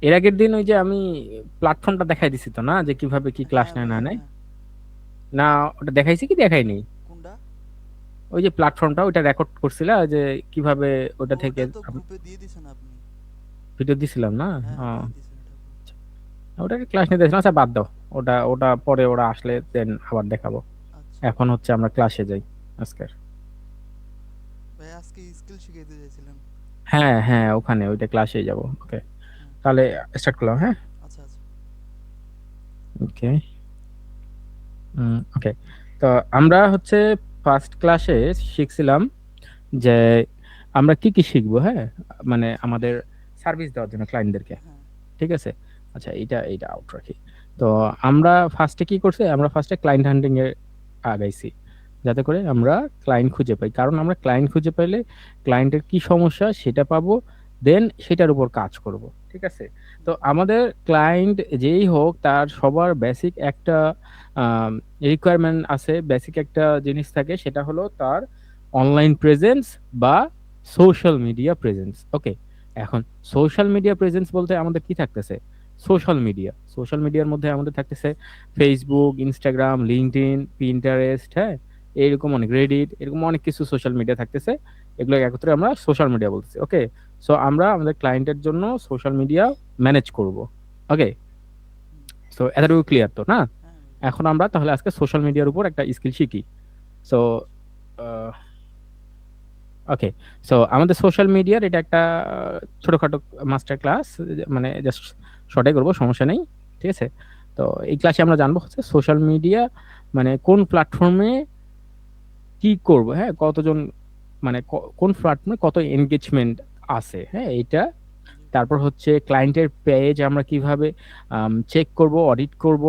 এর আগের দিন ওই যে আমি প্ল্যাটফর্মটা দেখাই দিছি তো না, যে কিভাবে কি ক্লাস হ্যাঁ নেয় ভাই, না নেয়। হ্যাঁ। না, ওটা দেখাইছি কি দেখাইনি? কোনটা? ওই যে প্ল্যাটফর্মটা ওইটা রেকর্ড করছিলা, ওই যে কিভাবে ওটা থেকে ওটা তো গ্রুপে দিয়ে দিছেন আপনি। ভিডিও দিছিলাম না? হ্যাঁ, ও, দিয়ে দিছেন এটা গ্রুপে। ওটা ক্লাস নিতে দিয়েছিলাম। আচ্ছা বাদ দাও, ওটা ওটা পরে ওরা আসলে দেন আবার দেখাবো। আচ্ছা। এখন হচ্ছে আমরা ক্লাসে যাই আজকের। ভাই আজকে স্কিল শিখাইতে চাইছিলেন। হ্যাঁ হ্যাঁ, ওখানে ওইটা ক্লাসে যাব। ওকে, হ্যাঁ। তাহলে স্টার্ট করলাম। হ্যাঁ, আচ্ছা, আচ্ছা। ওকে। ওকে, তো আমরা হচ্ছে ফার্স্ট ক্লাসে শিখছিলাম যে আমরা কি কি শিখবো। হ্যাঁ, মানে আচ্ছা, আমাদের সার্ভিস দেওয়ার জন্য ক্লায়েন্টদেরকে। হ্যাঁ। ঠিক আছে। আচ্ছা, এইটা এইটা আউট রাখি। তো আমরা ফার্স্টে কি করছি, আমরা ফার্স্টে ক্লায়েন্ট হান্টিং এ আগাইছি, যাতে করে আমরা ক্লায়েন্ট খুঁজে পাই। কারণ আমরা ক্লায়েন্ট খুঁজে পাইলে ক্লায়েন্টের কি সমস্যা সেটা পাবো, দেন সেটার উপর কাজ করব। ঠিক আছে। তো হুম, আমাদের ক্লায়েন্ট যেই হোক, তার সবার বেসিক একটা রিকোয়ারমেন্ট আছে, বেসিক একটা জিনিস থাকে, সেটা হলো তার অনলাইন প্রেজেন্স বা সোশ্যাল মিডিয়া প্রেজেন্স। ওকে, এখন সোশ্যাল মিডিয়া প্রেজেন্স বলতে আমাদের কি থাকতেছে? সোশ্যাল মিডিয়ার মধ্যে আমাদের থাকতেছে ফেসবুক, ইনস্টাগ্রাম, লিঙ্কডইন, পিন্টারেস্ট, হ্যাঁ, এরকম অনেক, রেডিট, এরকম অনেক কিছু সোশ্যাল মিডিয়া থাকতেছে। এগুলো একত্রে আমরা সোশ্যাল মিডিয়া বলতেছি। ওকে, সো আমরা আমাদের ক্লায়েন্টের জন্য সোশ্যাল মিডিয়া ম্যানেজ করব। ওকে, হুম। সো এতটুকু ক্লিয়ার তো না? হ্যাঁ ভাই। এখন আমরা তাহলে আজকে সোশ্যাল মিডিয়ার উপর একটা স্কিল শিখি। সো ওকে, সো আমাদের সোশ্যাল মিডিয়ার এটা একটা ছোটখাটো মাস্টার ক্লাস, মানে জাস্ট শর্টে করবো, সমস্যা নেই। ঠিক আছে। তো এই ক্লাসে আমরা জানবো হচ্ছে সোশ্যাল মিডিয়া মানে কোন প্ল্যাটফর্মে কি করব, হ্যাঁ, কতজন, মানে কোন প্ল্যাটফর্মে কত এনগেজমেন্ট আছে, হ্যাঁ, এটা। জি। তারপর হচ্ছে ক্লায়েন্টের পেজ আমরা কিভাবে চেক করব, অডিট করব,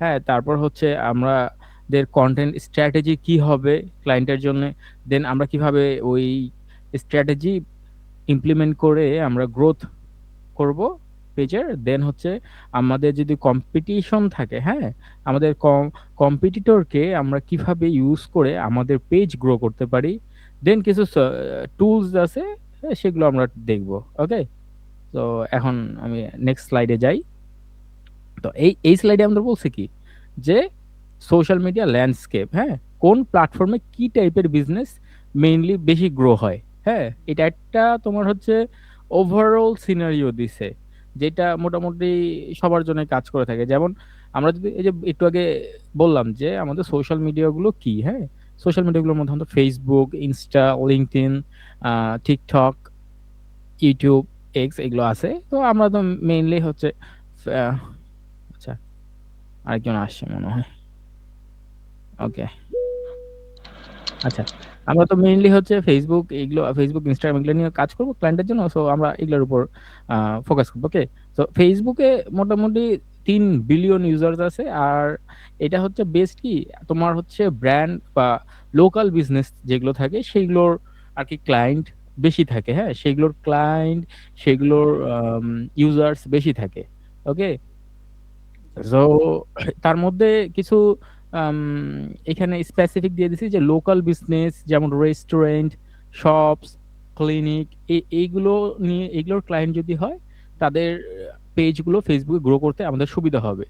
হ্যাঁ। তারপর হচ্ছে আমাদের কন্টেন্ট স্ট্র্যাটেজি কি হবে ক্লায়েন্টের জন্য, দেন আমরা কিভাবে ওই স্ট্র্যাটেজি ইমপ্লিমেন্ট করে আমরা গ্রোথ করব পেজের। দেন হচ্ছে আমাদের যদি কম্পিটিশন থাকে, হ্যাঁ, আমাদের কম্পিটিটরকে আমরা কিভাবে ইউজ করে আমাদের পেজ গ্রো করতে পারি। দেন কিছু টুলস আছে, হ্যাঁ, সেগুলো আমরা দেখব। ওকে, তো এখন আমি নেক্সট স্লাইডে যাই। তো এই স্লাইডে আমরা বলছি কি, যে সোশ্যাল মিডিয়া ল্যান্ডস্কেপ, হ্যাঁ, কোন প্ল্যাটফর্মে কি টাইপের বিজনেস মেইনলি বেশি গ্রো হয়। হ্যাঁ, এটা একটা তোমার হচ্ছে ওভারঅল সিনারিও দিছে, যেটা মোটামুটি সবার জন্য কাজ করে থাকে। যেমন আমরা যদি এই যে একটু আগে বললাম যে আমাদের সোশ্যাল মিডিয়াগুলো কি, হ্যাঁ, সোশ্যাল মিডিয়াগুলোর মধ্যে আমাদের Facebook, Insta, LinkedIn, TikTok, YouTube, x, এগুলো আছে। তো আমরা তো মেইনলি হচ্ছে আহ, আচ্ছা, আরেকজন আসছে মনে হয়। ওকে, আচ্ছা, আমরা তো মেইনলি হচ্ছে ফেসবুক, এগুলো ফেসবুক, ইনস্টাগ্রাম, এগুলো নিয়ে কাজ করবো ক্লায়েন্টের জন্য। সো আমরা এগুলোর উপর ফোকাস করবো। ওকে, তো ফেসবুকে মোটামুটি 3 বিলিয়ন ইউজার্স আছে। আর এটা হচ্ছে বেস্ট কি, তোমার হচ্ছে ব্র্যান্ড বা লোকাল বিজনেস যেগুলো থাকে সেগুলোর আর কি ক্লায়েন্ট বেশি থাকে। হ্যাঁ, সেগুলোর ক্লায়েন্ট, সেগুলোর ইউজার্স বেশি থাকে। ওকে, জি। সো তার মধ্যে কিছু আম, এখানে স্পেসিফিক দিয়ে দিছি, যে লোকাল বিজনেস যেমন রেস্টুরেন্ট, শপস, ক্লিনিক, এইগুলো নিয়ে, এগুলোর ক্লায়েন্ট যদি হয়, তাদের পেজগুলো ফেসবুকে গ্রো করতে আমাদের সুবিধা হবে।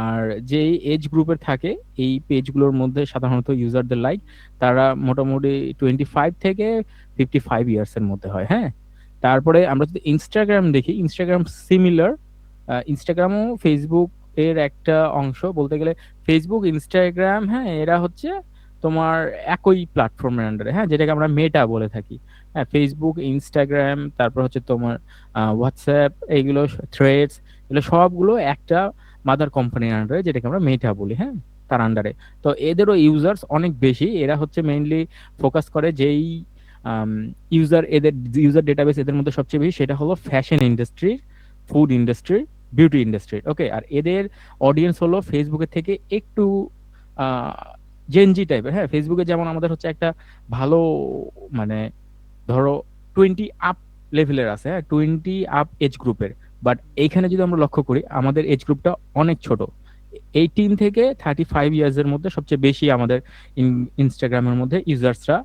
আর যে এজ গ্রুপের থাকে এই পেজগুলোর মধ্যে সাধারণত ইউজারদের লাইক, তারা মোটামুটি 25 থেকে 55 ইয়ার্স এর মধ্যে হয়। হ্যাঁ, তারপরে আমরা যদি ইনস্টাগ্রাম দেখি, ইনস্টাগ্রাম সিমিলার, ইনস্টাগ্রামও ফেসবুক এর একটা অংশ বলতে গেলে। ফেসবুক, ইনস্টাগ্রাম, হ্যাঁ, এরা হচ্ছে তোমার একই প্ল্যাটফর্মের আন্ডারে, হ্যাঁ, যেটাকে আমরা মেটা বলে থাকি। হ্যাঁ, ফেসবুক, ইনস্টাগ্রাম, তারপর হচ্ছে তোমার হোয়াটসঅ্যাপ, এইগুলো, থ্রেডস, এগুলো সবগুলো একটা মাদার কোম্পানির আন্ডারে, যেটাকে আমরা মেটা বলি, হ্যাঁ, তার আন্ডারে। তো এদেরও ইউজার্স অনেক বেশি। এরা হচ্ছে মেইনলি ফোকাস করে যেই ইউজার, এদের ইউজার ডেটাবেস এদের মধ্যে সবচেয়ে বেশি, সেটা হলো fashion industry, food industry, beauty industry. Okay, আর এদের অডিয়েন্স হলো ফেসবুকের থেকে একটু জেনজি টাইপের। হ্যাঁ, ফেসবুকে যেমন আমাদের হচ্ছে একটা ভালো, মানে ধরো 20 আপ লেভেলের আছে, হ্যাঁ, 20 আপ এজ গ্রুপের। বাট হুম, এইখানে যদি আমরা লক্ষ্য করি, আমাদের এজ গ্রুপটা অনেক ছোট। 18 থেকে 35 ইয়ার্স এর মধ্যে সবচেয়ে বেশি আমাদের ইনস্টাগ্রামের মধ্যে ইউজার্সরা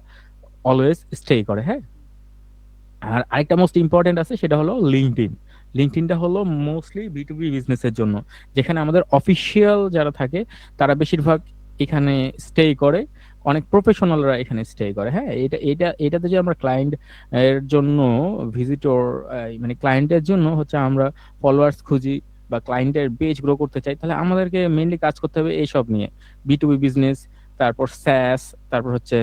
অলওয়েজ স্টে করে। হ্যাঁ, হুম। আর আরেকটা মোস্ট ইম্পর্টেন্ট আছে, সেটা হলো লিঙ্কডইন। লিঙ্কডইনটা হলো মোস্টলি বি2বি বিজনেসের জন্য, যেখানে আমাদের অফিসিয়াল যারা থাকে তারা বেশিরভাগ এখানে স্টে করে, অনেক প্রফেশনালরা এখানে স্টে করে। হ্যাঁ, এটাতে যে আমরা ক্লায়েন্ট এর জন্য ভিজিটর, মানে ক্লায়েন্টের জন্য হচ্ছে আমরা ফলোয়ার্স খুঁজি বা ক্লায়েন্টের পেজ গ্রো করতে চাই, তাহলে আমাদেরকে মেইনলি কাজ করতে হবে এইসব নিয়ে, বি2বি বিজনেস, তারপর স্যাস, তারপর হচ্ছে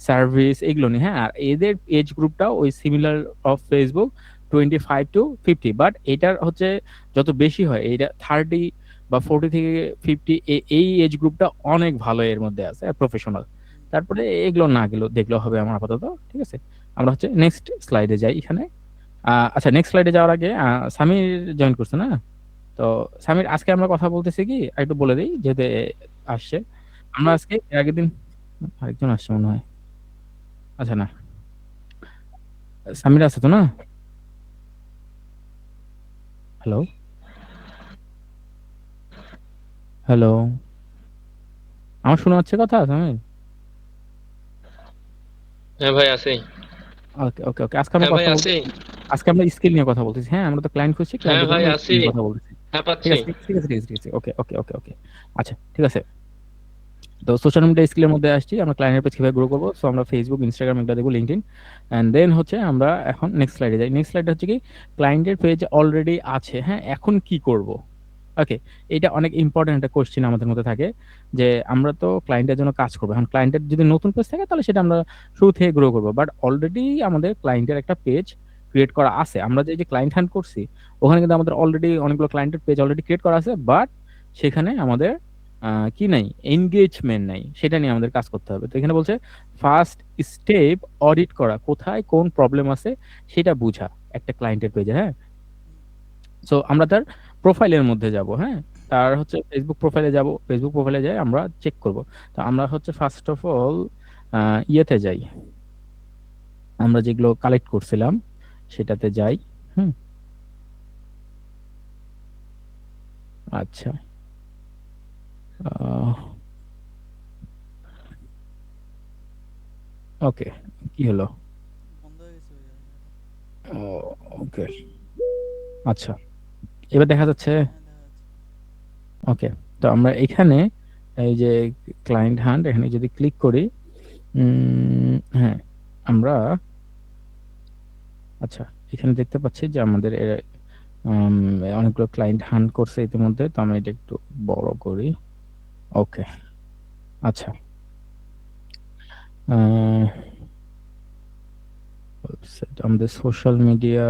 সার্ভিস, এগুলো নিয়ে। হ্যাঁ, আর এদের এজ গ্রুপটাও ওই similar of Facebook, 25 to 50, but এটার হচ্ছে যত বেশি হয়, এটা 30 বা 40 থেকে 50, এই এজ গ্রুপটা অনেক ভালো এর মধ্যে আছে, প্রফেশনাল। হুম, তারপরে এগুলো না গেলেও দেখলেও হবে আমার আপাতত। ঠিক আছে, আমরা হচ্ছে নেক্সট স্লাইডে যাই এখানে। আচ্ছা, নেক্সট স্লাইডে যাওয়ার আগে সামির জয়েন করছে না? তো সামির, আজকে আমরা কথা বলতেছি কি, একটু বলে দিই যেহেতু আসছে। আমরা আজকে এর আগের দিন আরেকজন আসছে মনে হয়। আচ্ছা, না, সামির আছে তো না? হ্যালো, হ্যালো, আমার শোনা যাচ্ছে কথা সামির? হ্যাঁ ভাই আছি। ওকে, ওকে, ওকে, আজকে আমরা হ্যাঁ ভাই কথা বলতে, আছি। আজকে আমরা স্কিল নিয়ে কথা বলতেছি। হ্যাঁ, আমরা তো ক্লায়েন্ট খুঁজছি, হ্যাঁ ক্লায়েন্টের জন্য ভাই আমরা স্কিল আছি। নিয়ে কথা বলতেছি। হ্যাঁ ঠিক পাচ্ছি। আছে, ঠিক আছে, ঠিক আছে, ঠিক আছে, ওকে, ওকে, ওকে, ওকে। আচ্ছা, ঠিক আছে। তো সোশ্যাল মিডিয়া স্কিলের মধ্যে আসছি, আমরা ক্লায়েন্টের পেজ কিভাবে গ্রো করবো। সো আমরা ফেসবুক, ইনস্টাগ্রাম এগুলো দেখবো, লিঙ্কডইন, এন্ড দেন হচ্ছে আমরা এখন নেক্সট স্লাইডে যাই। নেক্সট স্লাইড হচ্ছে কি, ক্লায়েন্টের পেজ অলরেডি আছে, হ্যাঁ, এখন কি করব। ওকে, এটা অনেক ইম্পর্টেন্ট একটা কোশ্চেন আমাদের মধ্যে থাকে, যে আমরা তো ক্লায়েন্টের জন্য কাজ করবো। এখন ক্লায়েন্টের যদি নতুন পেজ থাকে তাহলে সেটা আমরা শুরু থেকে গ্রো করবো, বাট অলরেডি আমাদের ক্লায়েন্টের একটা পেজ ক্রিয়েট করা আছে। আমরা যে ক্লায়েন্ট হ্যান্ড করছি, ওখানে কিন্তু আমাদের অলরেডি অনেকগুলো ক্লায়েন্টের পেজ অলরেডি ক্রিয়েট করা আছে, বাট সেখানে আমাদের কি নাই, এনগেজমেন্ট নাই, সেটা নিয়ে আমাদের কাজ করতে হবে। তো এখানে বলছে ফার্স্ট স্টেপ অডিট করা, কোথায় কোন প্রবলেম আছে সেটা বুঝা একটা ক্লায়েন্টের পেজে। হ্যাঁ, হুম, সো আমরা তার প্রোফাইলের মধ্যে যাব। হ্যাঁ, তার হচ্ছে ফেসবুক প্রোফাইলে যাব, ফেসবুক প্রোফাইলে যাই আমরা চেক করব। তো আমরা হচ্ছে ফার্স্ট অফ অল ইয়েতে যাই, আমরা যেগুলো কালেক্ট করছিলাম সেটাতে যাই। হুম, আচ্ছা, ওকে, কি হলো? বন্ধ হয়ে গেছে ভাইয়া এটা। ওকে, আচ্ছা, এবার দেখা যাচ্ছে। হ্যাঁ, দেখা যাচ্ছে। ওকে, তো আমরা এখানে এই যে ক্লায়েন্ট হান্ট, এখানে যদি ক্লিক করি, হ্যাঁ, আমরা, আচ্ছা, এখানে দেখতে পাচ্ছি যে আমাদের উম, অনেকগুলো ক্লায়েন্ট হান্ট করছে ইতিমধ্যে। তো আমি এটা একটু বড় করি। ওকে, আচ্ছা, আমাদের সোশ্যাল মিডিয়া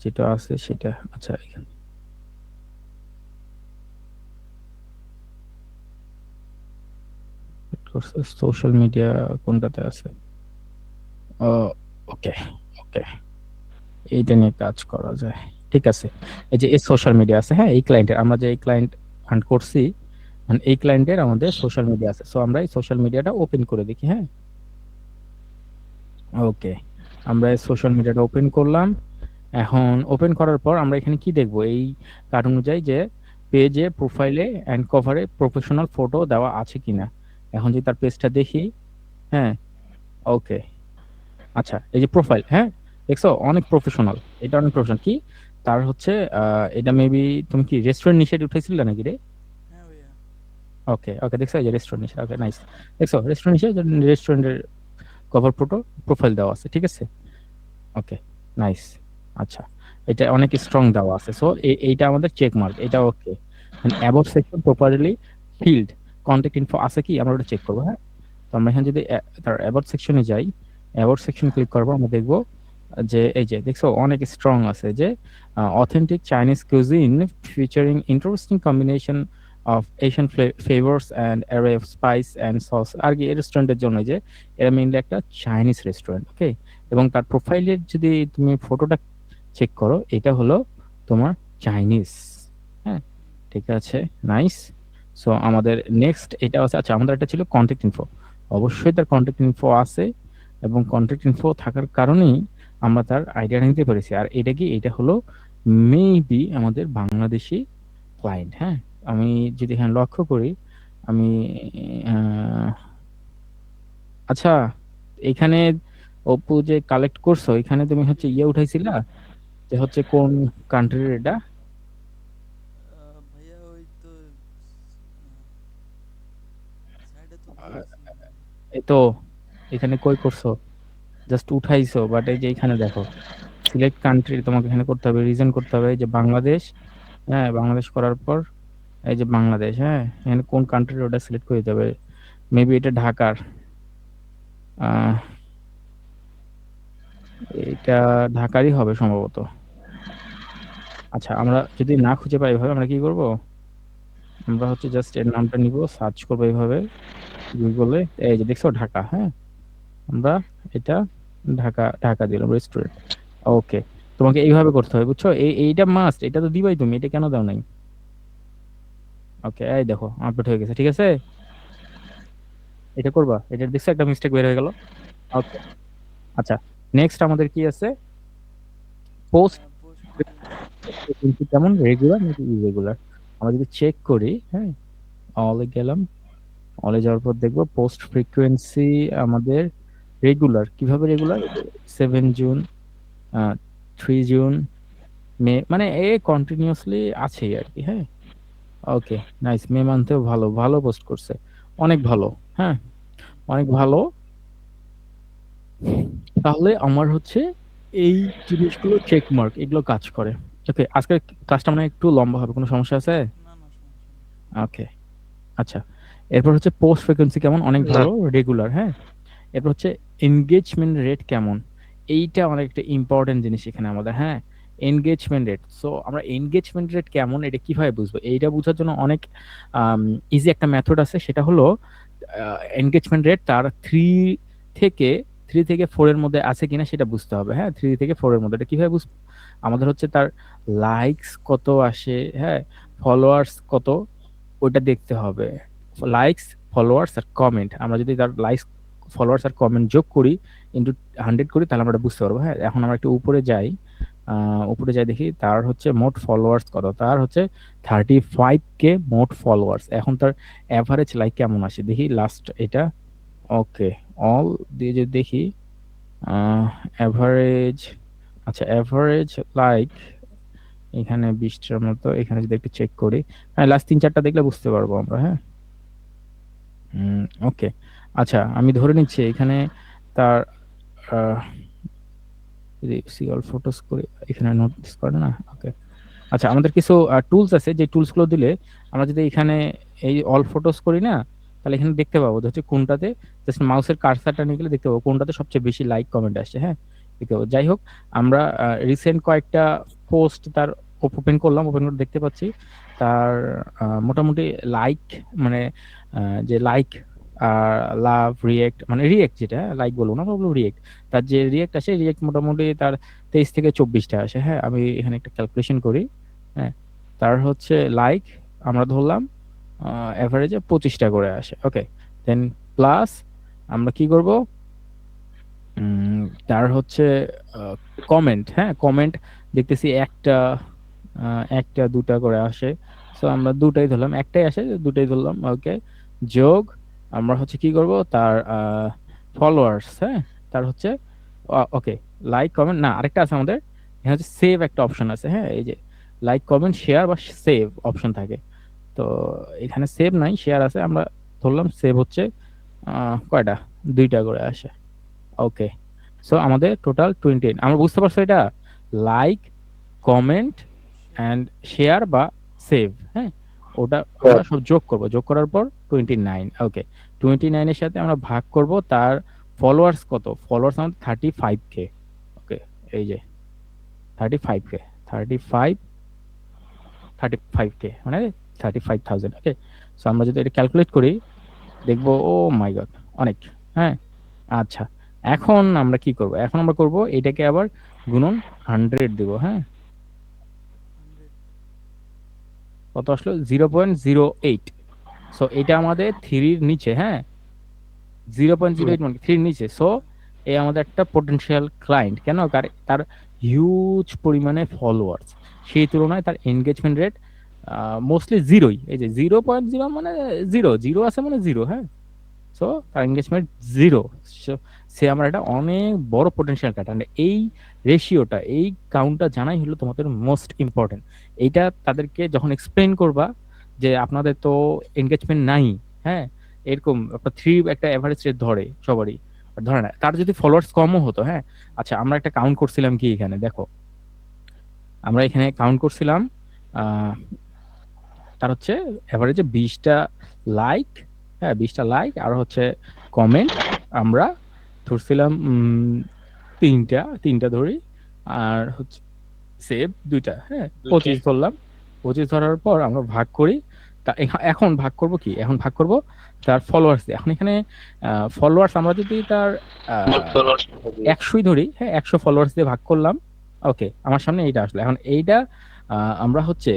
যেটা আছে সেটা, আচ্ছা, এখানে সোশ্যাল মিডিয়া কোনটাতে আছে? ওকে, ওকে, এইটা নিয়ে কাজ করা যায়। ঠিক আছে, এই যে এই সোশ্যাল মিডিয়া আছে, হ্যাঁ, এই ক্লায়েন্টের, আমরা যে এই ক্লায়েন্ট হান্ট করছি, মানে এই ক্লায়েন্টের আমাদের সোশ্যাল মিডিয়া আছে। সো আমরা এই সোশ্যাল মিডিয়াটা ওপেন করে দেখি। হ্যাঁ, ওকে, আমরা সোশ্যাল মিডিয়াটা ওপেন করলাম। এখন ওপেন করার পর আমরা এখানে কি দেখবো, এই কার্ড অনুযায়ী যে পেজে, প্রোফাইলে এন্ড কভারে প্রফেশনাল ফটো দেওয়া আছে কিনা। এখন যদি তার পেজটা দেখি, হ্যাঁ, ওকে, আচ্ছা, এই যে প্রোফাইল, হ্যাঁ, দেখছো অনেক প্রফেশনাল, এটা অনেক প্রফেশনাল। কি তার হচ্ছে এটা মেবি, তুমি কি রেস্টুরেন্ট নিষেধ উঠেছিল নাকি রে? হ্যাঁ ভাইয়া। ওকে, ওকে, দেখছো এই যে রেস্টুরেন্ট নিষেধ, ওকে, নাইস। দেখছো রেস্টুরেন্ট নিষেধ, রেস্টুরেন্টের কভার ফটো, প্রোফাইল দেওয়া আছে। ঠিক আছে, ওকে, নাইস। আচ্ছা, এটা অনেক স্ট্রং দেওয়া আছে। সো এইটা আমাদের চেক মার্ক, এটা okay. About section properly filled, contact info আছে কি, আমরা ওটা চেক করবো। হ্যাঁ, তো আমরা এখানে যদি তার অ্যাবাউট সেকশনে যাই, অ্যাবাউট সেকশন ক্লিক করবো, আমরা দেখবো যে এই যে দেখছো অনেক স্ট্রং আছে, যে authentic Chinese cuisine featuring interesting combination of Asian flavours and array of spice and sauce. আর কি, এই রেস্টুরেন্টের জন্য যে এরা মেইনলি একটা চাইনিজ রেস্টুরেন্ট। ওকে, এবং তার প্রোফাইলের যদি তুমি ফটোটা চেক করো, এটা হলো তোমার চাইনিজ। হ্যাঁ, ঠিক আছে, নাইস। সো আমাদের নেক্সট এটা আছে। আচ্ছা, আমাদের একটা ছিল কন্ট্যাক্ট ইনফো, অবশ্যই তার কন্ট্যাক্ট ইনফো আছে, এবং কন্ট্যাক্ট ইনফো থাকার কারণেই আমরা তার আইডিয়াটা নিতে পেরেছি। আর এটা কি, এটা হলো মেবি আমাদের বাংলাদেশি ক্লায়েন্ট। হ্যাঁ, আমি যদি এখানে লক্ষ্য করি, আমি আহ, আচ্ছা, এখানে অপু যে কালেক্ট করছো, এখানে তুমি হচ্ছে ইয়ে উঠাইছিলা, যে হচ্ছে কোন কান্ট্রির এটা। ভাইয়া ওই তো সাইডে তো আহ, দিয়েছি ভাইয়া। এই তো এখানে কই করছো, জাস্ট উঠাইছো, বাট এই যে এখানে দেখো সিলেক্ট কান্ট্রি তোমাকে এখানে করতে হবে, রিজন করতে হবে, এই যে বাংলাদেশ। হ্যাঁ, বাংলাদেশ করার পর এই যে বাংলাদেশ, হ্যাঁ এখানে কোন কান্ট্রির ওটা সিলেক্ট করে দিতে হবে। মেবি এটা ঢাকার, আহ এটা ঢাকারই হবে সম্ভবত। আচ্ছা, আমরা যদি না খুঁজে পাই এভাবে আমরা কি করব, আমরা হচ্ছে জাস্ট এর নামটা নিব, সার্চ করবো এইভাবে গুগলে, এই যে দেখছো ঢাকা, হ্যাঁ আমরা এটা ঢাকা, ঢাকা দিলাম রেস্টুরেন্ট। ওকে, তোমাকে এইভাবে করতে হবে বুঝছো, এইটা মাস্ট, এটা তো দিবাই তুমি, এটা কেন দাও নাই? ওকে, এই দেখো আপডেট হয়ে গেছে, ঠিক আছে। এটা করবা, এটা দেখছো একটা মিস্টেক বের হয়ে গেল। ওকে, আচ্ছা, নেক্সট আমাদের কি আছে, পোস্ট পোস্ট ফ্রিকোয়েন্সি। ফ্রিকোয়েন্সি কেমন, রেগুলার নাকি ইরেগুলার। আমরা যদি চেক করি, হ্যাঁ অলে গেলাম, অলে যাওয়ার পর দেখবো পোস্ট ফ্রিকোয়েন্সি আমাদের রেগুলার। কিভাবে রেগুলার, 7 জুন, 3 জুন, মে, মানে এ কন্টিনিউয়াসলি আছেই আর কি, হ্যাঁ। ওকে, নাইস, মে মান্থেও ভালো ভালো পোস্ট করছে, অনেক ভালো, হ্যাঁ অনেক ভালো। তাহলে আমার হচ্ছে এই জিনিসগুলো চেক মার্ক, এগুলো কাজ করে। ওকে, আজকের ক্লাসটা মানে একটু লম্বা হবে, কোনো সমস্যা আছে? না না, সমস্যা নেই। ওকে, আচ্ছা, এরপর হচ্ছে পোস্ট ফ্রিকোয়েন্সি কেমন, অনেক না, ভালো, রেগুলার, হ্যাঁ। এরপর হচ্ছে এনগেজমেন্ট রেট কেমন, এইটা অনেক একটা ইম্পর্টেন্ট জিনিস এখানে আমাদের, হ্যাঁ। এনগেজমেন্ট রেট, সো আমরা এনগেজমেন্ট রেট কেমন এটা কিভাবে বুঝবো, এইটা বোঝার জন্য অনেক ইজি একটা মেথড আছে, সেটা হলো এনগেজমেন্ট রেট তার থেকে থ্রি থেকে ফোর এর মধ্যে আছে কিনা সেটা বুঝতে হবে, হ্যাঁ। 3 থেকে 4 এর মধ্যে এটা কিভাবে বুঝবো, আমাদের হচ্ছে তার লাইকস কত আসে, হ্যাঁ, ফলোয়ার্স কত, ওইটা দেখতে হবে। লাইকস, ফলোয়ার্স আর কমেন্ট, আমরা যদি তার লাইকস, ফলোয়ার্স আর কমেন্ট যোগ করি, ইন্টু 100 করি, তাহলে আমরা এটা বুঝতে পারবো, হ্যাঁ। এখন আমরা একটু উপরে যাই, উপরে যাই দেখি তার হচ্ছে মোট ফলোয়ার্স কত, তার হচ্ছে 35K মোট ফলোয়ার্স। এখন তার অ্যাভারেজ লাইক কেমন আসে দেখি, লাস্ট এটা। ওকে, অল দিয়ে যদি দেখি, অ্যাভারেজ, আচ্ছা অ্যাভারেজ লাইক এখানে 20টার মতো, এখানে যদি একটু চেক করি, হ্যাঁ লাস্ট 3-4টা দেখলে বুঝতে পারবো আমরা, হ্যাঁ। ওকে, আচ্ছা আমি ধরে নিচ্ছি এখানে তার সি অল ফটোস করে, এখানে নোটিস করে না, ওকে। আচ্ছা, আমাদের কিছু টুলস আছে, যে টুলস গুলো দিলে আমরা যদি এখানে এই অল ফটোস করি না, তাহলে এখানে দেখতে পাবো যে হচ্ছে কোনটাতে, জাস্ট মাউসের কার্সারটা নিয়ে গেলে দেখতে পাবো কোনটাতে সবচেয়ে বেশি লাইক কমেন্ট আসছে, হ্যাঁ দেখতে পাবো। যাই হোক, আমরা রিসেন্ট কয়েকটা পোস্ট তার ওপেন করলাম, ওপেন করে দেখতে পাচ্ছি তার মোটামুটি লাইক, মানে যে লাইক আর লাভ রিয়েক্ট, মানে রিয়েক্ট যেটা, লাইক বলবো না, বলবো রিয়েক্ট, তার যে রিয়েক্ট আসে, রিয়েক্ট মোটামুটি তার 23 থেকে 24টা আসে, হ্যাঁ। আমি এখানে একটা ক্যালকুলেশন করি, হ্যাঁ। তার হচ্ছে লাইক আমরা ধরলাম অ্যাভারেজে 25টা করে আসে, ওকে। দেন প্লাস আমরা কি করব, উম, তার হচ্ছে কমেন্ট, হ্যাঁ কমেন্ট দেখতেছি একটা, একটা দুটা করে আসে, সো আমরা দুটাই ধরলাম, একটাই আসে দুটাই ধরলাম, ওকে। যোগ আমরা হচ্ছে কি করব, তার ফলোয়ার্স, হ্যাঁ, তার হচ্ছে, ওকে, লাইক কমেন্ট না, আরেকটা আছে আমাদের এখানে হচ্ছে সেভ একটা অপশন আছে, হ্যাঁ এই যে লাইক কমেন্ট শেয়ার বা সেভ অপশন থাকে, তো এখানে সেভ নাই, শেয়ার আছে, আমরা ধরলাম সেভ হচ্ছে কয়টা, 2টা করে আসে, ওকে। সো আমাদের টোটাল 28, আমরা বুঝতে পারছো এটা, like, comment share. And share বা সেভ, হ্যাঁ ওটা আমরা হ্যাঁ, সব যোগ করব, যোগ করার পর 29, ওকে। 29-এর সাথে আমরা ভাগ করব তার ফলোয়ার্স কত, ফলোয়ার্স আমাদের 35K, ওকে, এই যে 35K, 35, 35K মানে 35,000, ওকে। সো আমরা যদি এটা ক্যালকুলেট করি দেখবো, ও মাই গড, অনেক, হ্যাঁ। আচ্ছা, এখন আমরা কি করব, এখন আমরা করব এটাকে আবার গুণন 100 দিব, হ্যাঁ। 100। কত আসলো, 0.08, সো এটা আমাদের থ্রির নিচে, হ্যাঁ, জিরো পয়েন্ট জিরো হুম, এইট মানে থ্রির নিচে, সো হ্যাঁ। এই আমাদের একটা পোটেনশিয়াল ক্লায়েন্ট, কেন তার হিউজ পরিমাণে ফলোয়ার্স, সেই তুলনায় তার এনগেজমেন্ট রেট মোস্টলি জিরোই, এই যে 0.0 মানে জিরো, জিরো আছে মানে জিরো, হ্যাঁ। সো তার এঙ্গেজমেন্ট জিরো, সে আমার এটা অনেক বড় পটেনশিয়াল ক্রিয়েটার। এই রেশিওটা, এই কাউন্টটা জানাই হলো তোমাদের মোস্ট ইম্পর্টেন্ট। এইটা তাদেরকে যখন এক্সপ্লেইন করবা যে আপনাদের তো এনগেজমেন্ট নাই, হ্যাঁ, এরকম আপনার থ্রি একটা এভারেজ রেট ধরে সবারই, ধরে না, তার যদি ফলোয়ার্স কমও হতো, হ্যাঁ। আচ্ছা, আমরা একটা কাউন্ট করছিলাম কি এখানে দেখো, আমরা এখানে কাউন্ট করছিলাম আহ তার হচ্ছে এভারেজে 20টা লাইক, হ্যাঁ 20টা লাইক, আর হচ্ছে কমেন্ট আমরা ধরছিলাম তিনটা ধরি, আর হচ্ছে সেভ দুইটা, হ্যাঁ দুইটা। 25 ধরলাম। 25 ধরার পর আমরা ভাগ করি। তা এখন ভাগ করব কি, এখন ভাগ করব তার ফলোয়ার্স দিয়ে। এখন এখানে ফলোয়ার্স আমরা যদি তার মোট আহ, followers হবে। 100ই ধরি, হ্যাঁ 100 ফলোয়ার্স দিয়ে ভাগ করলাম। ওকে, আমার সামনে এইটা আসলো। এখন এইটা আমরা হচ্ছে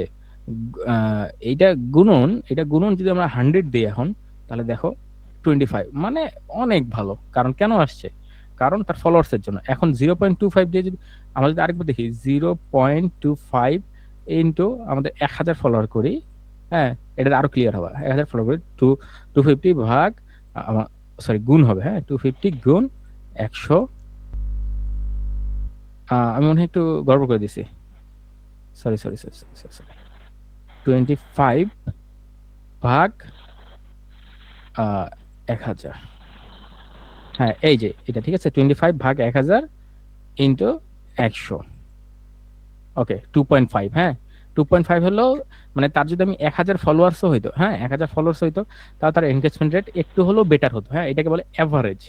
এইটা এটা গুণন যদি আমরা 100 দিই এখন, তাহলে দেখো 25, মানে অনেক ভালো। কারণ কেন আসছে, কারণ তার ফলোয়ার্স এর জন্য। এখন 0.25 দিয়ে যদি আমরা যদি আরেকবার দেখি, 0.25 ইন্টু আমাদের 1000 ফলোয়ার করি, হ্যাঁ এটা আরো ক্লিয়ার হবে। 1000 ফলোয়ার করি, 250 ভাগ, সরি গুণ হবে, হ্যাঁ 250 গুণ 100। আমি মনে হয় একটু গড়বড় করে দিছি, sorry sorry sorry sorry sorry, 25 ভাগ 1000, হ্যাঁ এই যে এটা ঠিক আছে, 25 ভাগ 1000 ইন্টু 100। ওকে 2.5, হ্যাঁ 2.5 হলো, মানে তার যদি আমি 1000 ফলোয়ার্সও হইতো, হ্যাঁ 1000 ফলোয়ার্স হইতো, তাও তার এনগেজমেন্ট রেট একটু হলেও বেটার হতো, হ্যাঁ এটাকে বলে অ্যাভারেজ।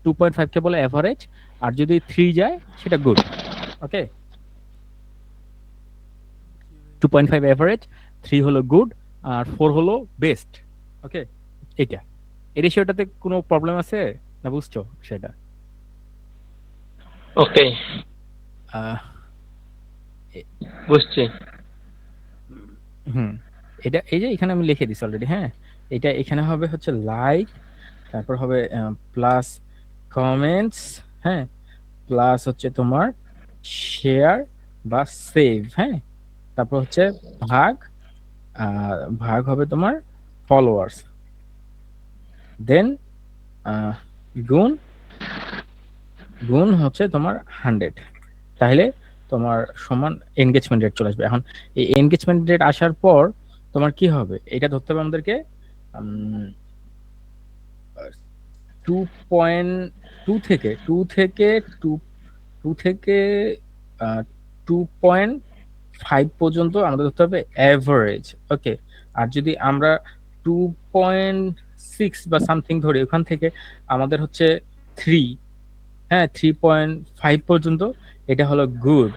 2.5 কে বলে অ্যাভারেজ, আর যদি 3 যায় সেটা গুড। ওকে, জি ভাই। 2.5 অ্যাভারেজ, 3 হলো গুড, আর 4 হলো বেস্ট। ওকে, এটা এই রেশিওটাতে কোনো প্রবলেম আছে না, বুঝছো সেটা? ওকে, আহ, এ- বুঝছি। হুম, এটা এই যে এখানে আমি লিখে দিছি অলরেডি, হ্যাঁ। এটা এখানে হবে হচ্ছে লাইক, তারপর হবে প্লাস কমেন্টস, হ্যাঁ প্লাস হচ্ছে তোমার শেয়ার বা সেভ, হ্যাঁ তারপর হচ্ছে ভাগ, ভাগ হবে তোমার ফলোয়ার্স, দেন গুণ, গুণ হচ্ছে তোমার 100, তাহলে তোমার সমান এনগেজমেন্ট রেট চলে আসবে। এখন এই এনগেজমেন্ট রেট আসার পর তোমার কি হবে, এটা ধরতে হবে আমাদেরকে 2.2 থেকে টু টু থেকে 2.5 পর্যন্ত আমাদের ধরতে হবে অ্যাভারেজ। ওকে, আর যদি আমরা 2.6 বা সামথিং ধরি, ওখান থেকে আমাদের হচ্ছে 3, হ্যাঁ 3.5 পর্যন্ত, এটা হলো গুড।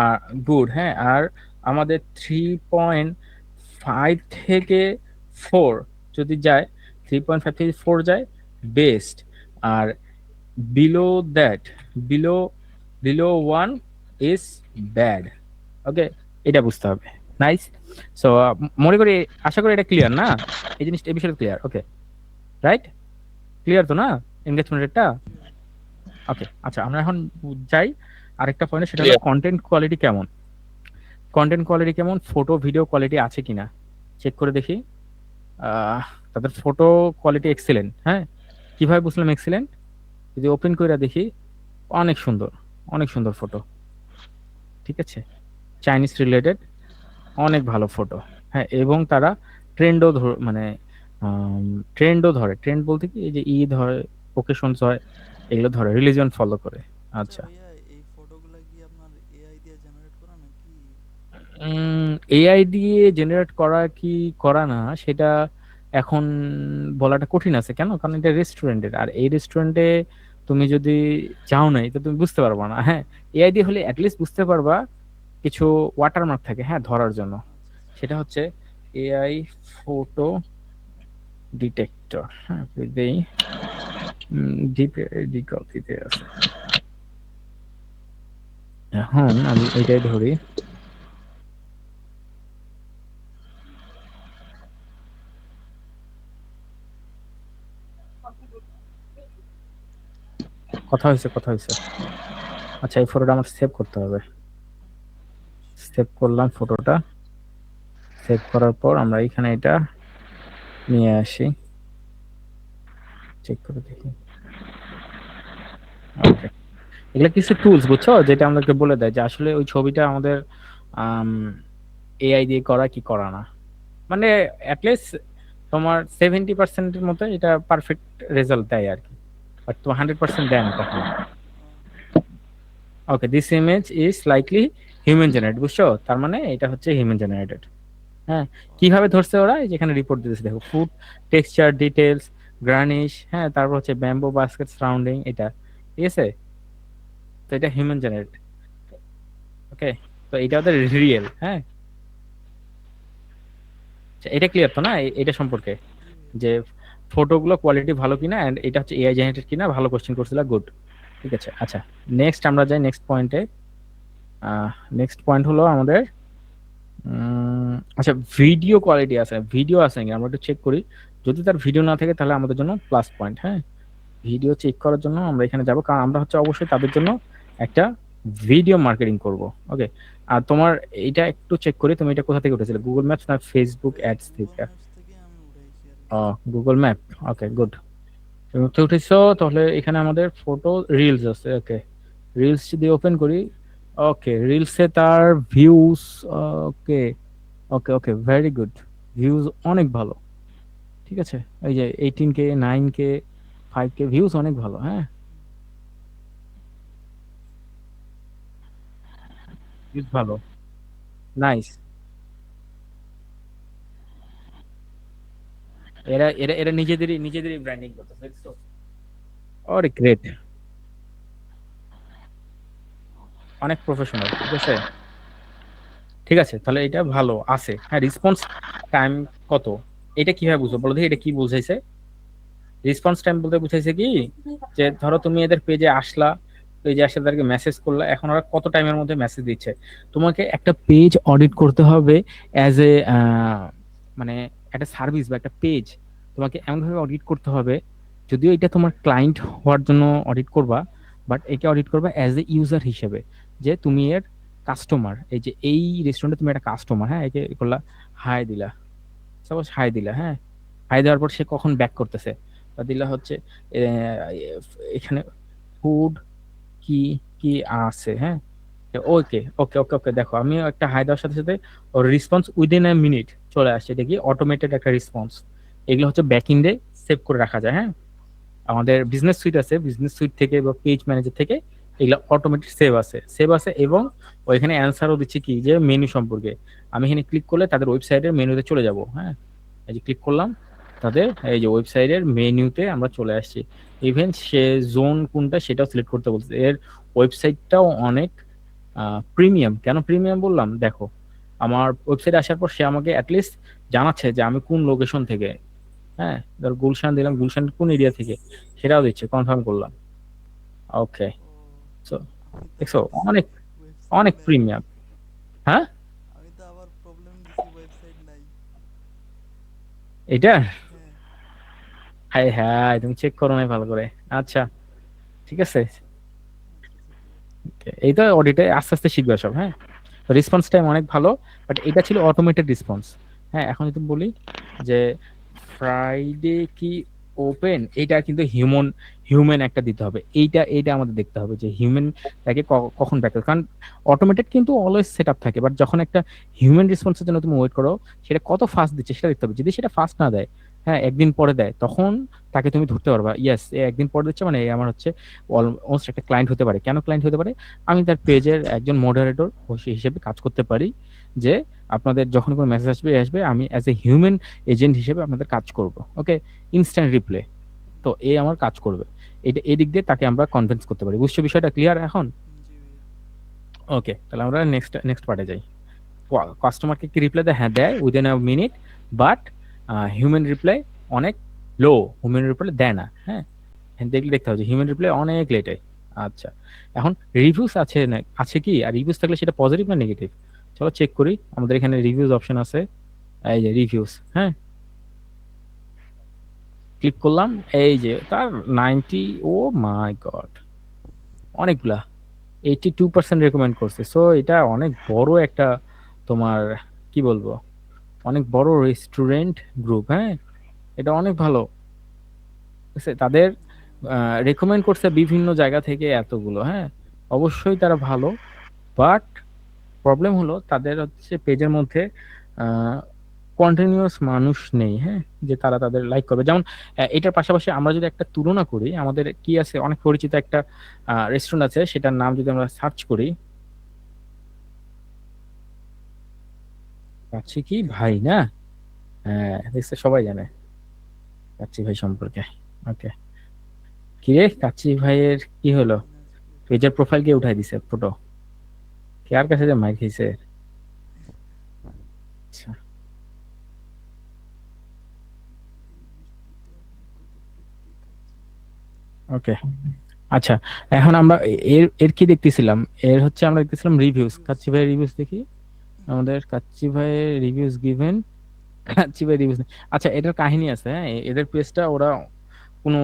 আর গুড, হ্যাঁ, আর আমাদের 3.5 থেকে 4 যদি যায়, 3.5 থেকে 4 যায় বেস্ট, আর below that, below below 1 is bad. Okay, এটা বুঝতে হবে। নাইস। সো মনে করি, আশা করি এটা ক্লিয়ার না, এই জিনিসটা এই বিষয়টা ক্লিয়ার। ওকে, রাইট, ক্লিয়ার তো না এনগেজমেন্ট রেটটা? জি ভাই। ওকে, আচ্ছা আমরা এখন যাই আরেকটা পয়েন্ট, সেটা হলো ক্লিয়ার। কন্টেন্ট কোয়ালিটি কেমন। কন্টেন্ট কোয়ালিটি কেমন, ফটো ভিডিও কোয়ালিটি আছে কিনা চেক করে দেখি। আহ, তাদের ফটো কোয়ালিটি এক্সিলেন্ট, হ্যাঁ। কিভাবে বুঝলাম এক্সিলেন্ট, যদি ওপেন করে দেখি, অনেক সুন্দর, অনেক সুন্দর ফটো, ঠিক আছে, চাইনিজ রিলেটেড, অনেক ভালো ফটো, হ্যাঁ। এবং তারা ট্রেন্ডও মানে ট্রেন্ডও ধরে, ট্রেন্ড বলতে কি, এই যে ঈদ হয়, ওকেশনস হয়, এগুলো ধরে, রিলিজন ফলো করে। আচ্ছা আচ্ছা, ভাইয়া, এই ফটোগুলা কি আপনার এআই দিয়ে জেনারেট করা নাকি? এআই দিয়ে জেনারেট করা কি করা না, সেটা এখন বলাটা কঠিন আছে। কেন, কারণ এটা রেস্টুরেন্টের, আর এই রেস্টুরেন্টে তুমি যদি যাও নাই তো তুমি বুঝতে পারবা না, হ্যাঁ। এআই দিয়ে হলে অ্যাটলিস্ট বুঝতে পারবা, কিছু ওয়াটারমার্ক থাকে, হ্যাঁ ধরার জন্য। আচ্ছা আচ্ছা। সেটা হচ্ছে এআই ফটো ডিটেক্টর, হ্যাঁ দেই, ডিকপিতে আছে। এখন আমি এটাই ধরি, কথা হয়েছে কথা হয়েছে। আচ্ছা, এই ফটোটা আমার সেভ করতে হবে। সেভ করলাম ফটোটা, সেভ করার পর আমরা এখানে এটা নিয়ে আসি, চেক করে দেখি। এগুলা কিছু টুলস বুঝছো, যেটা আমাদেরকে বলে দেয় যে আসলে ওই ছবিটা আমাদের এআই দিয়ে করা কি করা না। মানে অ্যাটলিস্ট তোমার 70% মতো এটা পারফেক্ট রেজাল্ট দেয় আর কি, বাট তোমার 100% দেয় না কখনো। Okay, this image is likely human generated, বুঝছো, তার মানে এটা হচ্ছে হিউম্যান জেনারেটেড। হ্যাঁ, কিভাবে ধরছে ওরা, এই যেখানে রিপোর্ট দিতেছে দেখো, ফুড টেক্সচার ডিটেলস, গার্নিশ, হ্যাঁ, তারপর হচ্ছে ব্যাম্বো বাস্কেট সারাউন্ডিং, এটা ঠিক আছে। তো এটা হিউম্যান জেনারেট। ওকে, তো এটা ওদের রিয়েল। হ্যাঁ, আচ্ছা, এটা ক্লিয়ার তো না এটা সম্পর্কে, জি ভাইয়া। যে ফটোগুলো কোয়ালিটি ভালো কিনা এন্ড এটা হচ্ছে এআই জেনারেটেড কিনা, ভালো কোশ্চেন করছিল, গুড। ঠিক আছে, আচ্ছা, নেক্সট আমরা যাই নেক্সট পয়েন্টে। নেক্সট পয়েন্ট হলো আমাদের আচ্ছা, ভিডিও কোয়ালিটি আছে, ভিডিও আছে নাকি আমরা একটু চেক করি। যদি তার ভিডিও না থাকে তাহলে আমাদের জন্য প্লাস পয়েন্ট। হ্যাঁ, ভিডিও চেক করার জন্য আমরা এখানে যাব, কারণ আমরা হচ্ছে অবশ্যই তাদের জন্য একটা ভিডিও মার্কেটিং করব। ওকে, আর তোমার এটা একটু চেক করি, তুমি এটা কোথা থেকে উঠেছিলে, গুগল ম্যাপস না ফেসবুক ভাইয়া অ্যাডস গুগল থেকে? ম্যাপস থেকে আমি উঠাইছি আর ও, কি। Google map. Okay, good. তুমি উঠে উঠেছো, তাহলে এখানে আমাদের ফটো রিলস আছে। ওকে, রিলস যদি ওপেন করি, ওকে, রিলসে তার ভিউজ, ওকে ওকে ওকে, ভেরি গুড, ভিউজ অনেক ভালো। ঠিক আছে, এই যে 18K, 9K, 5K ভিউজ অনেক ভালো। হ্যাঁ, ভিউজ ভালো, নাইস। এরা এরা এরা নিজেদেরই নিজেদেরই ব্র্যান্ডিং করতেছে, দেখছো? অরে গ্রেট, অনেক প্রফেশনাল। ঠিক আছে, ঠিক আছে, তাহলে এটা ভালো আছে। হ্যাঁ, রেসপন্স টাইম কত, এটা কিভাবে বুঝবো বলো দেখি, এটা কি বুঝাইছে? রেসপন্স টাইম বলতে বুঝাইছে কি, যে ধরো তুমি এদের পেজে আসলা, পেজে আসলে তাদেরকে মেসেজ করলা, এখন ওরা কত টাইমের মধ্যে মেসেজ দিচ্ছে। তোমাকে একটা পেজ অডিট করতে হবে অ্যাজ এ, মানে একটা সার্ভিস বা একটা পেজ তোমাকে এমনভাবে অডিট করতে হবে, যদিও এটা তোমার ক্লায়েন্ট হওয়ার জন্য অডিট করবা, বাট একে অডিট করবা অ্যাজ এ ইউজার হিসেবে, যে তুমি এর কাস্টমার, এই যে এই রেস্টুরেন্টে তুমি একটা কাস্টমার। হ্যাঁ, একে করলা, হাই দিলা, সাপোজ হাই দিলা, হ্যাঁ, হাই দেওয়ার পর সে কখন ব্যাক করতেছে, বা দিলা হচ্ছে এখানে ফুড কি কি আছে। হ্যাঁ, ওকে ওকে ওকে ওকে, দেখো আমি একটা হাই দেওয়ার সাথে সাথে ওর রেসপন্স উইদিন এ মিনিট চলে আসছে, এটা কি অটোমেটেড একটা রেসপন্স। এগুলো হচ্ছে ব্যাক এন্ডে সেভ করে রাখা যায়। হ্যাঁ, আমাদের বিজনেস সুইট আছে, বিজনেস সুইট থেকে বা পেজ ম্যানেজার থেকে এগুলো অটোমেটিক সেভ আছে এবং ওইখানে অ্যান্সারও দিচ্ছি কি, যে মেনু সম্পর্কে। আমি এখানে ক্লিক করলে তাদের ওয়েবসাইটের মেনুতে চলে যাব। হ্যাঁ, এই যে ক্লিক করলাম, তাদের এই যে ওয়েবসাইটের মেনুতে আমরা চলে আসছি। ইভেন সে জোন কোনটা সেটাও সিলেক্ট করতে বলছে। এর ওয়েবসাইটটাও অনেক প্রিমিয়াম। কেন প্রিমিয়াম বললাম, দেখো, আমার ওয়েবসাইটে আসার পর সে আমাকে অ্যাটলিস্ট জানাচ্ছে যে আমি কোন লোকেশন থেকে। হ্যাঁ, ধর গুলশান দিলাম, গুলশান কোন এরিয়া থেকে সেটাও দিচ্ছে, কনফার্ম করলাম। ওকে, ও, সো আমি তো দেখছো, আবার দিছি অনেক ওয়েবসাইট অনেক নাই। প্রিমিয়াম। হ্যাঁ, আমি তো আবার প্রবলেম দিছি ওয়েবসাইট নাই। এটা, হ্যাঁ। হাই হ্যাঁ, তুমি চেক করো নাই ভালো করে। আচ্ছা, ঠিক আছে, আচ্ছা আচ্ছা, ঠিক আছে। এই তো অডিটে আস্তে আস্তে শিখবে সব। হ্যাঁ, রেসপন্স টাইম অনেক ভালো, বাট এটা ছিল অটোমেটেড রেসপন্স। হ্যাঁ, এখন যদি বলি যে ফ্রাইডে কি ওপেন, এটা কিন্তু হিউম্যান একটা দিতে হবে, এইটা এইটা আমাদের দেখতে হবে যে হিউম্যান তাকে কখন ব্যাক করে, কারণ অটোমেটেড কিন্তু অলওয়েজ সেট আপ থাকে, বাট যখন একটা হিউম্যান রেসপন্সের জন্য তুমি ওয়েট করো, সেটা কত ফাস্ট দিচ্ছে সেটা দেখতে হবে। যদি সেটা ফাস্ট না দেয়, হ্যাঁ, একদিন পরে দেয়, তখন তাকে তুমি ধরতে পারবা, ইয়েস, একদিন পরে দিচ্ছে মানে এ আমার হচ্ছে অলমোস্ট একটা ক্লায়েন্ট হতে পারে। কেন ক্লায়েন্ট হতে পারে, আমি তার পেজের একজন মডারেটর হিসেবে কাজ করতে পারি, যে আপনাদের যখন কোনো মেসেজ আসবে আসবে, আমি অ্যাজ এ হিউম্যান এজেন্ট হিসেবে আপনাদের কাজ করব। ওকে, ইনস্ট্যান্ট রিপ্লে, তো এ আমার কাজ করবে। এটা এদিক দিয়ে তাকে আমরা কনভিন্স করতে পারি। বুঝছো বিষয়টা ক্লিয়ার এখন? জি ভাইয়া। ওকে, তাহলে আমরা নেক্সট নেক্সট পার্টে যাই। কাস্টমারকে কি রিপ্লাই দেয়, হ্যাঁ দেয় within a minute, but human reply অনেক লো, হিউম্যান রিপ্লাই দেয় না। হ্যাঁ, দেখলে দেখতে হবে যে হিউম্যান রিপ্লাই অনেক লেটে। আচ্ছা, এখন রিভিউস আছে না, আছে কি, আর রিভিউস থাকলে সেটা পজিটিভ না নেগেটিভ, চলো চেক করি। আমাদের এখানে রিভিউজ অপশন আছে, এই যে রিভিউস। হ্যাঁ, ক্লিক করলাম, এই যে তার 90, ও মাই গড, অনেকগুলা, 82% রেকমেন্ড করছে। সো এটা অনেক বড় একটা, তোমার কি বলবো, অনেক বড় রেস্টুরেন্ট গ্রুপ। হ্যাঁ, এটা অনেক ভালো। ঠিক আছে, তাদের রেকমেন্ড করছে বিভিন্ন জায়গা থেকে এতগুলো। হ্যাঁ, অবশ্যই তারা ভালো, বাট প্রবলেম হলো তাদের হচ্ছে পেজের মধ্যে কন্টিনিউয়াস মানুষ নেই, হ্যাঁ, যে তারা তাদের লাইক করবে। যেমন এটার পাশাপাশি আমরা যদি একটা তুলনা করি, আমাদের কি আছে, অনেক পরিচিত একটা রেস্টুরেন্ট আছে, সেটার নাম যদি আমরা সার্চ করি, কাচ্চি কি ভাই কাচ্চি না? ভাই। হ্যাঁ, দেখছে, সবাই জানে কাচ্চি ভাই সম্পর্কে। ওকে, কি রে কাচ্চি ভাইয়ের কি হলো? দিনাজপুর। পেজের প্রোফাইল কে উঠাই দিছে ফটো, কার কাছে যে মাইক খাইছে। আচ্ছা, এই বৃষ্টিতে আপনি কত তৃপ্তি খাচ্ছেন। ওকে, আচ্ছা। এখন আমরা এর এর কি দেখতেছিলাম, এর হচ্ছে আমরা দেখতেছিলাম রিভিউজ, রিভিউজ। কাচ্চি ভাইয়ের রিভিউজ দেখি। আমাদের কাচ্চি ভাইয়ের রিভিউজ গিভেন, কাচ্চি ভাই রিভিউজ। আচ্ছা, এটার কাহিনী আছে, হ্যাঁ, এদের পেজটা ওরা কোনো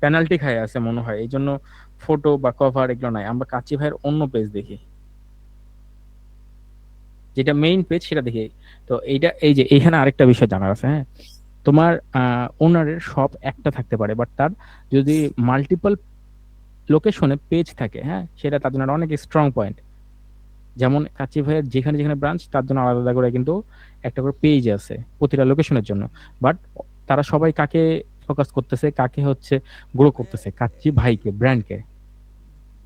পেনাল্টি খায় আছে মনে হয়, এই জন্য ফটো বা কভার এগুলো নাই। আমরা কাচ্চি ভাইয়ের অন্য পেজ দেখি, যেটা মেইন পেজ সেটা দেখি। তো এইটা, এই যে এইখানে আরেকটা বিষয় জানার আছে, হ্যাঁ, তোমার ওনারের সব একটা থাকতে পারে, বাট তার যদি মাল্টিপল লোকেশনে পেজ থাকে, হ্যাঁ, সেটা তার জন্য একটা অনেক স্ট্রং পয়েন্ট। যেমন কাচ্চি ভাইয়ের যেখানে যেখানে ব্রাঞ্চ, তার জন্য আলাদা আলাদা করে কিন্তু একটা করে পেজ আছে প্রতিটা লোকেশনের জন্য। বাট তারা সবাই কাকে ফোকাস করতেছে, কাকে হচ্ছে গ্রো ভাইয়া করতেছে, কাচ্চি এই ভাইকে, ব্র্যান্ডকে।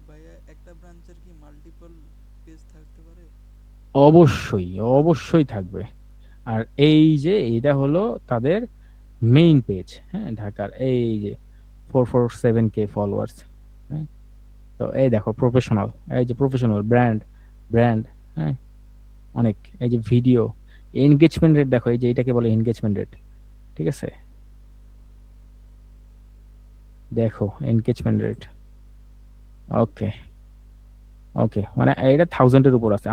ভাইয়া একটা ব্রাঞ্চের কি মাল্টিপল পেজ থাকতে পারে? অবশ্যই, অবশ্যই থাকবে। আর এই যে এটা হলো তাদের মেইন পেজ, হ্যাঁ, ঢাকার, এই যে 447K ফলোয়ার্স। হ্যাঁ, তো এই দেখো প্রফেশনাল, এই যে প্রফেশনাল ব্র্যান্ড, ব্র্যান্ড, হ্যাঁ, অনেক। এই যে ভিডিও এনগেজমেন্ট রেট দেখো, এই যে এটাকে বলে এনগেজমেন্ট রেট, ঠিক আছে, দেখো এনগেজমেন্ট রেট। ওকে, ওকে, মানে এটা 1000-এর উপর আছে।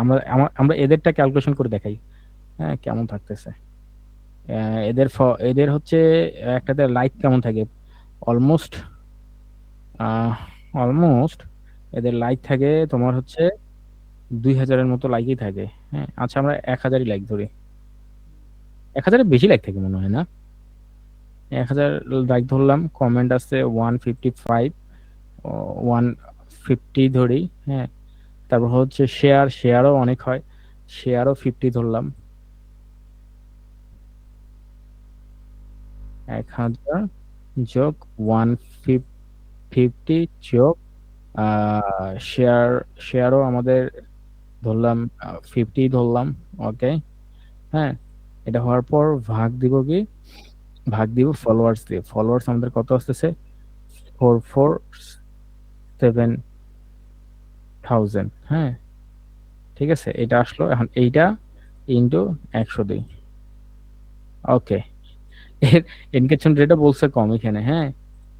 আমরা এদেরটা ক্যালকুলেশন করে দেখাই, হ্যাঁ, কেমন থাকতেছে। এদের হচ্ছে একটাতে লাইক কেমন থাকে, অলমোস্ট, অলমোস্ট এদের লাইক থাকে তোমার হচ্ছে 2000-এর মতো লাইকই থাকে। হ্যাঁ, আচ্ছা, আমরা 1000-ই লাইক ধরি, 1000-এর বেশি লাইক থাকে মনে হয় না, 1000 লাইক ধরলাম। কমেন্ট আছে 155, 150 ধরি, হ্যাঁ। তারপর হচ্ছে শেয়ারও অনেক হয়, শেয়ারও 50 ধরলাম। 1000 যোগ 150 যোগ শেয়ার, শেয়ারও আমাদের ধরলাম 50 ধরলাম। ওকে, হ্যাঁ, এটা হওয়ার পর ভাগ দিব কি, ভাগ দিব ফলোয়ার্স দিয়ে। ফলোয়ার্স আমাদের কত আসতেছে, 447,000, হ্যাঁ, ঠিক আছে, এটা আসলো। এখন এইটা ইন্টু 102। ওকে, এর এনগেজমেন্ট রেটও বলছে কম এখানে, হ্যাঁ,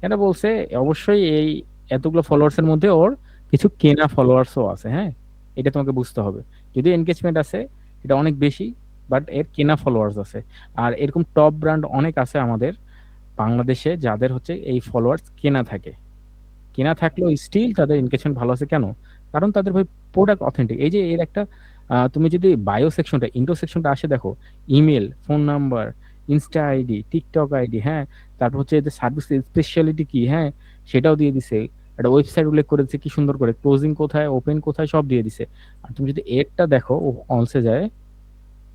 এটা বলছে অবশ্যই এই এতগুলো ফলোয়ার্স এর মধ্যে ওর কিছু কেনা ফলোয়ার্সও আছে, হ্যাঁ, এটা তোমাকে বুঝতে হবে। যদি এনগেজমেন্ট আছে এটা অনেক বেশি, বাট এর কেনা ফলোয়ার্স আছে। আর এরকম টপ ব্র্যান্ড অনেক আছে আমাদের বাংলাদেশে, যাদের হচ্ছে এই ফলোয়ার্স কেনা থাকে। কেনা থাকলেও স্টিল তাদের এনগেজমেন্ট ভালো আছে কেন? কারণ তাদের ভাই প্রোডাক্ট অথেন্টিক। এই যে এর একটা তুমি যদি বায়ো সেকশনটা, ইন্ট্রো সেকশনটা আসে দেখো, email, phone number, Insta ID, TikTok ID, হ্যাঁ, তারপর হচ্ছে এদের সার্ভিস স্পেশালিটি কি, হ্যাঁ, সেটাও দিয়ে দিছে। একটা ওয়েবসাইট উল্লেখ করে দিচ্ছে কি সুন্দর করে, ক্লোজিং কোথায়, ওপেন কোথায়, সব দিয়ে দিছে। আর তুমি যদি এরটা দেখো, ও অনসে যায়,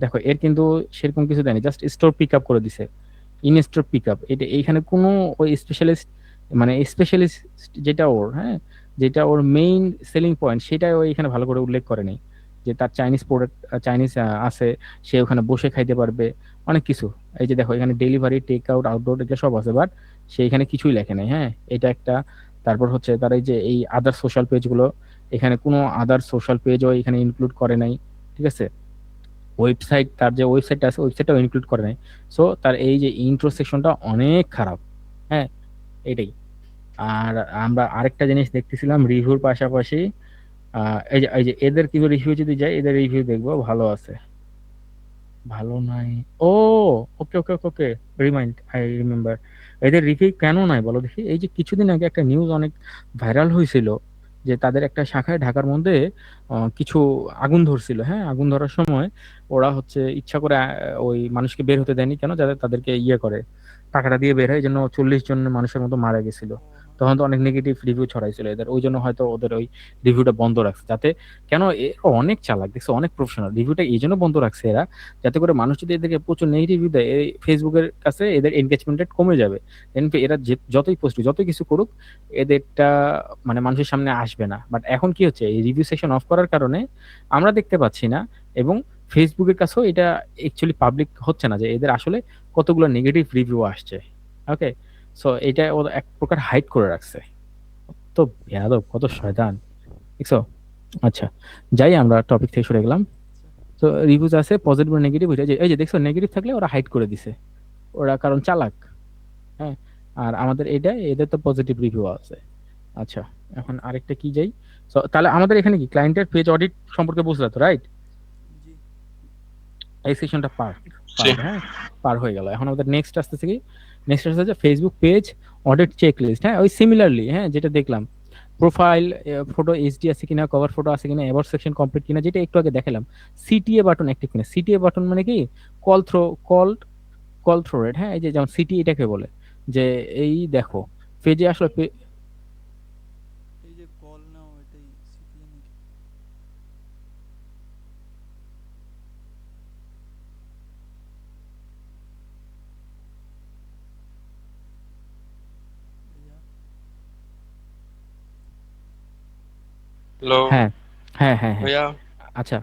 দেখো এর কিন্তু সেরকম কিছু দেয়নি, জাস্ট স্টোর পিক আপ করে দিছে, ইন স্টোর পিক আপ। এটা এইখানে কোনো ওই স্পেশালিস্ট, মানে স্পেশালিস্ট যেটা ওর, হ্যাঁ, যেটা ওর মেইন সেলিং পয়েন্ট, সেটা ও এখানে ভালো করে উল্লেখ করে নাই। যে তার চাইনিজ প্রোডাক্ট, চাইনিজ আছে, সে ওখানে বসে খাইতে পারবে, অনেক কিছু। এই যে দেখো এখানে ডেলিভারি, টেক আউট, আউটডোর, এটা সব আছে, বাট সে এখানে কিছুই লেখে নাই, হ্যাঁ, এটা একটা। তারপর হচ্ছে তার এই যে এই আদার সোশ্যাল পেজ গুলো, এখানে কোনো আদার সোশ্যাল পেজও এখানে ইনক্লুড করে নাই, ঠিক আছে। ওয়েবসাইট, তার যে ওয়েবসাইটটা আছে ওয়েবসাইটটাও ইনক্লুড করে নাই। সো তার এই যে ইন্ট্রো সেকশনটা অনেক খারাপ, হ্যাঁ, এটাই। আর আমরা আরেকটা জিনিস দেখতেছিলাম রিভিউর পাশাপাশি, এই যে এদের কিছু রিভিউ যদি যাই, এদের রিভিউ দেখবো ভালো আছে, ভালো নাই। ও, ওকে, ওকে, ওকে, ওকে, রিমাইন্ড, আই রিমেম্বার। এদের রিভিউ কেন নাই বলো দেখি? এই যে কিছুদিন আগে একটা নিউজ অনেক ভাইরাল হয়েছিল, যে তাদের একটা শাখায় ঢাকার মধ্যে কিছু আগুন ধরছিল, হ্যাঁ, আগুন ধরার সময় ওরা হচ্ছে ইচ্ছা করে ওই মানুষকে বের হতে দেয়নি কেন, যাতে তাদেরকে ইয়ে করে, টাকাটা দিয়ে বের হয়, এই জন্য 40 জন মানুষের মতো মারা গেছিল। ও তখন তো অনেক নেগেটিভ রিভিউ ছড়াইছিল এদের, ওই জন্য হয়তো ওদের ওই রিভিউটা বন্ধ রাখছে, যাতে কেন এরা অনেক চালাক দেখছো, অনেক প্রফেশনাল, রিভিউটা এই জন্য বন্ধ রাখছে এরা, যাতে করে মানুষ যদি এদেরকে প্রচুর নেগেটিভ রিভিউ দেয়, এই ফেসবুকের কাছে এদের এনগেজমেন্ট রেট কমে যাবে। এরা যতই পোস্ট যতই কিছু করুক, এদেরটা মানে মানুষের সামনে আসবে না। বাট এখন কি হচ্ছে, এই রিভিউ সেকশন অফ করার কারণে আমরা দেখতে পাচ্ছি না, এবং ফেসবুকের কাছেও এটা অ্যাকচুয়ালি পাবলিক হচ্ছে না যে এদের আসলে কতগুলো নেগেটিভ রিভিউ আসছে। ওকে, সো এটা ও এক প্রকার হাইড করে রাখছে। তো বেয়াদব, কত শয়তান দেখছো। আচ্ছা, যাই আমরা টপিক থেকে সরে গেলাম। আচ্ছা। তো রিভিউজ আছে পজিটিভ আর নেগেটিভ, ওইটা এই যে দেখছো নেগেটিভ থাকলে ওরা হাইড করে দিছে, ওরা কারণ চালাক। হ্যাঁ, আর আমাদের এটা এদের তো পজিটিভ রিভিউ আছে। আচ্ছা, এখন আরেকটা কি যাই। তো তাহলে আমাদের এখানে কি ক্লায়েন্টের পেজ অডিট সম্পর্কে বুঝলা তো, রাইট? জি। এই সেকশনটা পার জি। পার হ্যাঁ, পার হয়ে গেল। এখন আমাদের নেক্সট আসতেছে কি, নেক্সট আসতেছে Facebook page audit check list. হ্যাঁ, ওই সিমিলারলি, হ্যাঁ যেটা দেখলাম, প্রোফাইল ফটো এইচডি আছে কিনা, কভার ফটো আছে কিনা, এবার সেকশন কমপ্লিট কিনা, যেটা একটু আগে দেখালাম, সিটিএ বাটন অ্যাক্টিভ কিনা। সিটিএ বাটন মানে কি, call through, call call through rate. হ্যাঁ, এই যে যেমন সিটি এটাকে বলে, যে এই দেখো পেজে আসলে এই যে কল নাও এটাই সিপিএ নাকি? ভাইয়া। হ্যালো হ্যাঁ হ্যাঁ হ্যাঁ হ্যাঁ। ভাইয়া। আচ্ছা,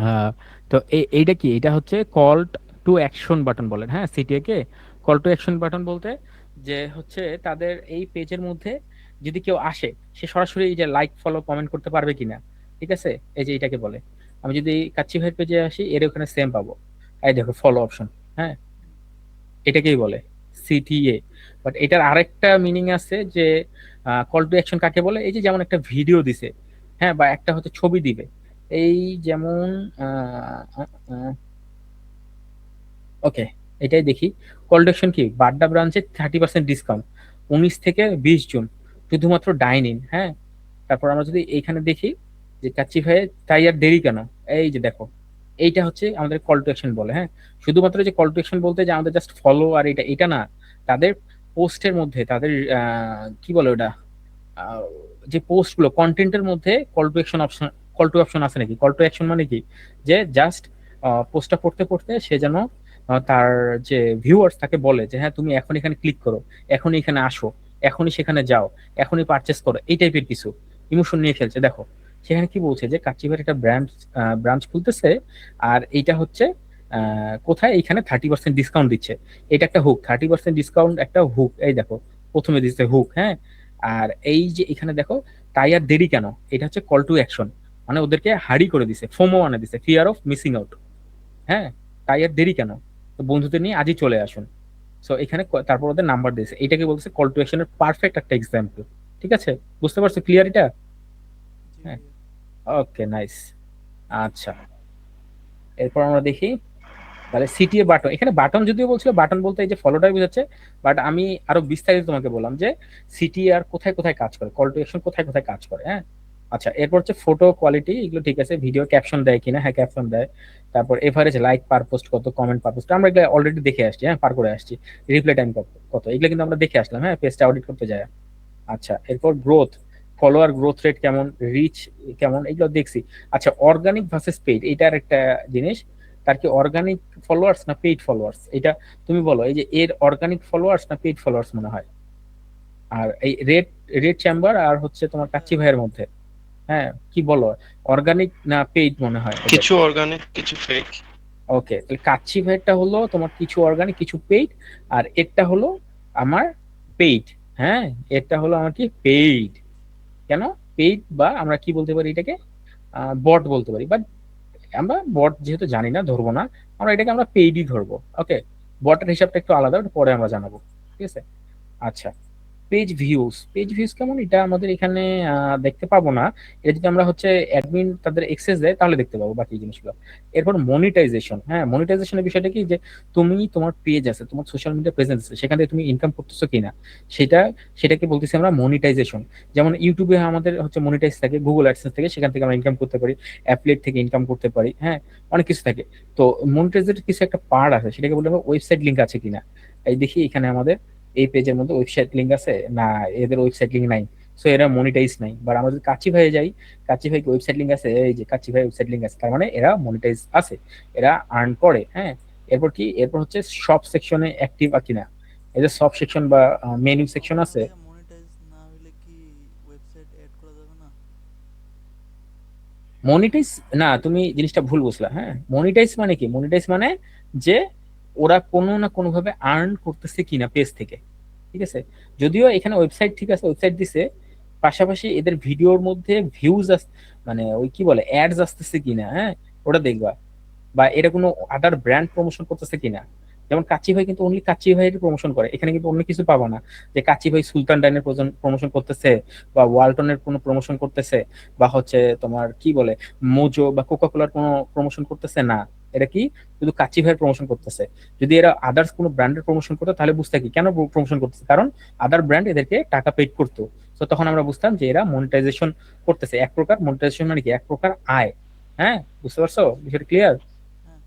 আহ, তো এইটা কি, এটা হচ্ছে কল টু অ্যাকশন বাটন বলেন। হ্যাঁ, CTA K call to action button বলতে যে হচ্ছে তাদের এই পেজের মধ্যে যদি কেউ আসে, সে সরাসরি এই যে লাইক ফলো কমেন্ট করতে পারবে কিনা। ঠিক আছে, এই যে এটাকে বলে, আমি যদি কাচ্চি ভাইয়ের পেজে আসি, এর ওখানে সেম পাবো, এই দেখো ফলো অপশন। হ্যাঁ, এটাকেই বলে সিটিএ। বাট এটার আরেকটা মিনিং আছে যে কল টু অ্যাকশন কাকে বলে, এই যে যেমন একটা ভিডিও দিছে, হ্যাঁ বা একটা হচ্ছে ছবি দিবে, এই যেমন ওকে, এটাই দেখি। কল টু অ্যাকশন কি, বাড্ডা ব্রাঞ্চে 30% ডিসকাউন্ট 19 থেকে 20 জুন, শুধুমাত্র ডাইন ইন। হ্যাঁ, তারপর আমরা যদি এইখানে দেখি যে কাচ্চি ভাইয়ে তাই আর দেরি কেন, এই যে দেখো, এইটা হচ্ছে আমাদের কল টু অ্যাকশন বলে। হ্যাঁ, শুধুমাত্র যে কল টু অ্যাকশন বলতে যে আমাদের জাস্ট ফলো আর এটা এটা না, তাদের পোস্টের মধ্যে তাদের কি বলে ওটা, আহ, যে পোস্টগুলো কন্টেন্টের মধ্যে call to action option, call to option আছে নাকি। কল টু অ্যাকশন মানে কি, যে জাস্ট পোস্টটা পড়তে পড়তে সে যেন তার যে ভিউয়ার্স তাকে বলে যে হ্যাঁ তুমি এখন এখানে ক্লিক করো, এখনই এখানে আসো, এখনই সেখানে যাও, এখনই পারচেস করো, এই টাইপের কিছু ইমোশন নিয়ে খেলছে। দেখো সেখানে কি বলছে যে কাচ্চিভার একটা ব্রাঞ্চ খুলতেছে, আর এইটা হচ্ছে কোথায়, এইখানে 30% ডিসকাউন্ট দিচ্ছে। এটা একটা হুক, 30% ডিসকাউন্ট একটা হুক, এই দেখো প্রথমে দিচ্ছে হুক। হ্যাঁ, আর এই যে এখানে দেখো, তাই আর দেরি কেন, এটা হচ্ছে কল টু অ্যাকশন, মানে ওদেরকে হাড়ি করে দিছে, ফোমো মানে দিছে, ফিয়ার অফ মিসিং আউট। হ্যাঁ, তাই আর দেরি কেন, তো বন্ধুদের নিয়ে আজই চলে আসুন। সো এখানে তারপর ওদের নাম্বার দিয়েছে, এটাকে বলতেছে কল টু অ্যাকশনের পারফেক্ট একটা এক্সাম্পল। ঠিক আছে, বুঝতে পারছো ক্লিয়ার এটা? জি হ্যাঁ, ভাইয়া। Okay nice. আচ্ছা, এরপর আমরা দেখি, তাহলে সিটিএ বাটন, এখানে বাটন যদিও বলছিল, বাটন বলতে এই যে ফলোটাই বোঝাচ্ছে, বাট আমি আরো বিস্তারিত তোমাকে বললাম যে সিটিএ আর কোথায় কোথায় কাজ করে, কল টু অ্যাকশন কোথায় কোথায় কাজ করে। হ্যাঁ, আচ্ছা, এরপর হচ্ছে ফটো কোয়ালিটি, এগুলো ঠিক আছে, ভিডিও ক্যাপশন দেয় কিনা, হ্যাঁ ক্যাপশন দেয়। তারপর এভারেজ লাইক পার পোস্ট কত, কমেন্ট পার পোস্ট, আমরা এগুলো অলরেডি দেখে আসছি, হ্যাঁ পার করে আসছি। রিপ্লাই টাইম কত কত, এগুলো কিন্তু আমরা দেখে আসলাম, হ্যাঁ পেজটা অডিট করতে যায়। আচ্ছা, এরপর গ্রোথ, ফলোয়ার গ্রোথ রেট কেমন, রিচ কেমন, এগুলো দেখছি। আচ্ছা, অর্গানিক ভার্সেস পেইড, এটার একটা জিনিস, তার কি অর্গানিক ফলোয়ার্স না পেইড ফলোয়ার্স, এটা তুমি বলো, এই যে এর অর্গানিক ফলোয়ার্স না পেইড ফলোয়ার্স মনে হয়। আর এই রেড রেড চেম্বার আর হচ্ছে তোমার কাচ্চি হ্যাঁ। ভাইয়ের মধ্যে, হ্যাঁ কি বলো, অর্গানিক না পেইড মনে হয় এদের? কিছু অর্গানিক কিছু ফেক। ওকে, তাহলে কাচ্চি ভাইয়েরটা হলো তোমার কিছু অর্গানিক কিছু পেইড, আর এরটা হলো আমার পেইড। হ্যাঁ, এরটা হলো আমার কি পেইড। কেন পেইড, বা আমরা কি বলতে পারি এটাকে, বট বলতে পারি, বাট আমরা বট যেহেতু জানি না, ধরবো না, আমরা এটাকে আমরা পেইডই ধরবো। ওকে, বটের হিসাবটা একটু আলাদা, ওটা পরে আমরা জানাবো। ঠিক আছে, আচ্ছা, পেজ ভিউজ, পেজ ভিউজ কেমন, এটা আমাদের এখানে দেখতে পাবো না। এটা যদি আমরা হচ্ছে অ্যাডমিন তাদের এক্সেস দেয় তাহলে দেখতে পাবো বাকি জিনিসগুলো। এরপর মনিটাইজেশন, হ্যাঁ মনিটাইজেশনের বিষয়টা কি, যে তুমি তোমার পেজ আছে, তোমার সোশ্যাল মিডিয়া প্রেজেন্স আছে, সেখান থেকে তুমি ইনকাম করতেছো কিনা, সেটা সেটাকে বলতেছি আমরা মনিটাইজেশন। যেমন ইউটিউবে আমাদের হচ্ছে মনিটাইজ থাকে, গুগল অ্যাডসেন্স থেকে, সেখান থেকে আমরা ইনকাম করতে পারি, অ্যাফিলিয়েট থেকে ইনকাম করতে পারি। হ্যাঁ, অনেক কিছু থাকে। তো মনিটাইজের কিছু একটা পার্ট আছে, সেটাকে বলতে হবে ওয়েবসাইট লিঙ্ক আছে কিনা। এই দেখি এখানে আমাদের এই পেজের মধ্যে ওয়েবসাইট লিঙ্ক আছে না, এদের ওয়েবসাইট লিঙ্ক নাই, সো এরা মনিটাইজ নাই। বাট আমরা যদি কাচ্চি ভাইয়ে যাই, কাচ্চি ভাই ওয়েবসাইট লিঙ্ক আছে, এই যে কাচ্চি ভাই ওয়েবসাইট লিঙ্ক আছে, তার মানে এরা মনিটাইজ আছে, এরা আর্ন করে। হ্যাঁ, এরপর কি, এরপর হচ্ছে সব সেকশনে অ্যাক্টিভ আর কিনা। এই যে সব সেকশন বা মেনু সেকশন আছে। ভাইয়া মনিটাইজ না হলে কি ওয়েবসাইট এড করা যাবে না? মনিটাইজ না, তুমি জিনিসটা ভুল বুঝলা। হ্যাঁ, মনিটাইজ মানে কি, মনিটাইজ মানে যে ওরা কোনো না কোনো ভাবে আর্ন করতেছে কিনা পেজ থেকে। ঠিক আছে, যদিও এখানে ওয়েবসাইট, ঠিক আছে ওয়েবসাইট দিছে, পাশাপাশি এদের ভিডিওর মধ্যে ভিউজ মানে ওই কি বলে অ্যাডস আসতেছে কিনা, হ্যাঁ ওটা দেখবা। বা এটা কোনো আদার ব্র্যান্ড প্রমোশন করতেছে কিনা। যেমন কাচ্চি ভাই কিন্তু অনলি কাচ্চি ভাইয়ের প্রমোশন করে, এখানে কিন্তু অন্য কিছু পাবা না, যে কাচ্চি ভাই সুলতান ডাইনের প্রমোশন করতেছে, বা ওয়ালটনের কোনো প্রমোশন করতেছে, বা হচ্ছে তোমার কি বলে মোজো বা কোকা কোলার কোনো প্রমোশন করতেছে না। এটা কি শুধু কাচ্চি ভাইয়ের প্রমোশন করতেছে। যদি এরা আদার্স কোনো ব্র্যান্ডের প্রমোশন করতো তাহলে বুঝতে কি কেন প্রমোশন করতেছে, কারণ আদার ব্র্যান্ড এদেরকে টাকা পেড করতো। তো তখন আমরা বুঝতাম যে এরা মনিটাইজেশন করতেছে, এক প্রকার মনিটাইজেশন মানে কি, এক প্রকার আয়। হ্যাঁ, বুঝতে পারছো বিষয়টা ক্লিয়ার? হ্যাঁ।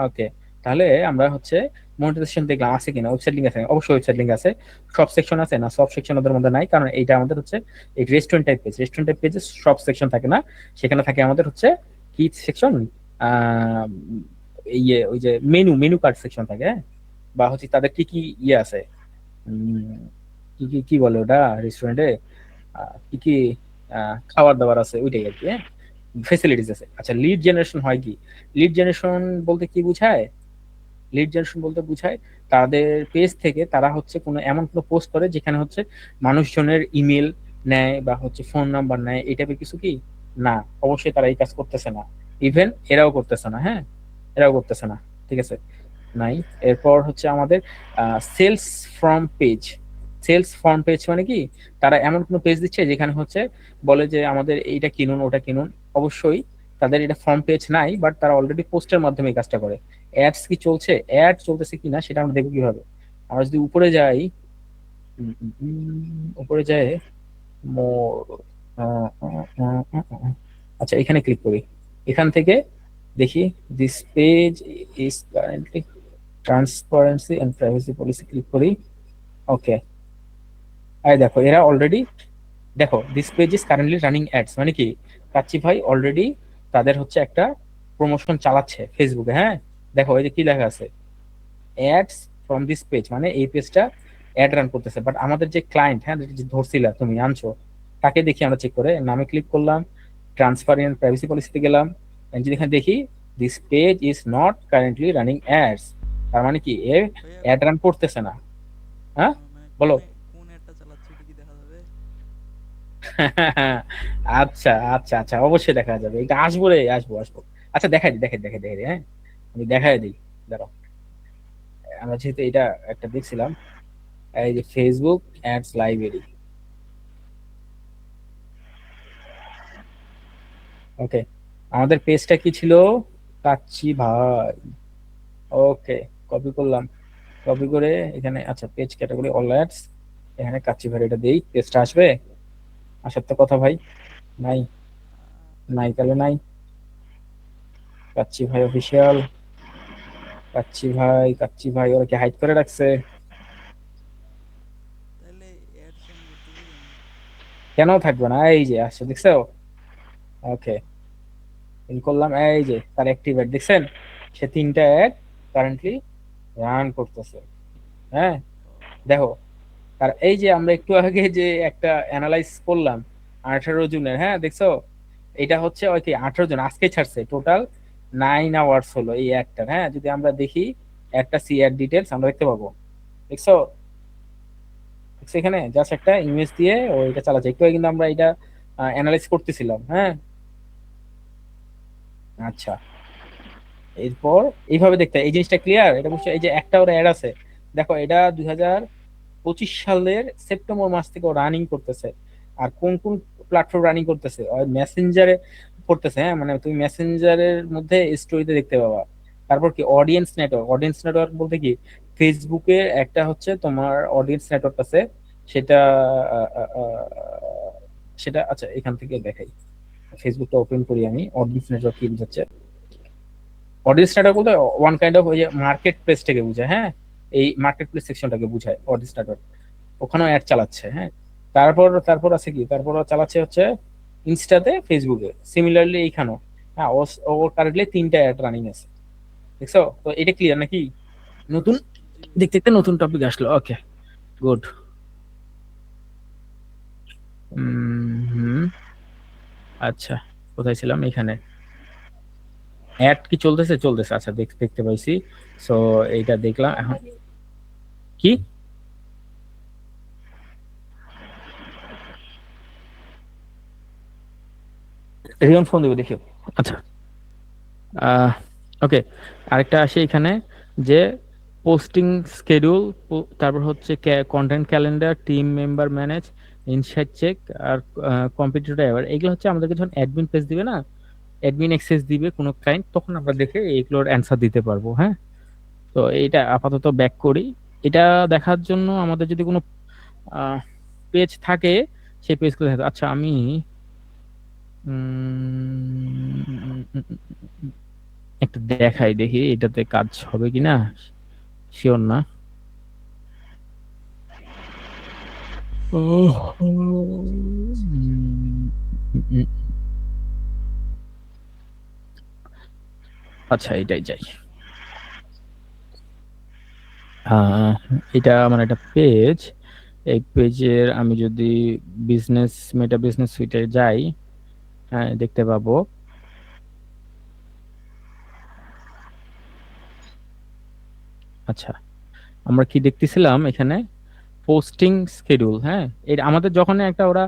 ওকে, তাহলে আমরা হচ্ছে মনিটাইজেশন দেখলাম আছে কিনা, ওয়েবসাইট লিংক আছে, অবশ্যই ওয়েবসাইট লিংক আছে। সব সেকশন আছে না, সব সেকশন ওদের মধ্যে নাই, কারণ এইটা আমাদের হচ্ছে এই restaurant type page, restaurant type পেজে সব সেকশন থাকে না, সেখানে থাকে আমাদের হচ্ছে কি সেকশন, আহ ইয়ে ওই যে মেনু মেনু কার্ড সেকশন থাকে, হ্যাঁ? বা হচ্ছে তাদের কি কি ইয়ে আছে, উম, কি কি কি বলে ওটা রেস্টুরেন্টে, কি কি খাবার দাবার আছে ওইটাই আর কি, হ্যাঁ ফেসিলিটিস আছে। আচ্ছা, লিড জেনারেশন হয় কি, লিড জেনারেশন বলতে কি বুঝায়, লিড জেনারেশন বলতে বুঝায় তাদের পেজ থেকে তারা হচ্ছে কোনো এমন কোনো পোস্ট করে যেখানে হচ্ছে মানুষজনের ইমেল নেয় বা হচ্ছে ফোন নাম্বার নেয়, এই টাইপের কিছু কি না, অবশ্যই তারা এই কাজ করতেছে না। ইভেন এরাও করতেছে না, হ্যাঁ এরাও করতেছে না, ঠিক আছে নাই। এরপর হচ্ছে আমাদের sales from page. Sales from page মানে কি, তারা এমন কোনো পেজ দিচ্ছে যেখানে হচ্ছে বলে যে আমাদের এইটা কিনুন ওটা কিনুন। অবশ্যই তাদের এটা ফ্রম পেজ নাই, বাট তারা অলরেডি পোস্টের মাধ্যমে এই কাজটা করে। অ্যাডস কি চলছে, অ্যাড চলতেছে কিনা সেটা আমরা দেখবো কিভাবে, আমরা যদি উপরে যাই, উপরে যায় মোর, আচ্ছা এখানে ক্লিক করি, এখান থেকে দেখি this page is currently transparency and privacy policy, click করি। ওকে, এই দেখো এরা অলরেডি, দেখো this page is currently running ads মানে কি, কাচ্চি ভাই অলরেডি তাদের হচ্ছে একটা প্রমোশন চালাচ্ছে ফেসবুকে। হ্যাঁ, দেখো এই যে কি লেখা আছে, অ্যাডস ফ্রম দিস পেজ, মানে এই পেজটা অ্যাড রান করতেছে। বাট আমাদের যে ক্লায়েন্ট, হ্যাঁ যে ধরছিলা তুমি আনছো, তাকে দেখি আমরা চেক করে নামে ক্লিক করলাম, ট্রান্সফার ইন প্রাইভেসি পলিসিতে গেলাম, and যদি এখানে দেখি this page is not currently running ads, তার মানে কি এ ভাইয়া অ্যাড রান করতেছে না। হ্যাঁ মানে বলো। কোন অ্যাডটা চালাচ্ছে এটা কি দেখা যাবে? আচ্ছা আচ্ছা আচ্ছা, অবশ্যই দেখা যাবে, এটা আসবো রে, আসবো আসবো। আচ্ছা দেখাই দিই, দেখাই দিই, হ্যাঁ আমি দেখাই দিই, দাঁড়াও। আমরা যেহেতু এটা একটা দেখছিলাম, এই যে ফেসবুক অ্যাডস লাইব্রেরি, ওকে আমাদের পেজটা কি ছিল, কাচ্চি ভাই। ওকে, কপি করলাম, কপি করে এখানে, আচ্ছা পেজ ক্যাটাগরি অল অ্যাডস, এখানে কাচ্চি ভাই এটা দেই, পেজটা আসবে, আসার তো কথা ভাই, নাই, নাই তাহলে নাই, কাচ্চি ভাই অফিসিয়াল, কাচ্চি ভাই ওরা কি হাইড করে রাখছে, তাহলে অ্যাডস অন করতেছে কেন? কেন থাকবে না, এই যে আসছে দেখছো। ওকে, ইন করলাম, এই যে তার অ্যাক্টিভেট দেখছেন, সে 3টা অ্যাড কারেন্টলি রান করতেছে। হ্যাঁ, ও, দেখো, আর এই যে আমরা একটু আগে যে একটা অ্যানালাইজ করলাম 18 জুনের, হ্যাঁ দেখছো, এটা হচ্ছে ওই কি 18 জন আজকে ছাড়ছে, টোটাল 9 আওয়ার্স হলো এই একটা। হ্যাঁ, যদি আমরা দেখি একটা সি অ্যাড ডিটেলস আমরা দেখতে পাবো, দেখছো, দেখছো এখানে জাস্ট একটা ইমেজ দিয়ে ও এটা চালাচ্ছে, একটু আগে কিন্তু আমরা এটা অ্যানালাইজ করতেছিলাম। হ্যাঁ, আচ্ছা এরপর এইভাবে দেখতে হয়। এই জিনিসটা ক্লিয়ার, এটা বুঝছো, এই যে একটা ওর অ্যাড আছে, দেখো এটা 2025 সালের সেপ্টেম্বর মাস থেকে রানিং করতেছে। আর কোন কোন প্ল্যাটফর্ম রানিং করতেছে, মেসেঞ্জারে করতেছে, হ্যাঁ মানে তুমি মেসেঞ্জারের মধ্যে স্টোরিতে দেখতে পাবা। তারপর কি অডিয়েন্স নেটওয়ার্ক বলতে কি, ফেসবুকের একটা হচ্ছে তোমার অডিয়েন্স নেটওয়ার্ক আছে, সেটা আহ, আহ, আহ, সেটা আচ্ছা এখান থেকে দেখাই, ফেসবুকটা ওপেন করি আমি, অডিয়েন্স নেটওয়ার্ক কি বুঝাচ্ছে, অডিয়েন্স নেটওয়ার্ক বলতে ওয়ান কাইন্ড অফ ওই যে মার্কেট প্লেস থেকে বুঝায়। হ্যাঁ, এই মার্কেট প্লেস সেকশনটাকে বুঝায় অড স্টার্টার, ওখানেও অ্যাড চালাচ্ছে। হ্যাঁ, তারপর আছে কি, তারপর চালাচ্ছে হচ্ছে ইনস্টাতে, ফেসবুকে, সিমিলারলি এইখানেও। হ্যাঁ, ওর কারেন্টলি 3টা অ্যাড রানিং আছে, দেখছো? তো এটা ক্লিয়ার নাকি? নতুন জি ভাইয়া। দেখতে দেখতে নতুন টপিক আসলো। ওকে, গুড। হুম, আচ্ছা, কোথায় ছিলাম? এখানে অ্যাড কি চলতেছে? চলতেছে, আচ্ছা, দেখতে পাইছি। সো এইটা দেখলাম এখন। কি রিয়ন ফোন দেবো দেখিও। আচ্ছা, ওকে, আরেকটা আসে এখানে, যে পোস্টিং স্কেডিউল, তারপর হচ্ছে content calendar, team member manage, insight check, আর কম্পিটিটর অ্যাওয়ার। এগুলো হচ্ছে আমাদেরকে যখন অ্যাডমিন পেজ দিবে না, অ্যাডমিন অ্যাক্সেস দিবে কোনো ক্লায়েন্ট, তখন আমরা দেখে এইগুলোর অ্যান্সার দিতে পারবো। হ্যাঁ, তো এইটা আপাতত ব্যাক করি। এটা দেখার জন্য আমাদের যদি কোনো পেজ থাকে, সেই পেজগুলো থাকে। আচ্ছা, আমি একটু দেখাই, দেখি এটাতে কাজ হবে কিনা, শিওর না। আচ্ছা, এটাই যাই। আহ, এটা আমার একটা পেজ। এই পেজের আমি যদি মেটা বিজনেস সুইটে যাই, হ্যাঁ, দেখতে পাবো। আচ্ছা, আমরা কি দেখতেছিলাম এখানে? Posting schedule. হ্যাঁ, এটা আমাদের যখন একটা ওরা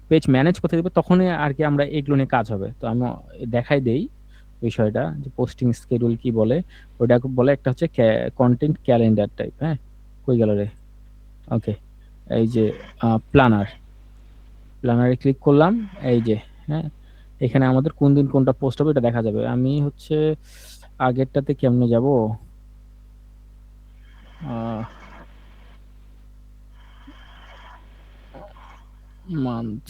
পেজ ম্যানেজ করতে দেবে, তখনই আর কি আমরা এগুলো নিয়ে কাজ হবে। তো আমি দেখাই দেই বিষয়টা, যে পোস্টিং স্কেডিউল কি বলে। ওটা বলে একটা হচ্ছে কন্টেন্ট ক্যালেন্ডার টাইপ। হ্যাঁ, কই গেল রে? ওকে, এই যে প্ল্যানার, প্ল্যানারে ক্লিক করলাম। এই যে, হ্যাঁ, এখানে আমাদের কোন দিন কোনটা পোস্ট হবে এটা দেখা যাবে। আমি হচ্ছে আগেরটাতে কেমনে যাব? মান্থ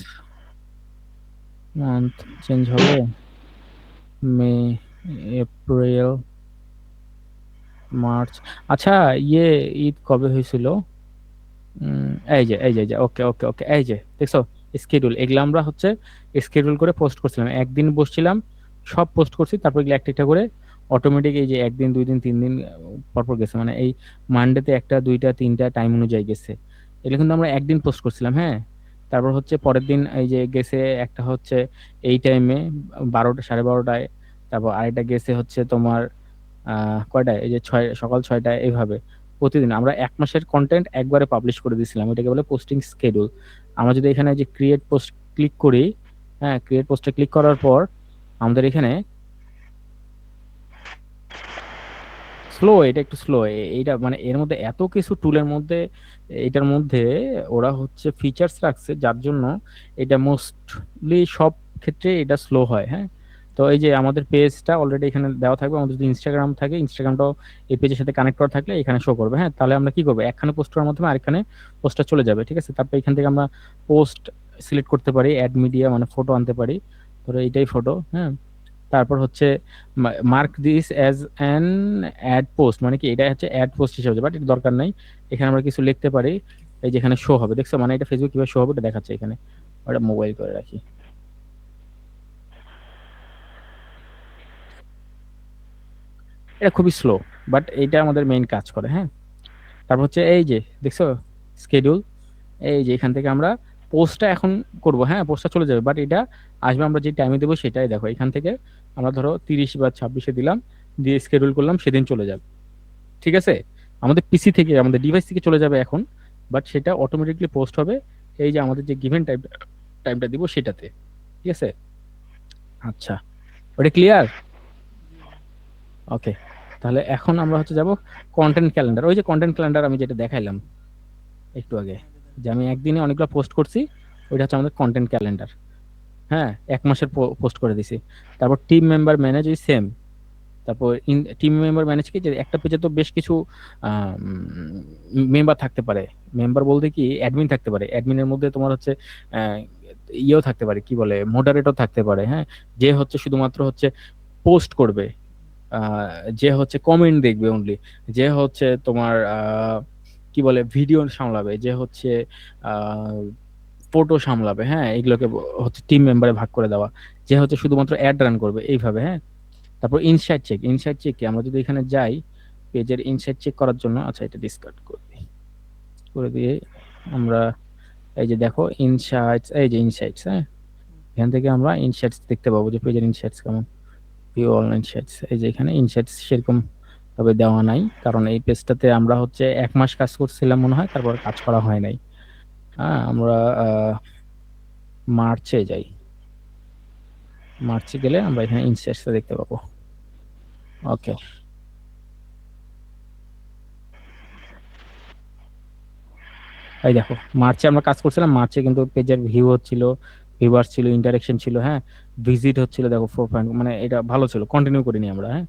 মান্থ চেঞ্জ হবে, মে, এপ্রিল, মার্চ। আচ্ছা, ইয়ে, ঈদ কবে হয়েছিল? এই যে ওকে ওকে ওকে, এই যে দেখছো স্কেডিউল, এগুলো আমরা হচ্ছে স্কেডিউল করে পোস্ট করছিলাম। একদিন বসছিলাম, সব পোস্ট করছি, তারপর এগুলো একটা একটা করে অটোমেটিক এই যে একদিন, 2 দিন, 3 দিন পরপর গেছে। মানে এই মানডেতে একটা, দুইটা, তিনটা টাইম অনুযায়ী গেছে। এগুলো কিন্তু আমরা একদিন পোস্ট করছিলাম। হ্যাঁ, তারপর হচ্ছে পরের দিন এই যে গেছে একটা হচ্ছে এই টাইমে 12টা, 12:30টায়। তারপর আরেকটা গেছে হচ্ছে তোমার কয়টায়, এই যে সকাল 6টায়। এইভাবে প্রতিদিন আমরা 1 মাসের কন্টেন্ট একবারে পাবলিশ করে দিয়েছিলাম। এটাকে বলে পোস্টিং স্কেডিউল। আমরা যদি এখানে যে ক্রিয়েট পোস্ট ক্লিক করি, হ্যাঁ, ক্রিয়েট পোস্টে ক্লিক করার পর আমাদের এখানে স্লো, এটা একটু স্লো। এইটা মানে এর মধ্যে এত কিছু টুলের মধ্যে, এটার মধ্যে ওরা হচ্ছে ফিচার্স রাখছে, যার জন্য এটা মোস্টলি সব ক্ষেত্রে এটা স্লো হয়। হ্যাঁ, তো এই যে আমাদের পেজটা অলরেডি এখানে দেওয়া থাকবে। আমাদের যদি ইনস্টাগ্রাম থাকে, ইনস্টাগ্রামটাও এই পেজের সাথে কানেক্ট করা থাকলে এখানে শো করবে। হ্যাঁ, তাহলে আমরা কি করবো, একখানে পোস্ট করার মাধ্যমে আরেকখানে পোস্টটা চলে যাবে। ঠিক আছে, তারপর এখান থেকে আমরা পোস্ট সিলেক্ট করতে পারি, অ্যাড মিডিয়া মানে ফটো আনতে পারি। ধরো এইটাই ফটো। হ্যাঁ, তারপর হচ্ছে mark this as an add post, মানে কি এটা হচ্ছে অ্যাড পোস্ট হিসেবে, বাট এটা দরকার নাই। এখানে আমরা কিছু লিখতে পারি, এই যেখানে শো হবে, দেখছো? মানে এটা ফেসবুক কিভাবে শো হবে এটা দেখাচ্ছে এখানে। ওটা মোবাইল করে রাখি। এটা খুবই স্লো, বাট এইটা আমাদের মেইন কাজ করে। হ্যাঁ, তারপর হচ্ছে এই যে দেখছো স্কেডিউল, এই যে এখান থেকে আমরা পোস্টটা এখন করব। হ্যাঁ, পোস্টটা চলে যাবে, বাট এটা আসবে আমরা যে টাইমে দেবো সেটাই। দেখো এখান থেকে আমরা ধরো 30 বা 26-এ দিলাম, দিয়ে স্কেডিউল করলাম, সেদিন চলে যাবে। ঠিক আছে, আমাদের পিসি থেকে, আমাদের ডিভাইস থেকে চলে যাবে এখন, বাট সেটা অটোমেটিকলি পোস্ট হবে এই যে আমাদের যে গিভেন টাইমটা দিব সেটাতে। ঠিক আছে, আচ্ছা, ওটা ক্লিয়ার? জি ভাইয়া। ওকে, তাহলে এখন আমরা হচ্ছে যাব কন্টেন্ট ক্যালেন্ডার। ওই যে কন্টেন্ট ক্যালেন্ডার আমি যেটা দেখাইলাম একটু আগে, হ্যাঁ এটা যে দেখান। আমি একদিনে অনেকগুলো পোস্ট করছি, ওইটা হচ্ছে আমাদের কন্টেন্ট ক্যালেন্ডার। হ্যাঁ, 1 মাসের পোস্ট করে দিছি। তারপর টিম মেম্বার ম্যানেজ, ওই সেম। তারপর টিম মেম্বার ম্যানেজ কি, যে একটা পেজে তো বেশ কিছু মেম্বার থাকতে পারে। মেম্বার বলতে কি, অ্যাডমিন থাকতে পারে। অ্যাডমিনের মধ্যে তোমার হচ্ছে আহ, ইয়েও থাকতে পারে, কি বলে, মডারেটর থাকতে পারে। হ্যাঁ, যে হচ্ছে শুধুমাত্র হচ্ছে পোস্ট করবে, যে হচ্ছে কমেন্ট দেখবে অনলি, যে হচ্ছে তোমার কি বলে ভিডিও সামলাবে, যে হচ্ছে ফটো সামলাবে, হ্যাঁ এগুলোকে হচ্ছে টিম মেম্বারে ভাগ করে দেওয়া, যে হচ্ছে শুধুমাত্র অ্যাড রান করবে এইভাবে, হ্যাঁ। তারপর ইনসাইট চেক, ইনসাইট চেক কি আমরা যদি এখানে যাই পেজের ইনসাইট চেক করার জন্য, আচ্ছা এটা ডিসকার্ড করে দিয়ে আমরা এই যে দেখো ইনসাইটস, এই যে ইনসাইটস, হ্যাঁ এখান থেকে আমরা ইনসাইটস দেখতে পাবো যে পেজের ইনসাইটস কেমন, ভিউ অল ইনসাইটস। এই যে এখানে ইনসাইটস সেরকম ভাবে দেওয়া নাই, কারণ এই পেজটাতে আমরা হচ্ছে 1 মাস কাজ করছিলাম মনে হয়, তারপর কাজ করা হয় নাই। হ্যাঁ আমরা মার্চে যাই, মার্চে গেলে আমরা এখানে ইনসাইটসটা দেখতে পাবো। ওকে, এই দেখো মার্চে আমরা কাজ করছিলাম, মার্চে কিন্তু পেজের ভিউ হচ্ছিল, ভিউয়ার্স ছিল, ইন্টারেকশন ছিল, হ্যাঁ ভিজিট হচ্ছিল দেখো 4 মানে এটা ভালো ছিল, কন্টিনিউ করিনি আমরা, হ্যাঁ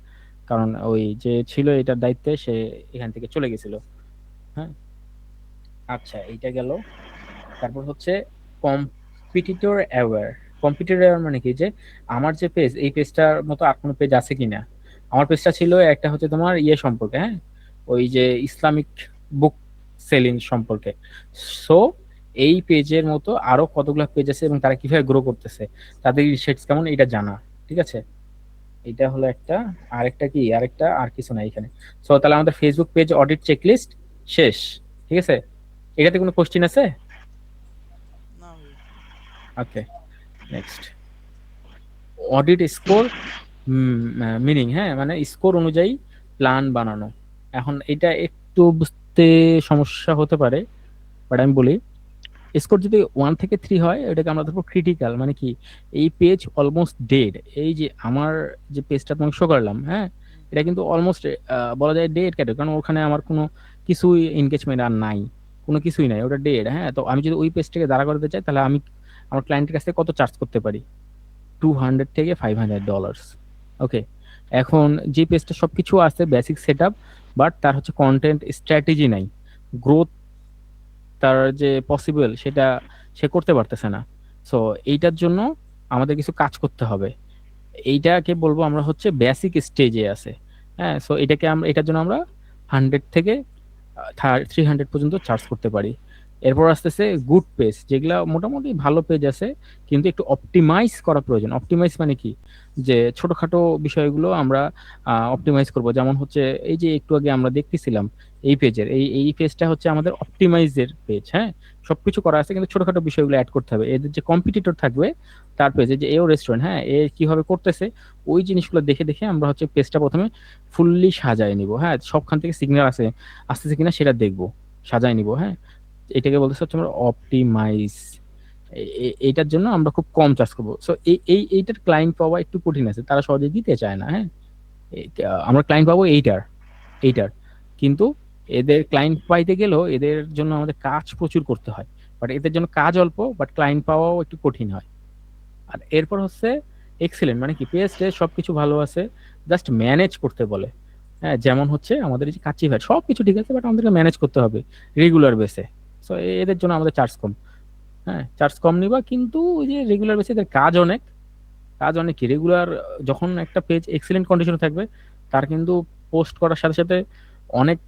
কারণ ওই যে ছিল এটার দায়িত্বে সে এখান থেকে চলে গেছিল। হ্যাঁ আচ্ছা এইটা গেল। তারপর হচ্ছে কম্পিটিটর অ্যাওয়্যার। কম্পিটিটর অ্যাওয়্যার মানে কি, যে আমার যে পেজ, এই পেজটার মতো আর কোনো পেজ আছে কিনা। আমার পেজটা ছিল একটা হচ্ছে তোমার ইয়ে সম্পর্কে, হ্যাঁ ওই যে ইসলামিক বুক সেলিং সম্পর্কে। সো এই পেজের মতো আরো কতগুলো পেজ আছে এবং তারা কিভাবে গ্রো করতেছে, তাদের ইনসাইটস কেমন, এটা জানা। ঠিক আছে, এটা হলো একটা। আরেকটা কি, আরেকটা আর কিছু নাই এখানে। সো তাহলে আমাদের ফেসবুক পেজ অডিট চেকলিস্ট শেষ। ঠিক আছে, এটাতে কোনো কোশ্চিন আছে? না ভাই। ওকে, নেক্সট। অডিট স্কোর মিনিং, হ্যাঁ মানে স্কোর অনুযায়ী প্ল্যান বানানো। এখন এটা একটু বুঝতে সমস্যা হতে পারে, বাট আমি বলি স্কোর যদি 1 থেকে 3 হয় এটাকে আমরা ধরবো ক্রিটিক্যাল। মানে কি, এই পেজ অলমোস্ট ডেড, এই যে আমার যে পেজটা তোমাকে শো করলাম, হ্যাঁ হুম। এটা কিন্তু অলমোস্ট বলা যায় ডেড ক্যাটাগরি, কারণ ওখানে আমার কোনো কিছুই এনগেজমেন্ট আর নাই, কোনো কিছুই নাই, ওটা ডেড। হ্যাঁ তো আমি যদি ওই পেজটাকে দাঁড়া করতে চাই তাহলে আমি আমার ক্লায়েন্টের কাছ থেকে কত চার্জ করতে পারি, $200 থেকে $500। ওকে, এখন যে পেজটা সবকিছু আছে বেসিক সেট আপ, বাট তার হচ্ছে কন্টেন্ট স্ট্র্যাটেজি নাই, গ্রোথ তার যে পসিবল সেটা সে করতে পারতেছে না। সো এইটার জন্য আমাদের কিছু কাজ করতে হবে, এইটাকে বলবো আমরা হচ্ছে বেসিক স্টেজে আছে। হ্যাঁ সো এটাকে আমরা, এটার জন্য আমরা 100 থেকে 300 পর্যন্ত চার্জ করতে পারি। এরপর আসতেছে গুড পেজ, যেগুলা মোটামুটি ভালো পেজ আছে কিন্তু একটু অপটিমাইজ করা প্রয়োজন। অপটিমাইজ মানে কি, যে ছোটখাটো বিষয়গুলো আমরা অপটিমাইজ করব। যেমন হচ্ছে এই যে একটু আগে আমরা দেখতেছিলাম এই পেজের, এই পেজটা হচ্ছে আমাদের অপটিমাইজের পেজ, হ্যাঁ সবকিছু করা আছে কিন্তু ছোটখাটো বিষয়গুলো অ্যাড করতে হবে। এদের যে কম্পিটিটর থাকবে তার পেজে, যে এও রেস্টুরেন্ট, হ্যাঁ এ কিভাবে করতেছে ওই জিনিসগুলো দেখে দেখে আমরা হচ্ছে পেজটা প্রথমে ফুললি সাজায় নিব। হ্যাঁ সবখান থেকে সিগন্যাল আছে আসতেছে কিনা সেটা দেখবো, সাজায় নিব। হ্যাঁ এটাকে বলতেছে হচ্ছে আমরা অপটিমাইজ। এইটার জন্য আমরা খুব কম চার্জ করবো। সো এইটার ক্লায়েন্ট পাওয়া একটু কঠিন আছে, তারা সহজে দিতে চায় না। হ্যাঁ আমরা ক্লায়েন্ট পাবো এইটার কিন্তু এদের ক্লায়েন্ট পাইতে গেলেও এদের জন্য আমাদের কাজ প্রচুর করতে হয়, বাট এদের জন্য কাজ অল্প বাট ক্লায়েন্ট পাওয়াও একটু কঠিন হয়। আর এরপর হচ্ছে এক্সিলেন্ট, মানে কি পেজে সবকিছু ভালো আছে, জাস্ট ম্যানেজ করতে বলে। হ্যাঁ যেমন হচ্ছে আমাদের এই যে কাচ্চি ভাই সবকিছু ঠিক আছে বাট আমাদেরকে ম্যানেজ করতে হবে রেগুলার বেসে। সো এদের জন্য আমাদের চার্জ কম। হ্যাঁ চার্জ কম নিবা কিন্তু ওই যে রেগুলার বেসে এদের কাজ অনেক, কাজ অনেক কি রেগুলার। যখন একটা পেজ এক্সিলেন্ট কন্ডিশনে থাকবে তার কিন্তু পোস্ট করার সাথে সাথে অনেক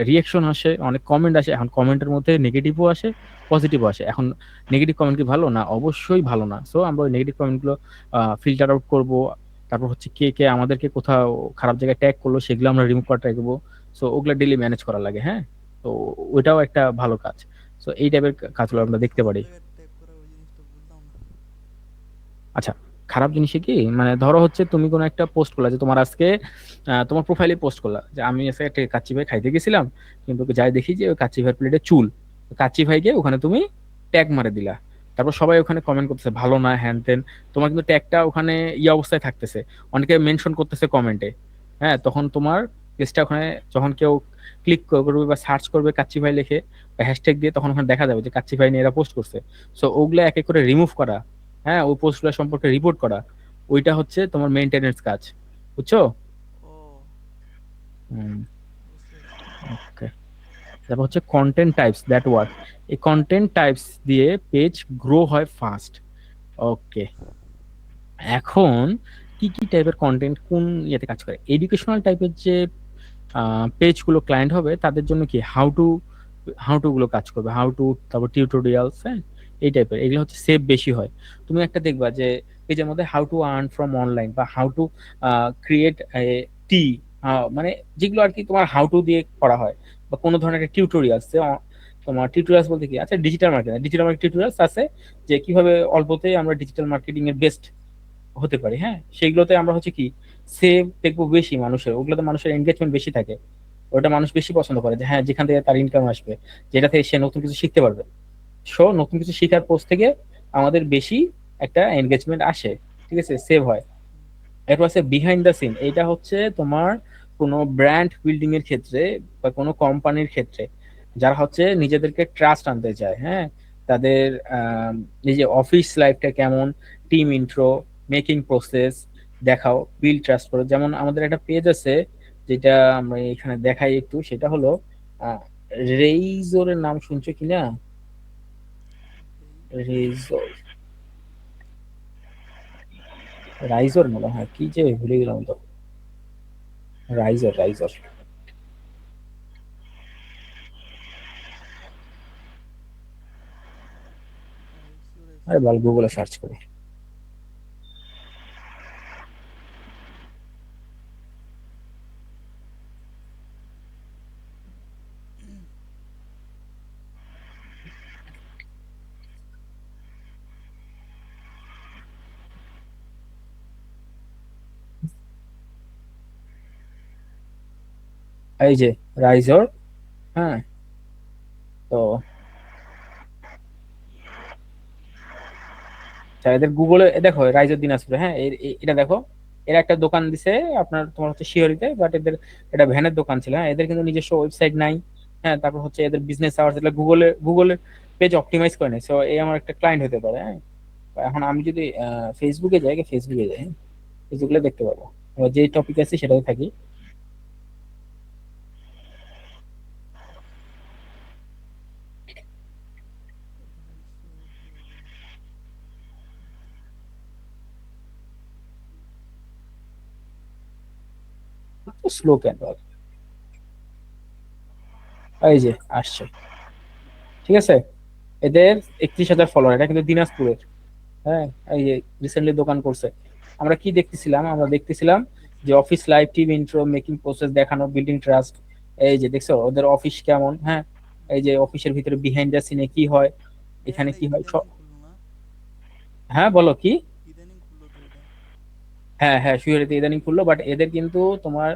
রিয়েকশন আসে, অনেক কমেন্ট আসে। এখন কমেন্টের মধ্যে নেগেটিভও আসে, পজিটিভও আসে। এখন নেগেটিভ কমেন্ট কি ভালো না? অবশ্যই ভালো না। সো আমরা ওই নেগেটিভ কমেন্টগুলো ফিল্টার আউট করব। তারপর হচ্ছে কে কে আমাদেরকে কোথাও খারাপ জায়গায় ট্যাগ করলো সেগুলো আমরা রিমুভ করা ট্রাই করবো। সো ওগুলো ডেলি ম্যানেজ করা লাগে, হ্যাঁ তো ওইটাও একটা ভালো কাজ। সো এই টাইপের কাজগুলো আমরা দেখতে খারাপ পারি। জায়গায় ট্যাগ করা ওই জিনিসটা বুঝলাম না। আচ্ছা, খারাপ জিনিসে কি মানে ধরো হচ্ছে তুমি কোনো একটা পোস্ট করলা, যে তোমার আজকে তোমার প্রোফাইলে পোস্ট করলা যে আমি আজকে একটা কাচ্চি ভাই খাইতে গেছিলাম, কিন্তু যাই দেখি যে ওই কাচ্চি ভাইয়ের প্লেটে চুল। তো কাচ্চি ভাইকে ওখানে তুমি ট্যাগ মারে দিলা, তারপর সবাই ওখানে কমেন্ট করতেছে ভালো না হ্যান তেন, তোমার কিন্তু ট্যাগটা ওখানে অবস্থায় থাকতেছে, অনেকে মেনশন করতেছে কমেন্টে। হ্যাঁ তখন তোমার পেজটা ওখানে যখন কেউ ক্লিক করবে বা সার্চ করবে কাচ্চি ভাই লিখে বা হ্যাশট্যাগ দিয়ে, তখন ওখানে দেখা যাবে যে কাচ্চি ভাই নিয়ে এরা পোস্ট করছে। সো ওগুলো এক এক করে রিমুভ করা, হ্যাঁ ওই পোস্টগুলো সম্পর্কে রিপোর্ট করা, ওইটা হচ্ছে তোমার মেইনটেনেন্স কাজ। বুঝছো? ও, হুম, বুঝতে পারছি। ওকে। তারপর হচ্ছে কন্টেন্ট টাইপস দ্যাট ওয়ার্ক। এই কন্টেন্ট টাইপস দিয়ে পেজ গ্রো হয় ফাস্ট। ওকে, এখন কি কি টাইপের কন্টেন্ট কোন ইয়েতে কাজ করে। এডুকেশনাল টাইপের যে পেজগুলো ক্লায়েন্ট হবে তাদের জন্য কি হাউ টু গুলো কাজ করবে, হাউ টু, তারপর টিউটোরিয়ালস, হ্যাঁ, এই টাইপের এগুলো হচ্ছে সেভ বেশি হয়। তুমি একটা দেখবা যে পেজের মধ্যে how to earn from online বা হাউ টু ক্রিয়েট টি, মানে যেগুলো আর কি তোমার হাউ টু দিয়ে করা হয়, বা কোনো ধরনের একটা টিউটোরিয়ালস, তোমার টিউটোরিয়ালস বলতে কি আচ্ছা ডিজিটাল মার্কেটিং টিউটোরিয়ালস আছে, যে কিভাবে অল্পতে আমরা ডিজিটাল মার্কেটিং এর বেস্ট হতে পারি, হ্যাঁ, সেগুলোতে আমরা হচ্ছে কি সেভ দেখবো বেশি মানুষের, ওগুলোতে মানুষের এনগেজমেন্ট বেশি থাকে, ওটা মানুষ বেশি পছন্দ করে, যে হ্যাঁ যেখান থেকে তার ইনকাম আসবে, যেটা থেকে সে নতুন কিছু শিখতে পারবে। সো নতুন কিছু শেখার পোস্ট থেকে আমাদের বেশি একটা এনগেজমেন্ট আসে, ঠিক আছে, সেভ হয়। এরপর আছে বিহাইন্ড দ্য সিন, এটা হচ্ছে তোমার কোনো ব্র্যান্ড বিল্ডিং এর ক্ষেত্রে বা কোনো কোম্পানির ক্ষেত্রে যারা হচ্ছে নিজেদেরকে ট্রাস্ট আনতে চায়, হ্যাঁ, তাদের নিজে অফিস লাইফটা কেমন, টিম ইন্ট্রো, মেকিং প্রসেস দেখাও, বিল্ড ট্রাস্ট করো। যেমন আমাদের একটা পেজ আছে যেটা আমরা এখানে দেখাই একটু, সেটা হলো রেইজোরের নাম শুনছো কিনা? রেইজোর, রাইজোর মনে হয়, কি যে ভুলে গেলাম তো, রাইজোর। আরে বল, গুগলে সার্চ করি। এই যে রাইজর, হ্যাঁ, তো এদের গুগলে দেখো রাইজর দিনাজপুর, হ্যাঁ, এটা দেখো, এরা একটা দোকান দিছে আপনার তোমার হচ্ছে শিওরিতে, বাট এদের এটা ভ্যানের দোকান ছিল, হ্যাঁ, এদের কিন্তু নিজস্ব ওয়েবসাইট নাই, হ্যাঁ, তারপর হচ্ছে এদের বিজনেস আওয়ার্স এগুলো গুগলে পেজ অপটিমাইজ করে নেই, সো এই আমার একটা ক্লায়েন্ট হতে পারে, হ্যাঁ। এখন আমি যদি ফেসবুকে যাই, ফেসবুকে দেখতে পাবো, এবার যে টপিক আছে সেটাতে থাকি। স্লো কেন, এই যে আসছে, ঠিক আছে, এদের 31,000 ফলোয়ার, এটা কিন্তু দিনাজপুরের, হ্যাঁ, এই যে রিসেন্টলি দোকান করছে। আমরা দেখতেছিলাম যে office life, team intro, making process দেখানো, বিল্ডিং ট্রাস্ট, এই যে দেখছো ওদের অফিস কেমন, হ্যাঁ, এই যে অফিসের ভিতরে বিহাইন্ড দ্য সিনে কি হয়, ভাইয়া এখানে এটা কি হয় সব। ইদানিং খুললো না? হ্যাঁ বলো কি? ইদানিং খুললো তো এটা? হ্যাঁ হ্যাঁ, শুয়ারিতে ইদানিং খুললো, বাট এদের কিন্তু তোমার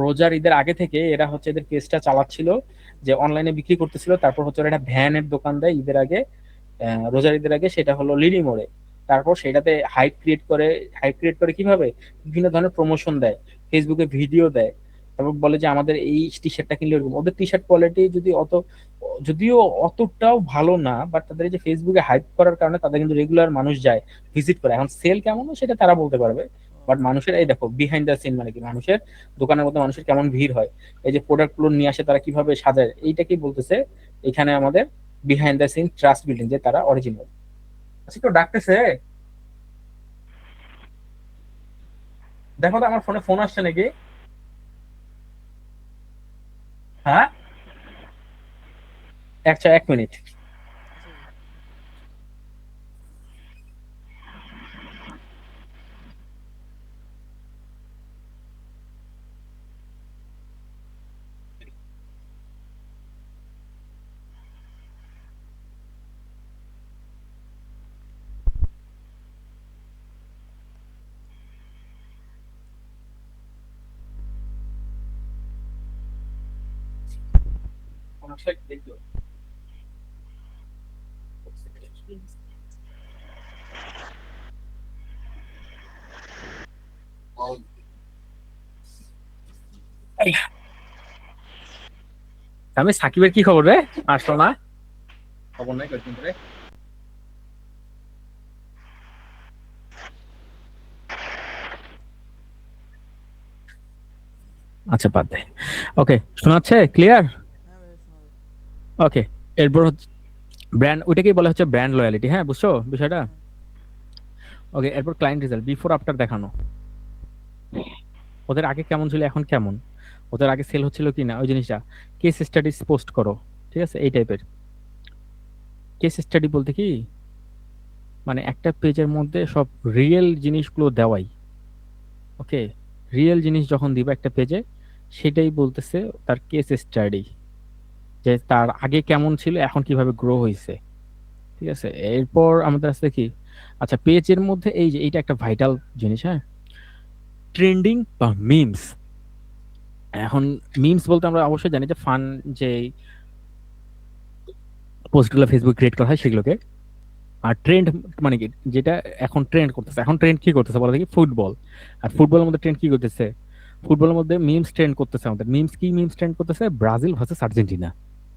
রোজার ঈদের আগে থেকে এরা হচ্ছে এদের পেজটা চালাচ্ছিল, যে অনলাইনে বিক্রি করতেছিল, তারপর হচ্ছে ওরা একটা ভ্যানের দোকান দেয় ঈদের আগে, রোজার ঈদের আগে, সেটা হলো লিলি মোড়ে। তারপর সেটাতে হাইপ ক্রিয়েট করে কিভাবে বিভিন্ন ধরনের প্রমোশন দেয়, ফেসবুকে ভিডিও দেয়, তারপর বলে যে আমাদের এই টি শার্টটা কিনলে এরকম। ওদের টি শার্ট কোয়ালিটি যদিও অতটাও ভালো না, বাট তাদের এই যে ফেসবুকে হাইপ করার কারণে তাদের কিন্তু রেগুলার মানুষ যায়, ভিজিট করে। এখন সেল কেমন হয় সেটা তারা বলতে পারবে, ও বাট মানুষের এই দেখো বিহাইন্ড দ্য সিন, মানে কি মানুষের দোকানের মধ্যে মানুষের কেমন ভিড় হয়, এই যে প্রোডাক্ট গুলো নিয়ে আসে তারা কিভাবে সাজায়, এইটা কি বলতেছে এখানে আমাদের behind the scene trust building, যে তারা অরিজিনাল। আচ্ছা কেউ ডাকতেছে, দেখো তো আমার ফোনে ফোন আসছে নাকি। হ্যাঁ, আচ্ছা 1 মিনিট। আচ্ছা ভাই। আমি সাকিবের কি খবর রে, আসলো না, খবর নাই কয়েকদিন ধরে। আচ্ছা বাদ দে, ওকে, শোনাচ্ছে ক্লিয়ার, হ্যাঁ ভাইয়া শোনা যায়। ওকে। এরপর হচ্ছে ব্র্যান্ড, ওইটাকেই বলা হচ্ছে ব্র্যান্ড লয়ালিটি, হ্যাঁ, বুঝছো বিষয়টা। হ্যাঁ ওকে, এরপর ক্লায়েন্ট রেজাল্ট, বিফোর আফটার দেখানো। ওদের আগে কেমন ছিল, এখন কেমন, ওদের আগে সেল হচ্ছিল কিনা, ওই জিনিসটা। কেস স্টাডিজ পোস্ট করো, ঠিক আছে, এই টাইপের। কেস স্টাডি বলতে কি, মানে একটা পেজের মধ্যে সব রিয়েল জিনিসগুলো দেওয়াই। ওকে, রিয়েল জিনিস যখন দিবা একটা পেজে, সেটাই বলতেছে তার কেস স্টাডি, যে তার আগে কেমন ছিল, এখন কিভাবে গ্রো হয়েছে। ঠিক আছে, এরপর আমাদের আছে কি, আচ্ছা পেজের মধ্যে এই যে এইটা একটা ভাইটাল জিনিস, হ্যাঁ, ট্রেন্ডিং বা মিমস। এখন মিমস বলতে আমরা অবশ্যই জানি যে ফান, যে পোস্টগুলো ফেসবুক ক্রিয়েট করা হয় সেগুলোকে। আর ট্রেন্ড মানে কি, যেটা এখন ট্রেন্ড করতেছে, এখন ট্রেন্ড কি করতেছে বলো দেখি, ফুটবল। আর ফুটবলের মধ্যে ট্রেন্ড কি করতেছে, ফুটবলের মধ্যে মিমস ট্রেন্ড করতেছে। আমাদের মিমস কি, মিমস ট্রেন্ড করতেছে ব্রাজিল ভার্সেস আর্জেন্টিনা।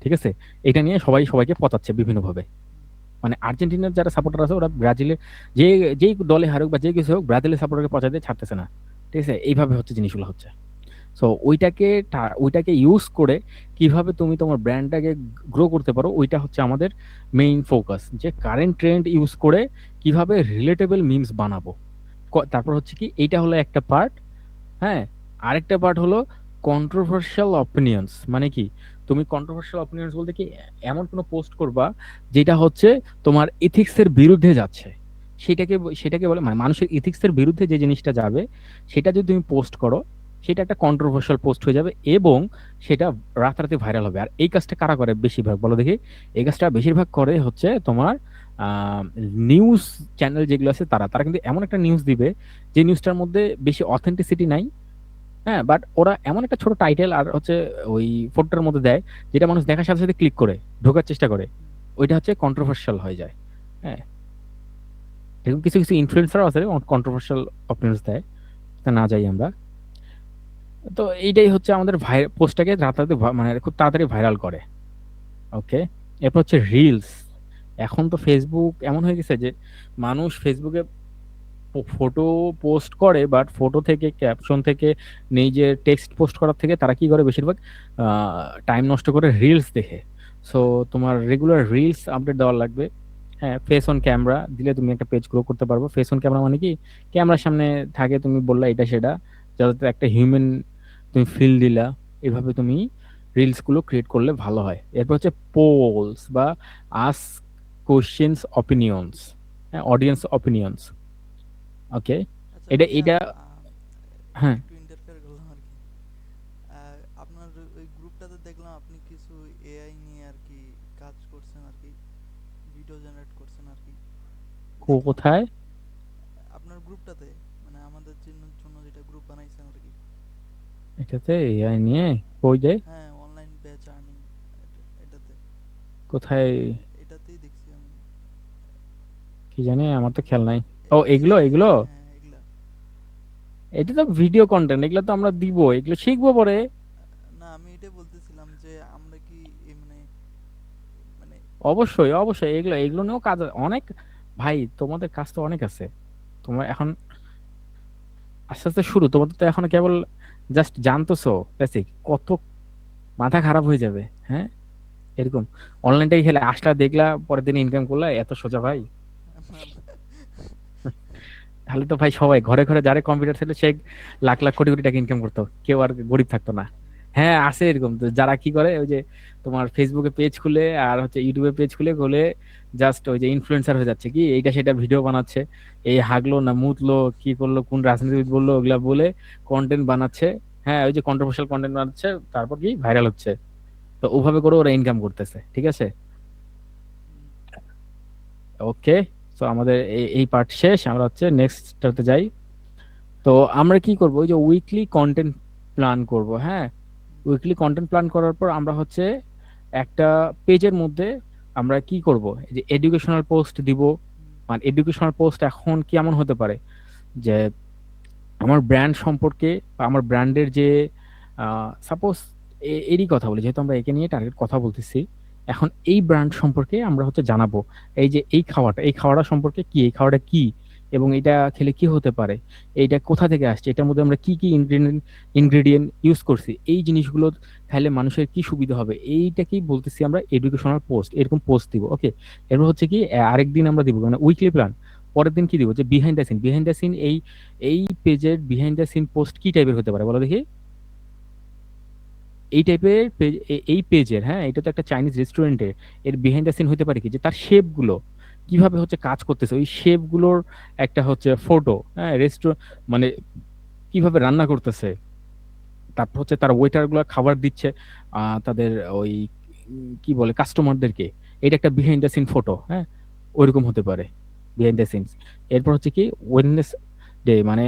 ঠিক আছে, এটা নিয়ে সবাই সবাইকে পচাচ্ছে বিভিন্নভাবে। মানে আর্জেন্টিনার যারা সাপোর্টার আছে ওরা ব্রাজিলের, যে যেই দলে হারুক বা যে কিছু হোক, ব্রাজিলের সাপোর্টারকে পচাতে ছাড়তেছে না। ঠিক আছে, এইভাবে হচ্ছে জিনিসগুলো হচ্ছে। সো ওইটাকে ইউজ করে কিভাবে তুমি তোমার ব্র্যান্ডটাকে গ্রো করতে পারো, ওইটা হচ্ছে আমাদের মেইন ফোকাস, যে কারেন্ট ট্রেন্ড ইউজ করে কিভাবে রিলেটেবল মিমস বানাবো। তারপর হচ্ছে কি, এইটা হলো একটা পার্ট। হ্যাঁ, আরেকটা পার্ট হলো কন্ট্রোভার্সিয়াল অপিনিয়ন্স। মানে কি, তুমি কন্ট্রোভার্সিয়াল অপিনিয়ন্স বলতে কি, এমন কোনো পোস্ট করবা যেটা হচ্ছে তোমার ইথিক্সের বিরুদ্ধে যাচ্ছে। সেটাকে বলে, মানে মানুষের ইথিক্সের বিরুদ্ধে যে জিনিসটা যাবে, সেটা যদি তুমি পোস্ট করো, সেটা একটা কন্ট্রোভার্সিয়াল পোস্ট হয়ে যাবে, এবং সেটা রাতারাতি ভাইরাল হবে। আর এই কাজটা কারা করে বেশিরভাগ বলো দেখি, এই কাজটা বেশিরভাগ করে হচ্ছে তোমার নিউজ চ্যানেল যেগুলো আছে, তারা তারা কিন্তু এমন একটা নিউজ দিবে যে নিউজটার মধ্যে বেশি অথেন্টিসিটি নাই। হ্যাঁ, বাট ওরা এমন একটা ছোট টাইটেল আর হচ্ছে ওই ফটোটার মধ্যে দেয়, যেটা মানুষ দেখার সাথে সাথে ক্লিক করে ঢোকার চেষ্টা করে, ওইটা হচ্ছে কন্ট্রোভার্সিয়াল হয়ে যায়। হ্যাঁ, এরকম কিছু কিছু ইনফ্লুয়েন্সারও আছে কন্ট্রোভার্সিয়াল অপিনিয়ন্স দেয়, তা না যাই আমরা। তো এইটাই হচ্ছে আমাদের পোস্টটাকে রাতারাতি মানে খুব তাড়াতাড়ি ভাইরাল করে। ওকে, এরপর হচ্ছে রিলস। এখন তো ফেসবুক এমন হয়ে গেছে যে মানুষ ফেসবুকে ফটো পোস্ট করে, বাট ফটো থেকে, ক্যাপশন থেকে, নিজের টেক্সট পোস্ট করার থেকে তারা কি করে বেশিরভাগ টাইম নষ্ট করে রিলস দেখে। সো তোমার রেগুলার রিলস আপডেট দেওয়ার লাগবে। হ্যাঁ, ফেস অন ক্যামেরা দিলে তুমি একটা পেজ গ্রো করতে পারবো। ফেস অন ক্যামেরা মানে কি, ক্যামেরার সামনে থাকে, তুমি বললা এটা সেটা, যাতে একটা হিউম্যান তুমি ফিল দিলা, এভাবে তুমি রিলস গুলো ক্রিয়েট করলে ভালো হয়। এরপর হচ্ছে পোলস বা আস্ক কোশ্চেন্স অপিনিয়ন্স, হ্যাঁ, অডিয়েন্স অপিনিয়ন্স। ওকে, আচ্ছা এটা ভাইয়া, এটা হ্যাঁ, একটু ইন্টারফেয়ার করলাম আর কি। আপনার ওই গ্রুপটাতে দেখলাম আপনি কিছু এআই নিয়ে আর কি কাজ করছেন আর কি, ভিডিও জেনারেট করছেন আর কি, দেখলাম কোথায়? আপনার গ্রুপটাতে, মানে আমাদের জন্য যেটা গ্রুপ বানাইছেন আর কি। এটাতে এআই নিয়ে কই যায়, হ্যাঁ, অনলাইন ব্যাচ আর্নিং, এটাতে, কোথায়? এটাতেই দেখছি আমি। কি জানি, আমার তো খেয়াল নাই। ও, এগুলো এগুলো হ্যাঁ হ্যাঁ, এগুলা। এটা তো ভিডিও কন্টেন্ট, এগুলো তো আমরা দিব, এগুলো শিখবো পরে। না, আমি এটাই বলতেছিলাম যে আমরা কি মানে মানে অবশ্যই অবশ্যই, এগুলো এগুলো নিয়েও কাজ অনেক। ভাই তোমাদের কাজ তো অনেক আছে। তোমরা এখন আস্তে আস্তে শুরু, তোমাদের তো এখনো কেবল জাস্ট জানতেছো বেসিক, কত মাথা খারাপ হয়ে যাবে। হ্যাঁ, এরকম অনলাইনটাই খেলে আসলা, দেখলা, পরের দিন ইনকাম করলা, এত সোজা ভাই? তাহলে তো ভাই সবাই ঘরে ঘরে যারা কম্পিউটার ছিল সে লাখ লাখ কোটি কোটি টাকা ইনকাম করতো, কেউ আর গরিব থাকতো না। হ্যাঁ, আছে এরকম তো, যারা কি করে ওই যে তোমার ফেসবুকে পেজ খুলে আর হচ্ছে ইউটিউবে পেজ খুলে খুলে জাস্ট ওই যে ইনফ্লুয়েন্সার হয়ে যাচ্ছে, কি এইটা সেটা ভিডিও বানাচ্ছে, এই হাগলো না মুতলো, কি করলো, কোন রাজনীতিবিদ বললো, ওগুলা বলে কন্টেন্ট বানাচ্ছে। হ্যাঁ, ওই যে কন্ট্রোভার্সিয়াল কন্টেন্ট বানাচ্ছে, তারপর কি ভাইরাল হচ্ছে। তো ওভাবে করে ওরা ইনকাম করতেছে। ঠিক আছে, ওকে। তো আমাদের এই পার্ট শেষ, আমরা হচ্ছে নেক্সটটাতে যাই। তো আমরা কি করব, ওই যে উইকলি কন্টেন্ট প্ল্যান করব। হ্যাঁ, উইকলি কন্টেন্ট প্ল্যান করার পর আমরা হচ্ছে একটা পেজের মধ্যে আমরা কি করব, এই যে এডুকেশনাল পোস্ট দিব। মানে এডুকেশনাল পোস্ট এখন কেমন হতে পারে, যে আমার ব্র্যান্ড সম্পর্কে বা আমার ব্র্যান্ডের যে সাপোজ এরই কথা বলি, যেহেতু আমরা একে নিয়ে টার্গেট কথা বলতেছি, এখন এই ব্র্যান্ড সম্পর্কে আমরা হচ্ছে জানাবো। এই যে এই খাওয়াটা সম্পর্কে কি, এই খাওয়াটা কি, এবং এটা খেলে কি হতে পারে, এইটা কোথা থেকে আসছে, এটার মধ্যে আমরা কি কি ইনগ্রেডিয়েন্ট ইউজ করছি, এই জিনিসগুলো খাইলে মানুষের কি সুবিধা হবে, এইটাকেই বলতেছি আমরা এডুকেশনাল পোস্ট। এরকম পোস্ট দিব। ওকে, এরপর হচ্ছে কি আরেকদিন আমরা দিব, মানে উইকলি প্ল্যান। পরের দিন কি দিব যে বিহাইন্ড দ্য সিন এই পেজের বিহাইন্ড দ্য সিন পোস্ট কি টাইপের হতে পারে বলো দেখি। এই টাইপের পেজ, এই পেজের, হ্যাঁ এটা তো একটা চাইনিজ রেস্টুরেন্টের, এর বিহাইন্ড দ্য সিন হতে পারে কি যে তার শেপ গুলো কিভাবে হচ্ছে কাজ করতেছে, ওই শেপ গুলোর একটা হচ্ছে ফটো, হ্যাঁ রেস্টুরেন্ট মানে কিভাবে রান্না করতেছে, তারপর হচ্ছে তার ওয়েটার গুলো খাবার দিচ্ছে তাদের ওই কি বলে কাস্টমারদেরকে, এটা একটা বিহাইন্ড দ্য সিন ফটো, হ্যাঁ ওইরকম হতে পারে বিহাইন্ড দ্য সিনস। এরপর হচ্ছে কি ওয়েডনেস ডে মানে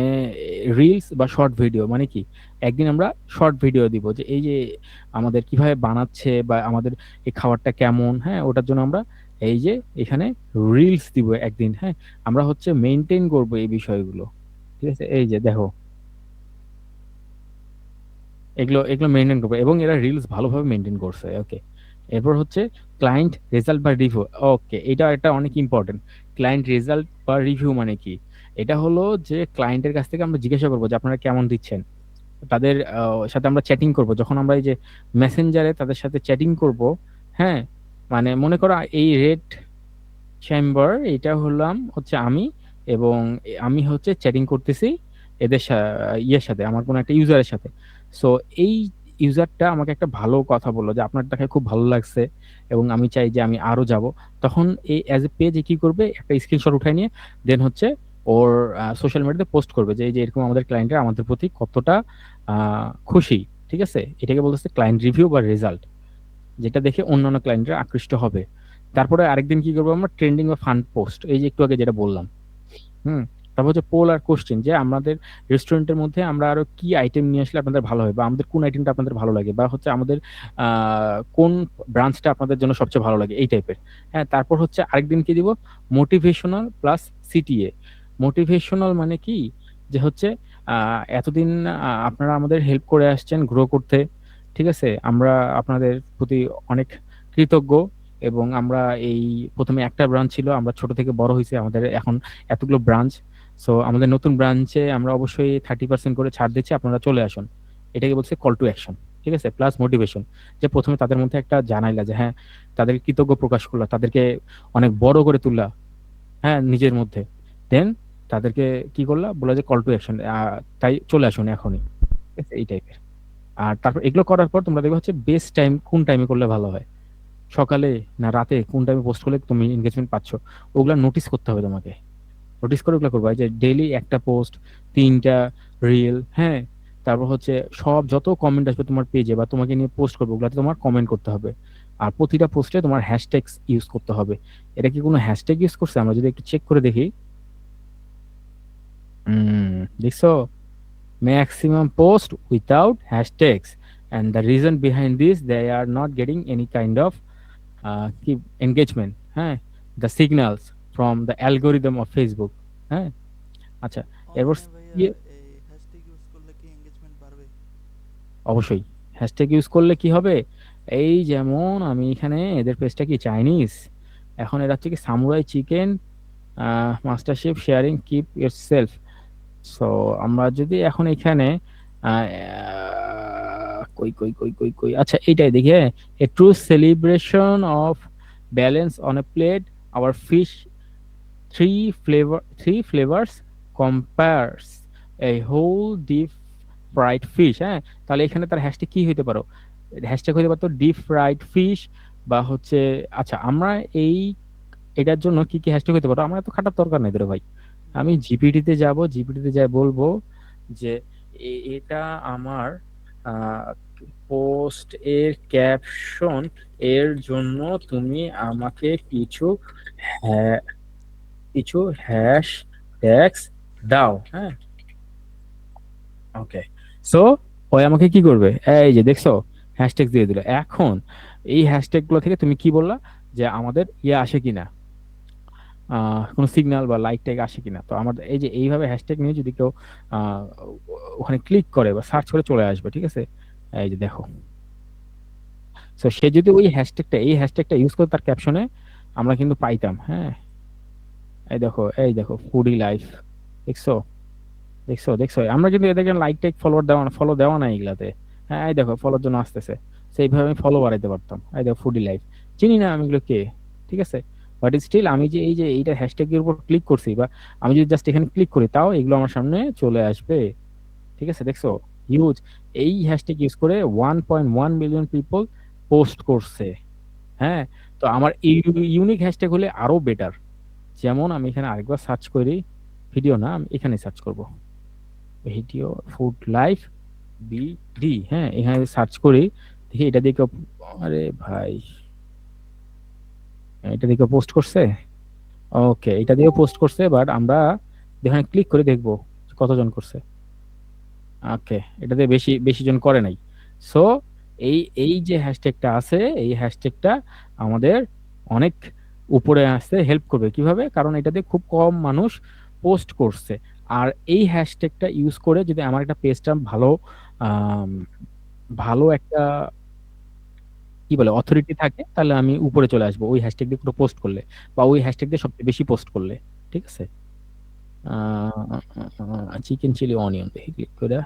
রিলস বা শর্ট ভিডিও মানে কি, একদিন আমরা শর্ট ভিডিও দিব যে এই যে আমাদের কিভাবে বানাচ্ছে বা আমাদের এই খাবারটা কেমন, হ্যাঁ ওটার জন্য আমরা এই যে এখানে রিলস দিব একদিন, হ্যাঁ আমরা হচ্ছে মেনটেন করব এই বিষয়গুলো, ঠিক আছে। এই যে দেখো এগুলো এগুলো মেনটেন করবে এবং এরা রিলস ভালোভাবে মেনটেন করছে, ওকে। এরপর হচ্ছে ক্লায়েন্ট রেজাল্ট বা রিভিউ, ওকে এটা একটা অনেক ইম্পর্টেন্ট। ক্লায়েন্ট রেজাল্ট বা রিভিউ মানে কি, এটা হলো যে ক্লায়েন্টের কাছ থেকে আমরা জিজ্ঞাসা করবো যে আপনারা কেমন দিচ্ছেন, তাদের সাথে আমরা চ্যাটিং করব, যখন আমরা এই যে মেসেঞ্জারে তাদের সাথে চ্যাটিং করব, হ্যাঁ মানে মনে করো এই রেড চেম্বার এটা হলাম হচ্ছে আমি, এবং আমি হচ্ছে চ্যাটিং করতেছি এদের ইয়ের সাথে, আমার কোনো একটা ইউজারের সাথে। সো এই ইউজারটা আমাকে একটা ভালো কথা বললো যে আপনার দেখায় খুব ভালো লাগছে এবং আমি চাই যে আমি আরো যাব, তখন এই অ্যাজ এ পেজ কি করবে একটা স্ক্রিনশট উঠায় নিয়ে দেন হচ্ছে ওর সোশ্যাল মিডিয়াতে পোস্ট করবে যে এই যে এরকম আমাদের ক্লায়েন্টের আমাদের প্রতি কতটা খুশি, ঠিক আছে। এটাকে বলতেছে ক্লায়েন্ট রিভিউ বা রেজাল্ট, যেটা দেখে অন্যান্য ক্লায়েন্টরা আকৃষ্ট হবে। তারপরে আরেকদিন কি করবো আমরা ট্রেন্ডিং বা ফান পোস্ট, এই যে একটু আগে যেটা বললাম। হুম। তারপর হচ্ছে পোল আর কোশ্চেন, যে আমাদের রেস্টুরেন্টের মধ্যে আমরা আরো কি আইটেম নিয়ে আসলে আপনাদের ভালো হয়, বা আমাদের কোন আইটেমটা আপনাদের ভালো লাগে, বা হচ্ছে আমাদের কোন ব্রাঞ্চটা আপনাদের জন্য সবচেয়ে ভালো লাগে এই টাইপের। হ্যাঁ তারপর হচ্ছে আরেকদিন কি দিব মোটিভেশনাল প্লাস সিটিএ। মোটিভেশনাল মানে কি যে হচ্ছে এতদিন আপনারা আমাদের হেল্প করে আসছেন গ্রো করতে, ঠিক আছে, আমরা আপনাদের প্রতি অনেক কৃতজ্ঞ, এবং আমরা এই প্রথমে একটা ব্রাঞ্চ ছিল, আমরা ছোট থেকে বড় হয়েছে, আমাদের এখন এতগুলো ব্রাঞ্চ। সো আমাদের নতুন ব্রাঞ্চে আমরা অবশ্যই 30% করে ছাড় দিচ্ছি, আপনারা চলে আসুন। এটাকে বলছে কল টু অ্যাকশন, ঠিক আছে, প্লাস মোটিভেশন, যে প্রথমে তাদের মধ্যে একটা জানাইলা যে হ্যাঁ তাদের কৃতজ্ঞ প্রকাশ করলা, তাদেরকে অনেক বড় করে তুললা, হ্যাঁ নিজের মধ্যে। দেন তাদেরকে কি করলা বলা যে কল টু অ্যাকশন, তাই চলে আসুন এখনই, ঠিক আছে এই টাইপের। আর তারপর এগুলো করার পর তোমরা দেখবে হচ্ছে বেস্ট টাইম কোন টাইমে করলে ভালো হয়, সকালে না রাতে, কোন টাইমে পোস্ট করলে তুমি এনগেজমেন্ট পাচ্ছ, ওগুলা নোটিস করতে হবে তোমাকে। নোটিস করে ওগুলো করবা যে ডেইলি একটা পোস্ট, 3টা রিল, হ্যাঁ তারপর হচ্ছে সব যত কমেন্ট আসবে তোমার পেজে বা তোমাকে নিয়ে পোস্ট করবে ওগুলাতে তোমার কমেন্ট করতে হবে। আর প্রতিটা পোস্টে তোমার হ্যাশট্যাগস ইউজ করতে হবে। এটা কি কোনো হ্যাশট্যাগ ইউজ করছে আমরা যদি একটু চেক করে দেখি। দেখছো, maximum post without hashtags, and the reason behind this they are not getting any kind of engagement, হ্যাঁ the signals from the algorithm of Facebook, হ্যাঁ। আচ্ছা এরপর অনলাইনে ভাইয়া ইয়ে, এই হ্যাশট্যাগ ইউজ করলে কি এঙ্গেজমেন্ট বাড়বে? অবশ্যই হ্যাশট্যাগ ইউজ করলে কি হবে, এই যেমন আমি এখানে এদের পেজটা কি চাইনিজ, এখন এরা হচ্ছে কি samurai chicken master chef sharing keep your self. So আমরা যদি এখন এখানে কই কই কই কই কই আচ্ছা এইটাই দেখি, হ্যাঁ a true celebration of balance on a plate our fish three flavours compares a whole deep fried fish, হ্যাঁ তাহলে এখানে তার হ্যাশট্যাগ কি হইতে পারো, হ্যাশট্যাগ হইতে পারতো ডিপ ফ্রাইড ফিশ, বা হচ্ছে আচ্ছা আমরা এই এটার জন্য কি কি হ্যাশট্যাগ হইতে পারো, আমার এত খাটার দরকার নাই তোরে ভাই। আমি জিপিটিতে যাব, জিপিটিতে যাই বলবো যে এটা আমার পোস্ট এর ক্যাপশন এর জন্য তুমি আমাকে কিছু হ্যাঁ কিছু হ্যাশ ট্যাগস দাও, হ্যাঁ ওকে। সো ওই আমাকে কি করবে, এই যে দেখছো হ্যাশট্যাগ দিয়ে দিল। এখন এই হ্যাশট্যাগ গুলো থেকে তুমি কি বললা যে আমাদের ইয়ে আসে কিনা, কোনো সিগন্যাল বা লাইক ট্যাগ আসে কিনা। তো আমাদের এই যে এইভাবে হ্যাশট্যাগ নিয়ে যদি কেউ আহ, ওখানে ক্লিক করে বা সার্চ করে চলে আসবে, ঠিক আছে। এই যে দেখো, তো সে যদি ওই হ্যাশট্যাগটা এই হ্যাশট্যাগটা ইউজ করে তার ক্যাপশনে, আমরা কিন্তু পাইতাম, হ্যাঁ। এই দেখো ফুডি লাইফ, দেখছো দেখছো দেখছো, আমরা কিন্তু এদেরকে লাইক ট্যাগ ফলো দেওয়া নাই এগুলাতে, হ্যাঁ এই দেখো ফলোর জন্য আসতেছে, সেইভাবে আমি ফলো বাড়াইতে পারতাম। এই দেখো ফুডি লাইফ, চিনি না আমি এগুলো কে, ঠিক আছে। বাট স্টিল আমি যে এই যে এইটা হ্যাশট্যাগের উপর ক্লিক করছি, বা আমি যদি জাস্ট এখানে ক্লিক করি, তাও এগুলো আমার সামনে চলে আসবে। ঠিক আছে, দেখছো? হিউজ। এই হ্যাশট্যাগ ইউজ করে 1.1 মিলিয়ন পিপল পোস্ট করছে। হ্যাঁ, তো আমার এই ইউনিক হ্যাশট্যাগ হলে আরো বেটার। যেমন আমি এখানে আরেকবার সার্চ করি, ভিডিও না, আমি এখানে সার্চ করব, ভিডিও ফুড লাইফ বিডি। হ্যাঁ, এখানে সার্চ করি, দেখি এটা দিয়ে আরে ভাই, এটা দিয়ে পোস্ট করছে। ওকে, এটা দিয়েও পোস্ট করছে, বাট আমরা এখানে ক্লিক করে দেখবো কতজন করছে। ওকে, এটাতে বেশি বেশি জন করে নাই। সো এই এই যে হ্যাশট্যাগটা আছে, এই হ্যাশট্যাগটা আমাদের অনেক উপরে আসতে হেল্প করবে। কিভাবে? কারণ এটাতে খুব কম মানুষ পোস্ট করছে। আর এই হ্যাশট্যাগটা ইউজ করে যদি আমার একটা পেজটা ভালো আম, ভালো একটা কি বলে অথরিটি থাকে, তাহলে আমি উপরে চলে আসবো ওই হ্যাশট্যাগ দিয়ে পুরো পোস্ট করলে, বা ওই হ্যাশট্যাগ দিয়ে সবচেয়ে বেশি পোস্ট করলে। ঠিক আছে, চিকেন চিলি অনিয়ন দেখি ক্লিক করে।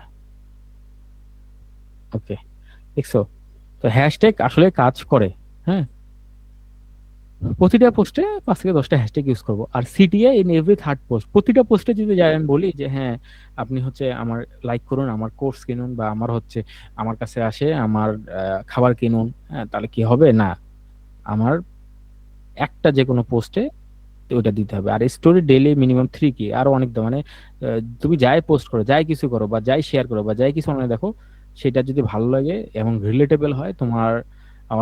ওকে, দেখছো? তো হ্যাশট্যাগ আসলে কাজ করে। হ্যাঁ, প্রতিটা পোস্টে 5 থেকে 10টা হ্যাশট্যাগ ইউজ করবো। আর CTA in every third post, প্রতিটা পোস্টে যদি যাই আমি বলি যে হ্যাঁ, আপনি হচ্ছে আমার লাইক করুন, আমার কোর্স কিনুন, বা আমার হচ্ছে আমার কাছে আসে আমার খাবার কিনুন, হ্যাঁ, তাহলে কি হবে না, আমার একটা যে কোনো পোস্টে ওইটা দিতে হবে। আর স্টোরি ডেইলি মিনিমাম 3 কি, আরো অনেক মানে তুমি যাই পোস্ট করো, যাই কিছু করো, বা যাই শেয়ার করো, বা যাই কিছু অনলাইনে দেখো, সেটা যদি ভালো লাগে এবং রিলেটেবল হয় তোমার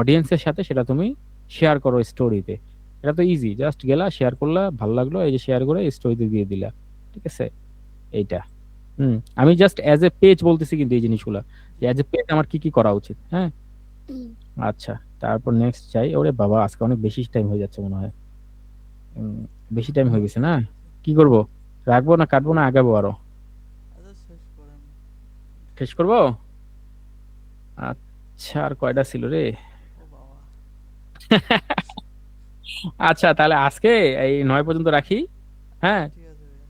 অডিয়েন্সের সাথে, সেটা তুমি শেয়ার করো স্টোরিতে। এটা তো ইজি, জাস্ট গেলা শেয়ার করলা, ভালো লাগলো, এই যে শেয়ার করে স্টোরিতে দিয়ে দিলা। ঠিক আছে, এইটা। আমি জাস্ট অ্যাজ এ পেজ বলতেছি কিন্তু এই জিনিসগুলা, যে জি অ্যাজ এ পেজ আমার কি কি করা উচিত। হ্যাঁ, আচ্ছা, তারপর নেক্সট যাই। ওরে বাবা, আজকে অনেক বেশি টাইম হয়ে যাচ্ছে মনে হয়। উম, বেশি টাইম হয়ে গেছে আচ্ছা না? ঠিক আছে। কি করব, রাখবো না কাটবো না আগাবো আরো? আচ্ছা শেষ করেন। শেষ করবো? আচ্ছা, আর কয়টা ছিল রে? ও বাবা। আচ্ছা, তাহলে আজকে এই 9 পর্যন্ত রাখি। হ্যাঁ, আচ্ছা ঠিক আছে ভাইয়া।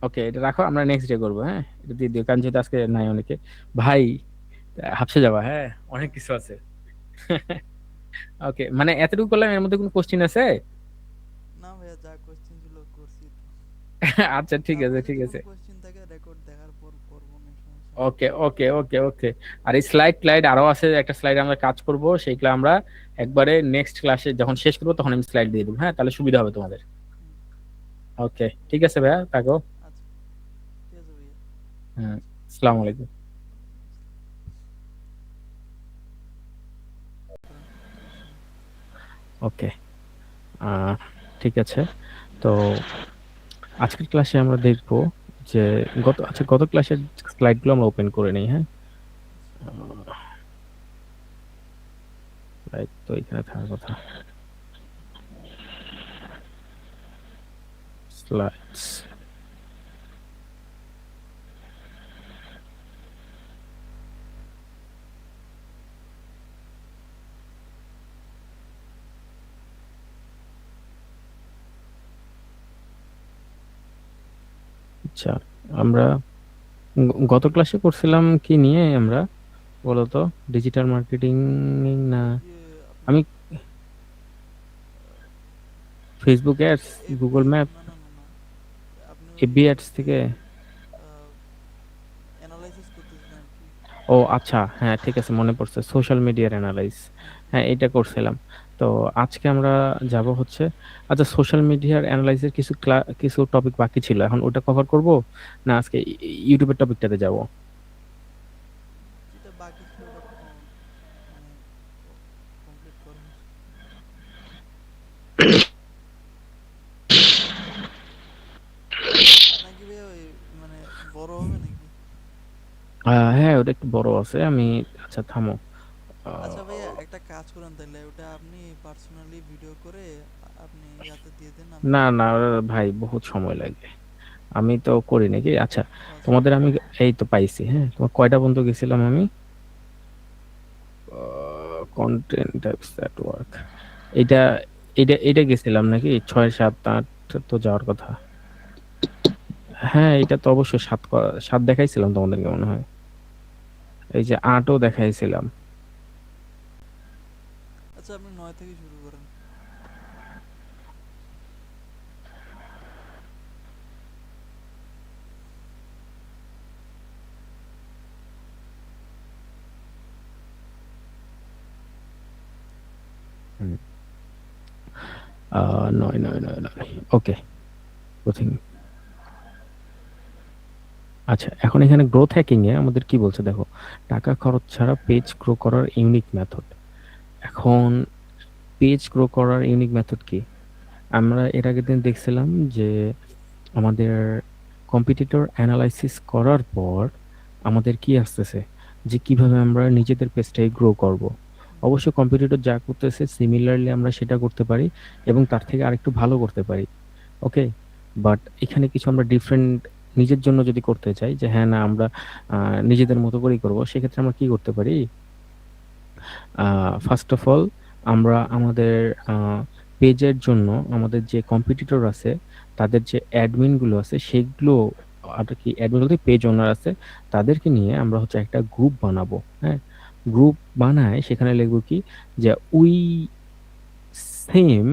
ওকে, এটা রাখো, আমরা নেক্সট ডে করবো। হ্যাঁ, এটা দিয়ে দিও, কারণ যেহেতু আজকে নাই অনেকে। ভাই, হাফসে যাবা? হ্যাঁ, অনেক কিছু আছে। ওকে, মানে এতটুকু করলাম, এর মধ্যে কোনো কোশ্চিন আছে? না ভাইয়া, যা কোশ্চেন ছিল করছি তো। আচ্ছা, ঠিক আছে, তারপর ঠিক যদি কোনো আছে। কোশ্চেন থাকে রেকর্ড দেখার পর করবো, না সমস্যা নেই। ওকে, ওকে, ওকে, ওকে। আর এই স্লাইড টাইড আরো আছে, একটা স্লাইড আমরা কাজ করব, সেইগুলো আমরা একবারে নেক্সট ক্লাসে যখন শেষ করবো তখন আমি স্লাইড দিয়ে দেবো। হ্যাঁ, তাহলে সুবিধা হবে তোমাদের। হুম। ওকে, ঠিক আছে ভাইয়া, থাকো। আচ্ছা ঠিক আছে ভাইয়া। হুম, আসসালামু আলাইকুম। করেন, সমস্যা নেই। ওকে, আহ, ঠিক আছে। তো আজকের ক্লাসে আমরা দেখবো যে গত ক্লাসের স্লাইডগুলো আমরা ওপেন করে নিই। হ্যাঁ, আচ্ছা স্লাইড তো এখানে থাকার কথা। স্লাইডস, আচ্ছা, আমরা গত ক্লাসে করছিলাম কি নিয়ে আমরা, বলতো? ডিজিটাল মার্কেটিং না? ইয়ে আমি আপনার Facebook ads, FB, Google map, না না না না, আপনি ওই এফবি অ্যাডস যে থেকে। অ্যানালাইসিস করতেছিলেন আর কি। ও আচ্ছা, হ্যাঁ, ঠিক আছে, মনে পড়ছে, সোশ্যাল মিডিয়ার অ্যানালাইজ। হুম হুম। হ্যাঁ, এটা করছিলাম। তো আজকে আমরা যাব হচ্ছে, আচ্ছা, সোশ্যাল মিডিয়ার অ্যানালাইসিসের কিছু টপিক বাকি ছিল, এখন ওটা কভার করব, না আজকে ইউটিউবের টপিকটাতে যাব? যেটা বাকি ছিল ওটা মানে কমপ্লিট করেন। নাকি ভাইয়া ওই মানে বড় হবে নাকি? হ্যাঁ, ওটা একটু বড় আছে, আমি, আচ্ছা থামো। আচ্ছা ভাইয়া, আহ, একটা কাজ করেন তাহলে, ওটা আপনি পার্সোনালি ভিডিও করে আপনি ইয়াতে দিয়ে দেন, না, আমি না, ভাই, বহুত সময় লাগবে, আমি তো করি নাকি। আচ্ছা, ও আচ্ছা তোমাদের আমি এই তো পাইছি। হ্যাঁ, তোমার কয়টা পর্যন্ত গেছিলাম আমি? কন্টেন্ট টাইপস দ্যাট ওয়ার্ক, এইটা এইটা গেছিলাম নাকি? 6, 7, 8 তো যাওয়ার কথা। হ্যাঁ, এটা তো অবশ্যই 7 দেখাইছিলাম তোমাদেরকে মনে হয়। এই যে 8ও দেখাইছিলাম। আচ্ছা, আপনি 9 থেকে শুরু করেন। নয়, নয়, নয়, নয়। ওকে, প্রথম। আচ্ছা, এখন এখানে গ্রোথ হ্যাকিং এ আমাদের কি বলছে দেখো, টাকা খরচ ছাড়া পেজ গ্রো করার ইউনিক মেথড। এখন পেজ গ্রো করার ইউনিক মেথড কি? আমরা এর আগের দিন দেখছিলাম যে আমাদের কম্পিটিটর অ্যানালাইসিস করার পর আমাদের কি আসতেছে, যে কিভাবে আমরা নিজেদের পেজটাকে গ্রো করব। হুম, অবশ্য কম্পিটিটর যা করতেছে সিমিলারলি আমরা সেটা করতে পারি এবং তার থেকে আরেকটু ভালো করতে পারি। ওকে, বাট এখানে কিছু আমরা ডিফারেন্ট নিজের জন্য যদি করতে চাই, যে হ্যাঁ না আমরা নিজেদের মতো করেই করব, সেক্ষেত্রে আমরা কি করতে পারি? ফার্স্ট অফ অল আমরা আমাদের পেজের জন্য আমাদের যে কম্পিটিটর আছে তাদের যে অ্যাডমিন গুলো আছে সেগুলো, আর কি অ্যাডমিন বলতে পেজ ওনার আছে, তাদেরকে নিয়ে আমরা হচ্ছে একটা গ্রুপ বানাবো। হ্যাঁ, গ্রুপ বানায় সেখানে লিখবো কি, যে উই সেম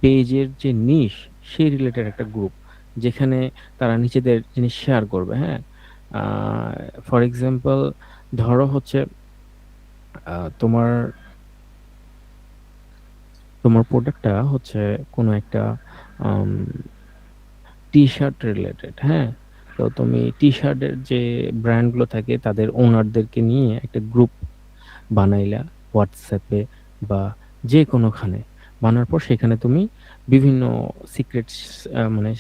পেজের যে নিশ সেই রিলেটেড একটা গ্রুপ, যেখানে তারা নিজেদের জিনিস শেয়ার করবে। হ্যাঁ, ফর এক্সাম্পল ধরো হচ্ছে তোমার তোমার প্রোডাক্টটা হচ্ছে কোনো একটা টি শার্ট রিলেটেড। হ্যাঁ, তো তুমি টি শার্টের যে ব্র্যান্ডগুলো থাকে তাদের ওনারদেরকে নিয়ে একটা গ্রুপ বানাইলা হোয়াটসঅ্যাপে বা যে কোনোখানে। বানার পর সেখানে তুমি বিভিন্ন সিক্রেটস মানে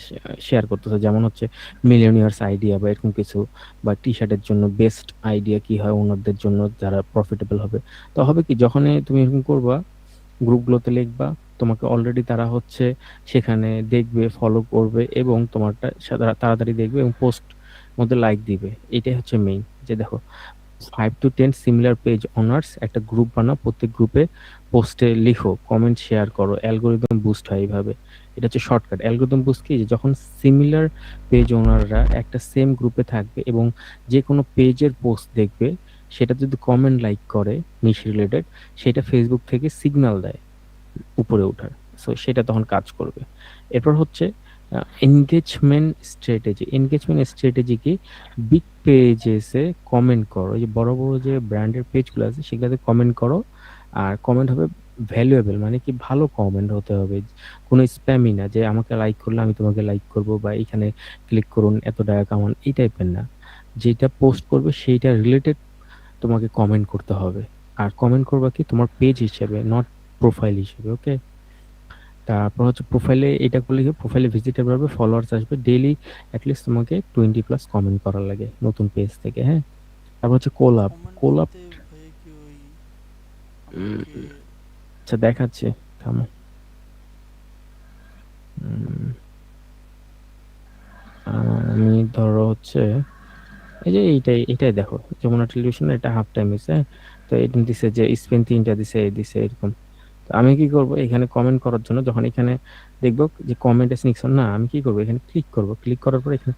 শেয়ার করতেছো, যেমন হচ্ছে মিলিয়নিয়ার্স আইডিয়া বা এরকম কিছু, বা টি শার্টের জন্য বেস্ট আইডিয়া কি হয় ওনারদের জন্য যারা প্রফিটেবল হবে। তো হবে কি, যখনই তুমি এরকম করবা গ্রুপগুলোতে লিখবা, তোমাকে অলরেডি তারা হচ্ছে সেখানে দেখবে, ফলো করবে এবং তোমারটা তাড়াতাড়ি দেখবে এবং পোস্ট মধ্যে লাইক দিবে। এটাই হচ্ছে মেইন, যে দেখো 5 to 10 সিমিলার পেজ ওনার্স একটা গ্রুপ বানাও, প্রত্যেক গ্রুপে পোস্টে লিখো, কমেন্ট শেয়ার করো, অ্যালগোরিদম বুস্ট হয় এইভাবে। এটা হচ্ছে শর্টকাট। অ্যালগোরিদম বুস্ট কি, যে যখন সিমিলার পেজ ওনাররা একটা সেম গ্রুপে থাকবে এবং যে কোনো পেজের পোস্ট দেখবে, সেটা যদি কমেন্ট লাইক করে নিশ রিলেটেড, সেটা ফেসবুক থেকে সিগন্যাল দেয় উপরে ওঠার। সো সেটা তখন কাজ করবে। এরপর হচ্ছে এনগেজমেন্ট স্ট্র্যাটেজি কি, বিগ পেজেসে কমেন্ট করো, এই যে বড় বড় যে ব্র্যান্ডের পেজগুলো আছে সেগুলোতে কমেন্ট করো। আর কমেন্ট হবে ভ্যালুয়েবল, মানে কি ভালো কমেন্ট হতে হবে, কোনো স্প্যামই না, যে আমাকে লাইক করলে আমি তোমাকে লাইক করব বা এখানে ক্লিক করুন এত টাকা কামান, এই টাইপের না। যেটা পোস্ট করবে সেইটা রিলেটেড তোমাকে কমেন্ট করতে হবে। আর কমেন্ট করবা কি তোমার পেজ হিসেবে, নট প্রোফাইল হিসেবে। ওকে, তারপর হচ্ছে প্রোফাইলে এটা করলে কি, প্রোফাইলে ভিজিটর বাড়বে, ফলোয়ার্স আসবে, ডেইলি অ্যাটলিস্ট তোমাকে 20+ কমেন্ট করা লাগে নতুন পেজ থেকে। হ্যাঁ, তারপর হচ্ছে কোলাপ। কমেন্ট কোলাপ বলতে ভাই কি ওই আমাকে আচ্ছা দেখাচ্ছি, থামো। উম, আমি ধরো হচ্ছে এই যে এইটাই দেখো, যমুনা টেলিভিশন এটা হাফ টাইম হয়েছে। তো এটা দিছে যে স্পেন 3টা দিছে, এই দিছে এরকম। তো আমি কি করব, এখানে কমেন্ট করার জন্য যখন এখানে দেখবো যে কমেন্ট নিক্সন না, আমি কি করব, এখানে ক্লিক করব, ক্লিক করার পর এখানে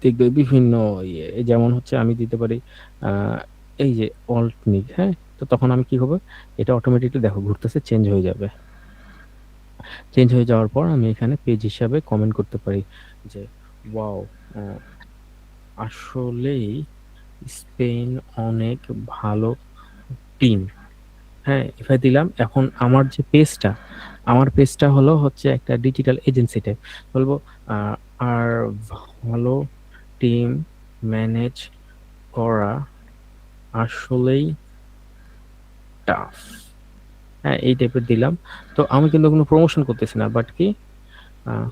দেখবে বিভিন্ন ইয়ে, যেমন হচ্ছে আমি দিতে পারি আহ এই যে অল্ট নিক। হ্যাঁ, তো তখন আমি কি হবে, এটা অটোমেটিকলি দেখো ঘুরতেছে, চেঞ্জ হয়ে যাবে। চেঞ্জ হয়ে যাওয়ার পর আমি এখানে পেজ হিসাবে কমেন্ট করতে পারি যে ওয়াও, আসলেই স্পেন অনেক ভালো টিম। হ্যাঁ, এফআই দিলাম। এখন আমার পেজটা হলো হচ্ছে একটা ডিজিটাল এজেন্সি টাইপ। বলবো আহ, আর ভালো টিম ম্যানেজ করা আসলেই টাফ। হ্যাঁ, এই টাইপের দিলাম। তো আমি কিন্তু কোনো প্রমোশন করতেছি না, বাট কি আহ,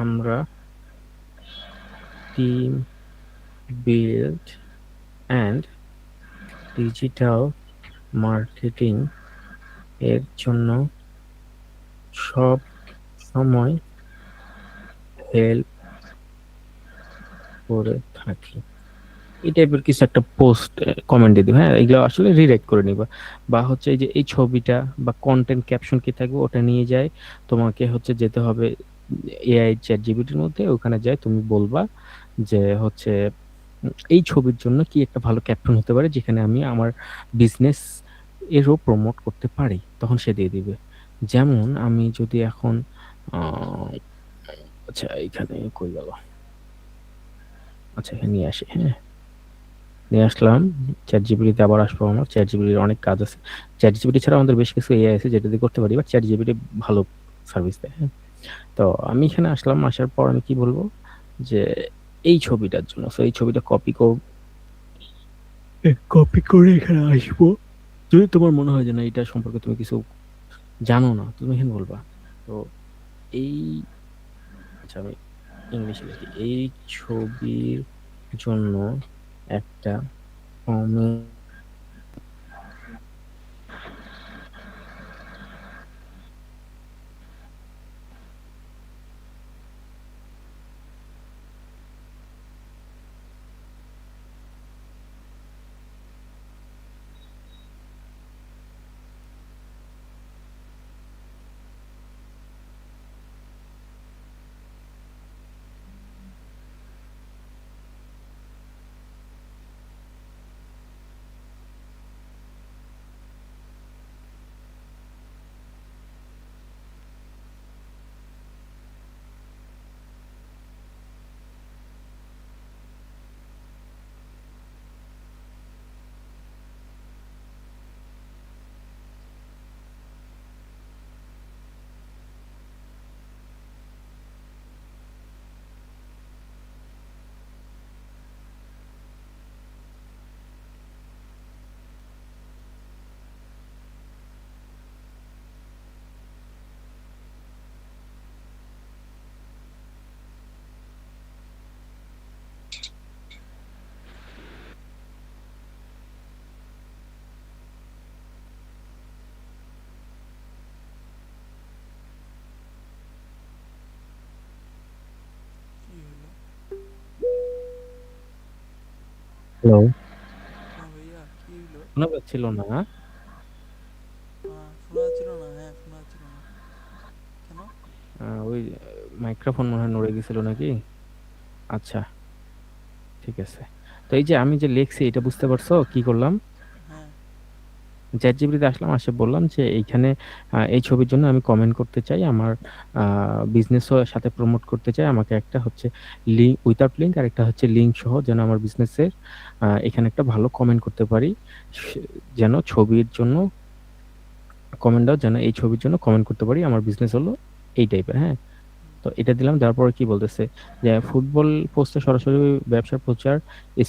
আমরা team build and digital marketing এর জন্য সব সময় হেল্প করে থাকি। এই টাইপের কিছু একটা পোস্ট কমেন্ট দিয়ে দিবা। হ্যাঁ, এগুলো আসলে রিরাইট করে নিবা। বা হচ্ছে এই যে এই ছবিটা বা কন্টেন্ট ক্যাপশন কি থাকবে ওটা নিয়ে যায়, তোমাকে হচ্ছে যেতে হবে এআই চ্যাট জিপিটির মধ্যে, ওখানে যায় তুমি বলবা যে হচ্ছে এই ছবির জন্য কি একটা ভালো ক্যাপশন হতে পারে যেখানে আমি আমার বিজনেস এরও প্রমোট করতে পারি, তখন সে দিয়ে দিবে। যেমন আমি যদি এখন আহ, আচ্ছা এখানে কই গেল, আচ্ছা এখানে নিয়ে আসি। হ্যাঁ, নিয়ে আসলাম। ChatGPT তে আবার আসবো আমরা। ChatGPT র অনেক কাজ আছে। ChatGPT ছাড়াও আমাদের বেশ কিছু এআই আছে যেটা দিয়ে করতে পারি। বাট ChatGPT ভালো সার্ভিস দেয়। হ্যাঁ? তো আমি এখানে আসলাম। আসার পর আমি কি বলবো? যে এই ছবিটার জন্য। সো এই ছবিটা কপি করে এখানে আসবো। যদি তোমার মনে হয় যে না এটা সম্পর্কে তুমি কিছু জানো না, তুমি এখানে বলবা। তো এই আচ্ছা আমি ইংলিশে লিখি। এই ছবির জন্য একটা কমেন্ট কি হলো? হ্যালো, হ্যাঁ ভাইয়া, কি হলো? শোনা যাচ্ছিল না? শোনা যাচ্ছিল না, হ্যাঁ শোনা যাচ্ছিল না। কেন? ওই মাইক্রোফোন মনে হয় নড়ে গেছিল নাকি? আচ্ছা, ঠিক আছে। তো এই যে আমি যে লিখছি এটা বুঝতে পারছো কি করলাম? হ্যাঁ। চ্যাটজিপিটিতে আসলাম, আসে বললাম যে এইখানে এই ছবির জন্য আমি কমেন্ট করতে চাই, আমার বিজনেসও সাথে প্রমোট করতে চাই। আমাকে একটা হচ্ছে লিঙ্ক উইথাউট লিঙ্ক আর একটা হচ্ছে লিঙ্ক সহ যেন আমার বিজনেসের এখানে একটা ভালো কমেন্ট করতে পারি। যেন ছবির জন্য কমেন্ট দাও, যেন এই ছবির জন্য কমেন্ট করতে পারি। আমার বিজনেস হলো এই টাইপের। হ্যাঁ, হুম। তো এটা দিলাম। দেওয়ার পরে কি বলতেছে যে ফুটবল পোস্টে সরাসরি ব্যবসার প্রচার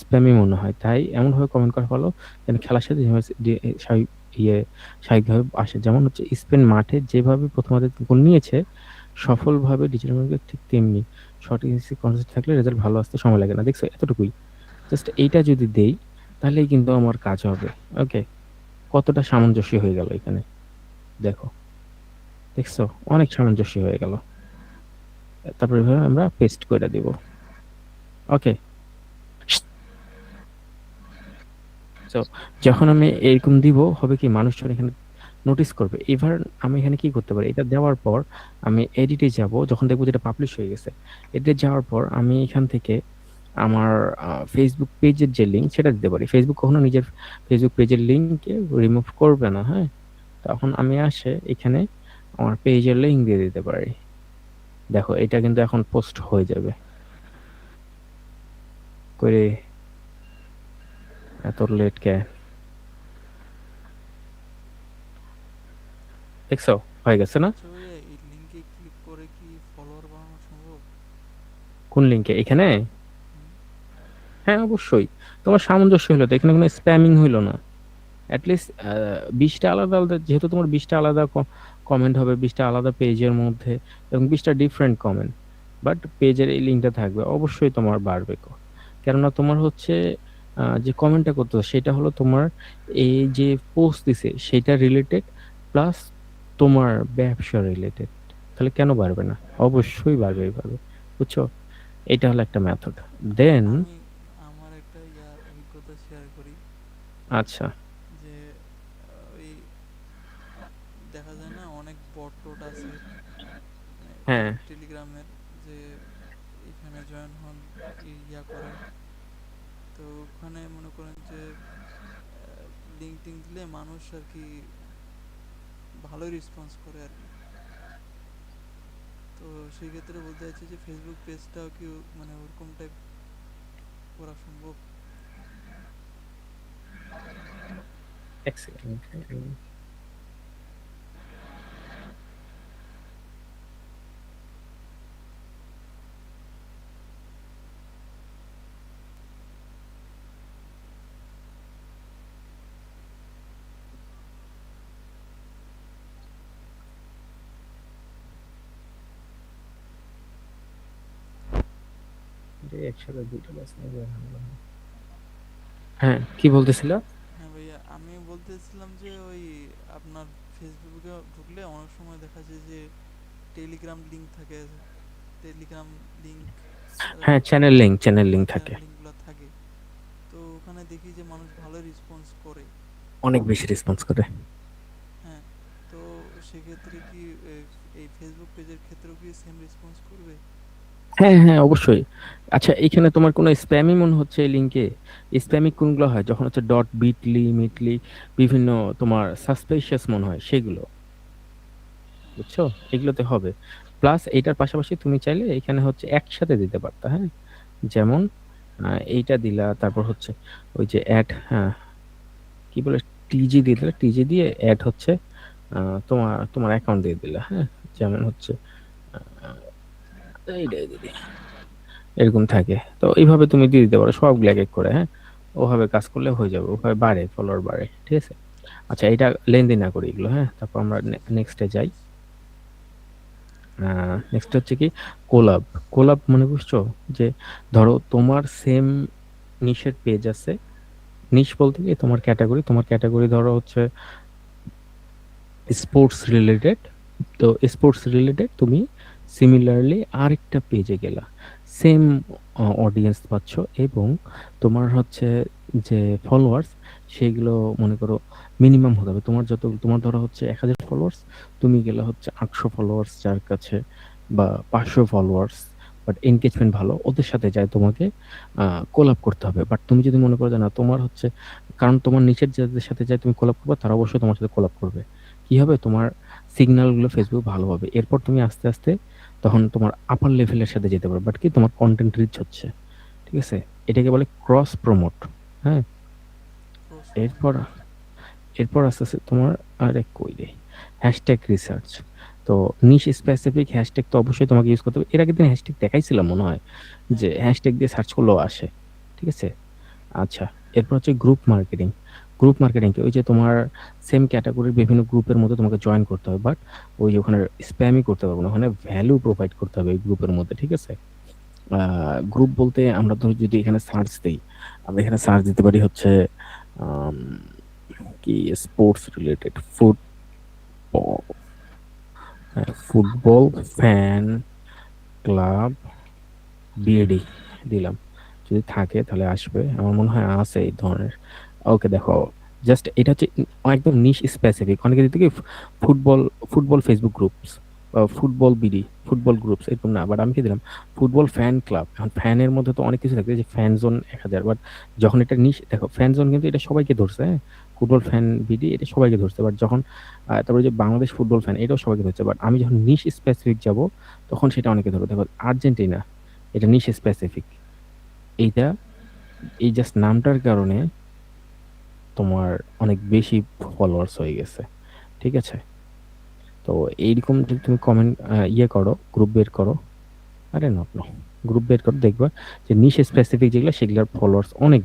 স্প্যামই মনে হয়, তাই এমনভাবে কমেন্ট করা হলো যেন খেলার সাথে ইয়ে স্বাভাবিকভাবে আসে। যেমন হচ্ছে স্পেন মাঠে যেভাবে প্রথমার্ধে গোল নিয়েছে সফলভাবে ডিজিটাল মার্কেট ঠিক তেমনি সঠিক কনসেপ্ট থাকলে রেজাল্ট ভালো আসতে সময় লাগে না। দেখছো এতটুকুই, জাস্ট এইটা যদি দেই তাহলেই কিন্তু আমার কাজ হবে। ওকে, কতটা সামঞ্জস্য হয়ে গেল এখানে, দেখো, দেখছো, অনেক সামঞ্জস্য হয়ে গেল। তারপরে এভাবে আমরা পেস্ট করে দিব। ওকে, সো যখন আমি এরকম দিব হবে কি মানুষজন এখানে নোটিস করবে। এবার আমি এখানে কি করতে পারি, এটা দেওয়ার পর আমি এডিটে যাব। যখন দেখবো যেটা পাবলিশ হয়ে গেছে, এডিটে যাওয়ার পর আমি এখান থেকে আমার ফেসবুক পেজের যে লিঙ্ক সেটা দিতে পারি। ফেসবুক কখনো নিজের ফেসবুক পেজের লিঙ্ককে রিমুভ করবে না। হ্যাঁ, তখন আমি আসে এখানে আমার পেজের লিঙ্ক দিয়ে দিতে পারি। দেখো এটা কিন্তু এখন পোস্ট হয়ে যাবে। করে এত লেট কে, দেখছো, হয়ে গেছে না? আচ্ছা ভাইয়া, এই লিঙ্কে ক্লিক করে কি ফলোয়ার বানানো সম্ভব? কোন লিঙ্কে? এখানে? হুম। হ্যাঁ অবশ্যই। তোমার সামঞ্জস্য হলো তো, এখানে কোনো স্প্যামিং হইলো না। অ্যাটলিস্ট 20টা আলাদা আলাদা, যেহেতু তোমার 20টা আলাদা কমেন্ট হবে 20টা আলাদা পেজের মধ্যে এবং 20টা ডিফারেন্ট কমেন্ট, বাট পেজের এই লিঙ্কটা থাকবে, অবশ্যই তোমার বাড়বে। কেননা তোমার হচ্ছে যে কমেন্টটা করতে সেটা হলো তোমার এই যে পোস্ট দিছে সেটা রিলেটেড, প্লাস তোমার ব্যবসা রিলেটেড। তাহলে কেন বাড়বে না? অবশ্যই বাড়বে এইভাবে। বুঝছো? এটা হলো একটা মেথড। দেন আমি আমার একটা অভিজ্ঞতা শেয়ার করি। আচ্ছা, যে ওই দেখা যায় না অনেক বট টট আছে, মানে হ্যাঁ, টেলিগ্রামের, যে এখানে জয়েন হন, করেন। তো ওখানে মনে করেন যে লিঙ্ক টিঙ্ক দিলে মানুষ আর কি ভালোই রেসপন্স করে আর কি। তো সেই ক্ষেত্রে বলতে চাইছি যে ফেসবুক পেজটাও কি মানে ওরকম টাইপ করা সম্ভব? এক সেকেন্ড। একসাথে দুইটা ব্যাচ নিয়ে হ্যাঁ, কি বলতেছিল? হ্যাঁ ভাইয়া, আমি বলতেছিলাম যে ওই আপনার ফেসবুকে ঢুকলে অনেক সময় দেখা যায় যে টেলিগ্রাম লিঙ্ক থাকে, টেলিগ্রাম লিঙ্ক হ্যাঁ, চ্যানেল লিংক থাকে। চ্যানেল লিঙ্কগুলো থাকে। তো ওখানে দেখি যে মানুষ ভালো রেসপন্স করে। অনেক বেশি রেসপন্স করে। হ্যাঁ, তো সেক্ষেত্রে কি এই ফেসবুক পেজের ক্ষেত্রেও কি সেম রেসপন্স করবে? হ্যাঁ, হ্যাঁ, অবশ্যই। আচ্ছা, এখানে তোমার কোনো স্প্যামই মনে হচ্ছে এই লিংকে? স্প্যামিং কোনগুলো হয়? যখন হচ্ছে ডট বিটলি, মিটলি বিভিন্ন তোমার সাসপিশিয়াস মনে হয় সেগুলো। বুঝছো? এগুলোতে হবে। প্লাস এইটার পাশাপাশি তুমি চাইলে এখানে হচ্ছে একসাথে দিতে পারতা, হ্যাঁ? যেমন এইটা দিলা, তারপর হচ্ছে ওই যে অ্যাড, হ্যাঁ, কি বলে, টিজি দিয়ে দিলা, টিজি দিয়ে অ্যাড হচ্ছে তোমার তোমার অ্যাকাউন্ট দিয়ে দিলা, হ্যাঁ? যেমন হচ্ছে এইটাই দিদি, এরকম থাকে। তো এইভাবে তুমি দিয়ে দিতে পারো সবগুলো এক এক করে, হ্যাঁ? ওভাবে কাজ করলে হয়ে যাবে, ওভাবে বাড়ে, ফলোয়ার বাড়ে, ঠিক আছে? আচ্ছা, এটা লেনদেন না করি এগুলো, হ্যাঁ? তারপর আমরা নেক্সটে যাই। নেক্সট হচ্ছে কি, কোলাব। কোলাব মানে বুঝছো? যে ধরো তোমার সেম নিশের পেজ আছে। নিশ বলতে কি তোমার ক্যাটাগরি ধরো হচ্ছে স্পোর্টস রিলেটেড। তো স্পোর্টস রিলেটেড তুমি সিমিলারলি আরেকটা পেজে গেলা, সেম অডিয়েন্স পাচ্ছ, এবং তোমার হচ্ছে যে ফলোয়ার্স সেগুলো মনে করো মিনিমাম হতে হবে। তোমার ধরো হচ্ছে 1000 ফলোয়ার্স, তুমি গেলে হচ্ছে 800 ফলোয়ার্স যার কাছে, বা 500 ফলোয়ার্স, বাট এনগেজমেন্ট ভালো, ওদের সাথে যায় তোমাকে কোলাপ করতে হবে। বাট তুমি যদি মনে করো যে না, তোমার হচ্ছে, কারণ তোমার নিচের যাদের সাথে যায় তুমি কোলাপ করবে, তারা অবশ্যই তোমার সাথে কোলাপ করবে। কি হবে, তোমার সিগন্যালগুলো ফেসবুক ভালো হবে। এরপর তুমি আস্তে আস্তে তখন তোমার আপার লেভেলের সাথে যেতে পারবে, বাট কি তোমার কন্টেন্ট রিচ হচ্ছে, ঠিক আছে? এটাকে বলে ক্রস প্রমোট। হ্যাঁ, ক্রস এরপর প্রমোট। এরপর আস্তে আস্তে তোমার, আরে কই রে, হ্যাশট্যাগ রিসার্চ। তো নিশ স্পেসিফিক হ্যাশট্যাগ তো অবশ্যই তোমাকে ইউজ করতে হবে। এর আগের দিন হ্যাশট্যাগ দেখাইছিলাম মনে হয়, হ্যাঁ যে হ্যাঁ। হ্যাশট্যাগ দিয়ে সার্চ করলেও আসে, ঠিক আছে? আচ্ছা, এরপর হচ্ছে গ্রুপ মার্কেটিং। গ্রুপ মার্কেটিং কি, ওই যে তোমার সেম ক্যাটাগরির বিভিন্ন গ্রুপের মধ্যে তোমাকে জয়েন করতে হবে, বাট ওই যে ওখানে স্প্যামই করতে পারবো না, ওখানে ভ্যালু প্রোভাইড করতে হবে এই গ্রুপের মধ্যে, ঠিক আছে? গ্রুপ বলতে আমরা ধর যদি এখানে সার্চ দিই, আমরা এখানে সার্চ দিতে পারি হচ্ছে আম, কি sports related, football fan club BAD দিলাম। যদি থাকে তাহলে আসবে, আমার মনে হয় আছে এই ধরনের। ওকে, দেখো, জাস্ট এটা হচ্ছে একদম নিশ স্পেসিফিক। অনেকে দিতে কি football, Facebook groups, football BD, football groups, এরকম না। বাট আমি কি দিলাম, ফুটবল ফ্যান ক্লাব। এখন ফ্যানের মধ্যে তো অনেক কিছু থাকে, যে ফ্যান জোন 1000, বাট যখন এটা নিশ, দেখো ফ্যান জোন কিন্তু এটা সবাইকে ধরছে, হ্যাঁ? ফুটবল ফ্যান বিডি এটা সবাইকে ধরছে, বাট যখন তারপরে যে বাংলাদেশ ফুটবল ফ্যান এটাও সবাইকে ধরছে, বাট আমি যখন নিশ স্পেসিফিক যাব, তখন সেটা অনেকে ধরবে। দেখো আর্জেন্টিনা, এটা নিশ স্পেসিফিক। এইটা, এই জাস্ট নামটার কারণে তোমার অনেক বেশি ফলোয়ার্স হয়ে গেছে, ঠিক আছে? তো এইরকম যদি তুমি কমেন্ট ইয়ে করো, গ্রুপ বের করো, আরে নট নো, গ্রুপ বের করো, দেখবা যে নিশ স্পেসিফিক যেগুলো সেগুলোর ফলোয়ার্স অনেক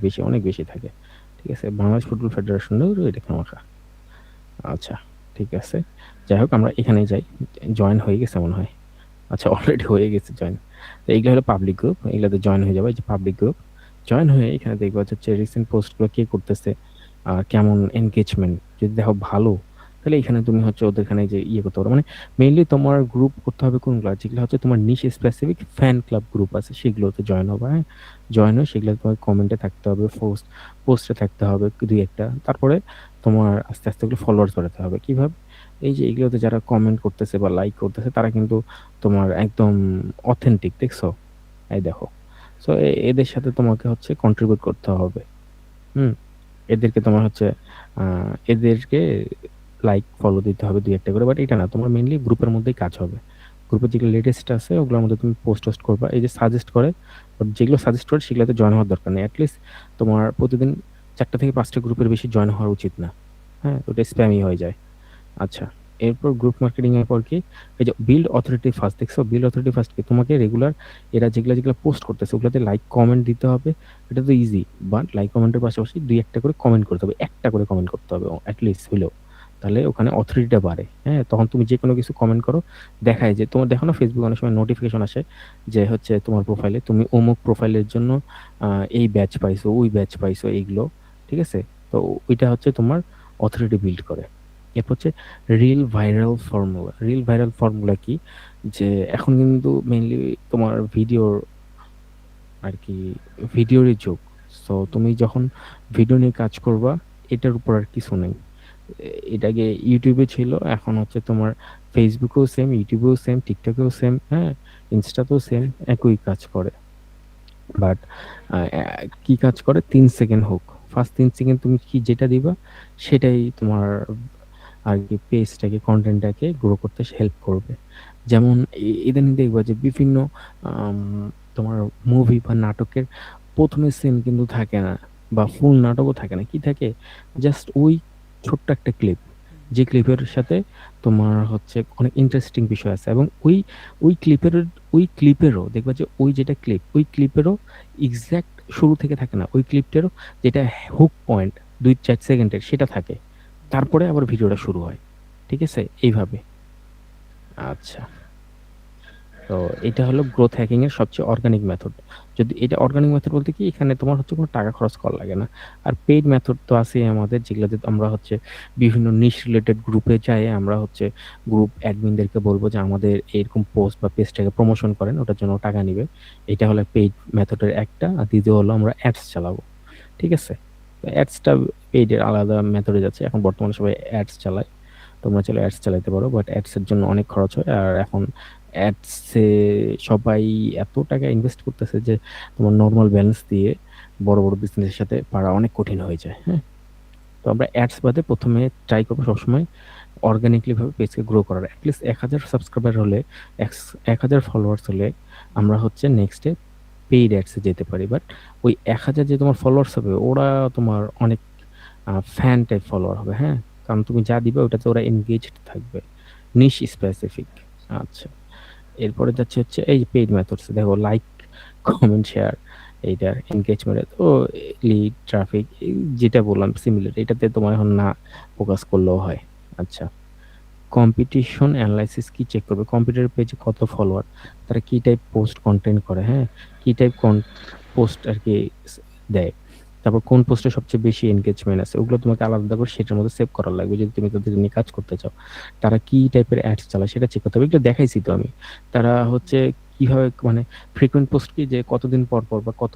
বেশি থাকে, ঠিক আছে? বাংলাদেশ ফুটবল ফেডারেশনেও এটা খামাখা। আচ্ছা, ঠিক আছে, যাই হোক আমরা এখানে যাই। জয়েন হয়ে গেছে মনে হয়। আচ্ছা, অলরেডি হয়ে গেছে জয়েন। তো এইগুলো হলো পাবলিক গ্রুপ, এগুলোতে জয়েন হয়ে যাবে। এই যে পাবলিক গ্রুপ, জয়েন হয়ে এখানে দেখবা হচ্ছে রিসেন্ট পোস্টগুলো কে করতেছে, আর কেমন এনগেজমেন্ট। যদি দেখো ভালো, তাহলে এখানে তুমি হচ্ছে ওদের এখানে যে ইয়ে করতে পারো। মানে মেইনলি তোমার গ্রুপ করতে হবে কোনগুলো, যেগুলো হচ্ছে তোমার নিশ স্পেসিফিক ফ্যান ক্লাব গ্রুপ আছে সেগুলোতে জয়েন হবে, হ্যাঁ? জয়েন হয়ে সেগুলো তোমার কমেন্টে থাকতে হবে, পোস্টে থাকতে হবে দুই একটা। তারপরে তোমার আস্তে আস্তে ওগুলো ফলোয়ার্স বাড়াতে হবে। কিভাবে? এই যে এগুলোতে যারা কমেন্ট করতেছে বা লাইক করতেছে, তারা কিন্তু তোমার একদম অথেন্টিক, দেখছো? এই দেখো। সো এদের সাথে তোমাকে হচ্ছে কন্ট্রিবিউট করতে হবে। হুম, এদেরকে তোমার হচ্ছে এদেরকে লাইক ফলো দিতে হবে দুই একটা করে। বাট এটা না, তোমার মেইনলি গ্রুপের মধ্যেই কাজ হবে। গ্রুপে যেগুলো লেটেস্ট আছে ওগুলোর মধ্যে তুমি পোস্ট করবা। এই যে সাজেস্ট করে, but যেগুলো সাজেস্ট করে সেগুলোতে জয়েন হওয়ার দরকার নেই। অ্যাটলিস্ট তোমার প্রতিদিন 4টা থেকে 5টা গ্রুপের বেশি জয়েন হওয়া উচিত না। হ্যাঁ? ওটা স্প্যামই হয়ে যায়। আচ্ছা, এরপর গ্রুপ মার্কেটিং এর পর কি? এই যে বিল্ড অথরিটি ফার্স্ট দেখছো? বিল্ড অথরিটি ফার্স্ট কি? তোমাকে রেগুলার এরা যেগুলা পোস্ট করতেছে ওগুলাতে লাইক কমেন্ট দিতে হবে। এটা তো ইজি। বাট লাইক কমেন্টের পাশাপাশি ২-১ টা করে কমেন্ট করতে হবে। একটা করে কমেন্ট করতে হবে এট লিস্ট হইলেও। তাহলে ওখানে অথরিটিটা বাড়ে। হ্যাঁ? তখন তুমি যেকোনো কিছু কমেন্ট করো, দেখায় যে তোমার দেখো না ফেসবুকে অনেক সময় নোটিফিকেশন আসে যে হচ্ছে তোমার প্রোফাইলে তুমি অমুক প্রোফাইলের জন্য আ এই ব্যাচ পাইছো, ওই ব্যাচ পাইছো এইগুলো। ঠিক আছে? তো ওইটা হচ্ছে তোমার অথরিটি বিল্ড করে। এরপর হচ্ছে reel viral formula. Reel viral formula কি? যে এখন কিন্তু মেইনলি তোমার ভিডিওর আরকি ভিডিওরই যুগ। সো হুম, তুমি যখন ভিডিও নিয়ে কাজ করবা এটার উপর আর কিছু নেই। এটা আগে YouTube এ ছিল, এখন হচ্ছে তোমার Facebook এও সেম, YouTube এও সেম, TikTok এও সেম, হ্যাঁ? Insta তেও সেম একই কাজ করে। বাট কি কাজ করে ৩ সেকেন্ড হোক। ফার্স্ট ৩ সেকেন্ড তুমি কি যেটা দিবা সেটাই তোমার আরকি পেজটাকে কনটেন্টটাকে গ্রো করতে হেল্প করবে। যেমন ইদানিং দেখবা যে বিভিন্ন আম তোমার মুভি বা নাটকের ১ম এ সিন কিন্তু থাকে না বা ফুল নাটকও থাকে না। কি থাকে? জাস্ট ওই ছোট্ট একটা ক্লিপ। হুম, যে ক্লিপের সাথে তোমার হচ্ছে অনেক ইন্টারেস্টিং বিষয় আছে এবং ওই ক্লিপের ওই ক্লিপেরও দেখবা যে ওই যেটা ক্লিপ, ওই ক্লিপেরও এক্সাক্ট শুরু থেকে থাকে না। ওই ক্লিপটারও যেটা হুক পয়েন্ট ২-৪ সেকেন্ডের সেটা থাকে। হুম, তারপরে আবার ভিডিওটা শুরু হয়। ঠিক আছে? এইভাবে। আচ্ছা। তো এটা হলো গ্রোথ হ্যাকিং এর সবচেয়ে অর্গানিক মেথড। যদি এটা অর্গানিক মেথড বলতে কি এখানে তোমার হচ্ছে কোনো টাকা খরচ করা লাগে না। আর পেইড মেথড তো আছেই আমাদের যেগুলাতে আমরা হচ্ছে বিভিন্ন নিশ রিলেটেড গ্রুপে যাই আমরা হচ্ছে গ্রুপ অ্যাডমিনদেরকে বলব যে আমাদের এরকম পোস্ট বা পেজটাকে প্রমোশন করেন ওটার জন্য টাকা নিবে। এটা হলো পেইড মেথডের একটা। আর দ্বিতীয় হলো আমরা অ্যাডস চালাবো। ঠিক আছে? তো অ্যাডসটা পেইড এর আলাদা মেথডে যাচ্ছে। এখন বর্তমানে সবাই অ্যাডস চালায়। তোমরা চাইলে অ্যাডস চালাইতে পারো। বাট অ্যাডস এর জন্য অনেক খরচ হয়। আর এখন অ্যাডস এ সবাই এত টাকা ইনভেস্ট করতেছে যে তোমার নরমাল ব্যালেন্স দিয়ে বড় বিজনেসের সাথে পারা অনেক কঠিন হয়ে যায়। হ্যাঁ? তো আমরা অ্যাডস বাদে ১ম এ ট্রাই করব সবসময় অর্গানিকলি ভাবে পেজকে গ্রো করার। এট লিস্ট ১,০০০ সাবস্ক্রাইবার হলে ১,০০০ ফলোয়ার্স হলে হুম, আমরা হচ্ছে নেক্সট এ পেইড অ্যাডস এ যেতে পারি। বাট ওই ১,০০০ যে তোমার ফলোয়ার্স হবে ওরা তোমার অনেক ফ্যান টাইপ ফলোয়ার হবে। হ্যাঁ? কারণ তুমি যা দিবা ওটাতে ওরা এনগেজড থাকবে। নিশ স্পেসিফিক। আচ্ছা। এরপরে যাচ্ছে হচ্ছে এই পেইড মেথডস দেখো লাইক, কমেন্ট, শেয়ার এইটার এনগেজমেন্ট তো লিড, ট্রাফিক যেটা বললাম সিমিলার এটাতে তোমার এখন না ফোকাস করলেও হয়। আচ্ছা। কম্পিটিশন অ্যানালাইসিস কি চেক করবে? কম্পিউটার পেজে কত ফলোয়ার, তারা কি টাইপ পোস্ট কনটেন্ট করে, হ্যাঁ? কি টাইপ পোস্ট আরকি দেয়। তারপর কোন পোস্টে সবচেয়ে বেশি এনগেজমেন্ট আছে ওগুলো তোমাকে আলাদা করে সেটার মধ্যে সেভ করা লাগবে যদি তুমি তাদের নিয়ে কাজ করতে চাও। তারা কি টাইপের অ্যাডস চালায় সেটা চেক করতে হবে। এগুলো দেখাইছি তো আমি। তারা হচ্ছে কিভাবে মানে ফ্রিকোয়েন্ট পোস্ট কি যে কতদিন পর বা কত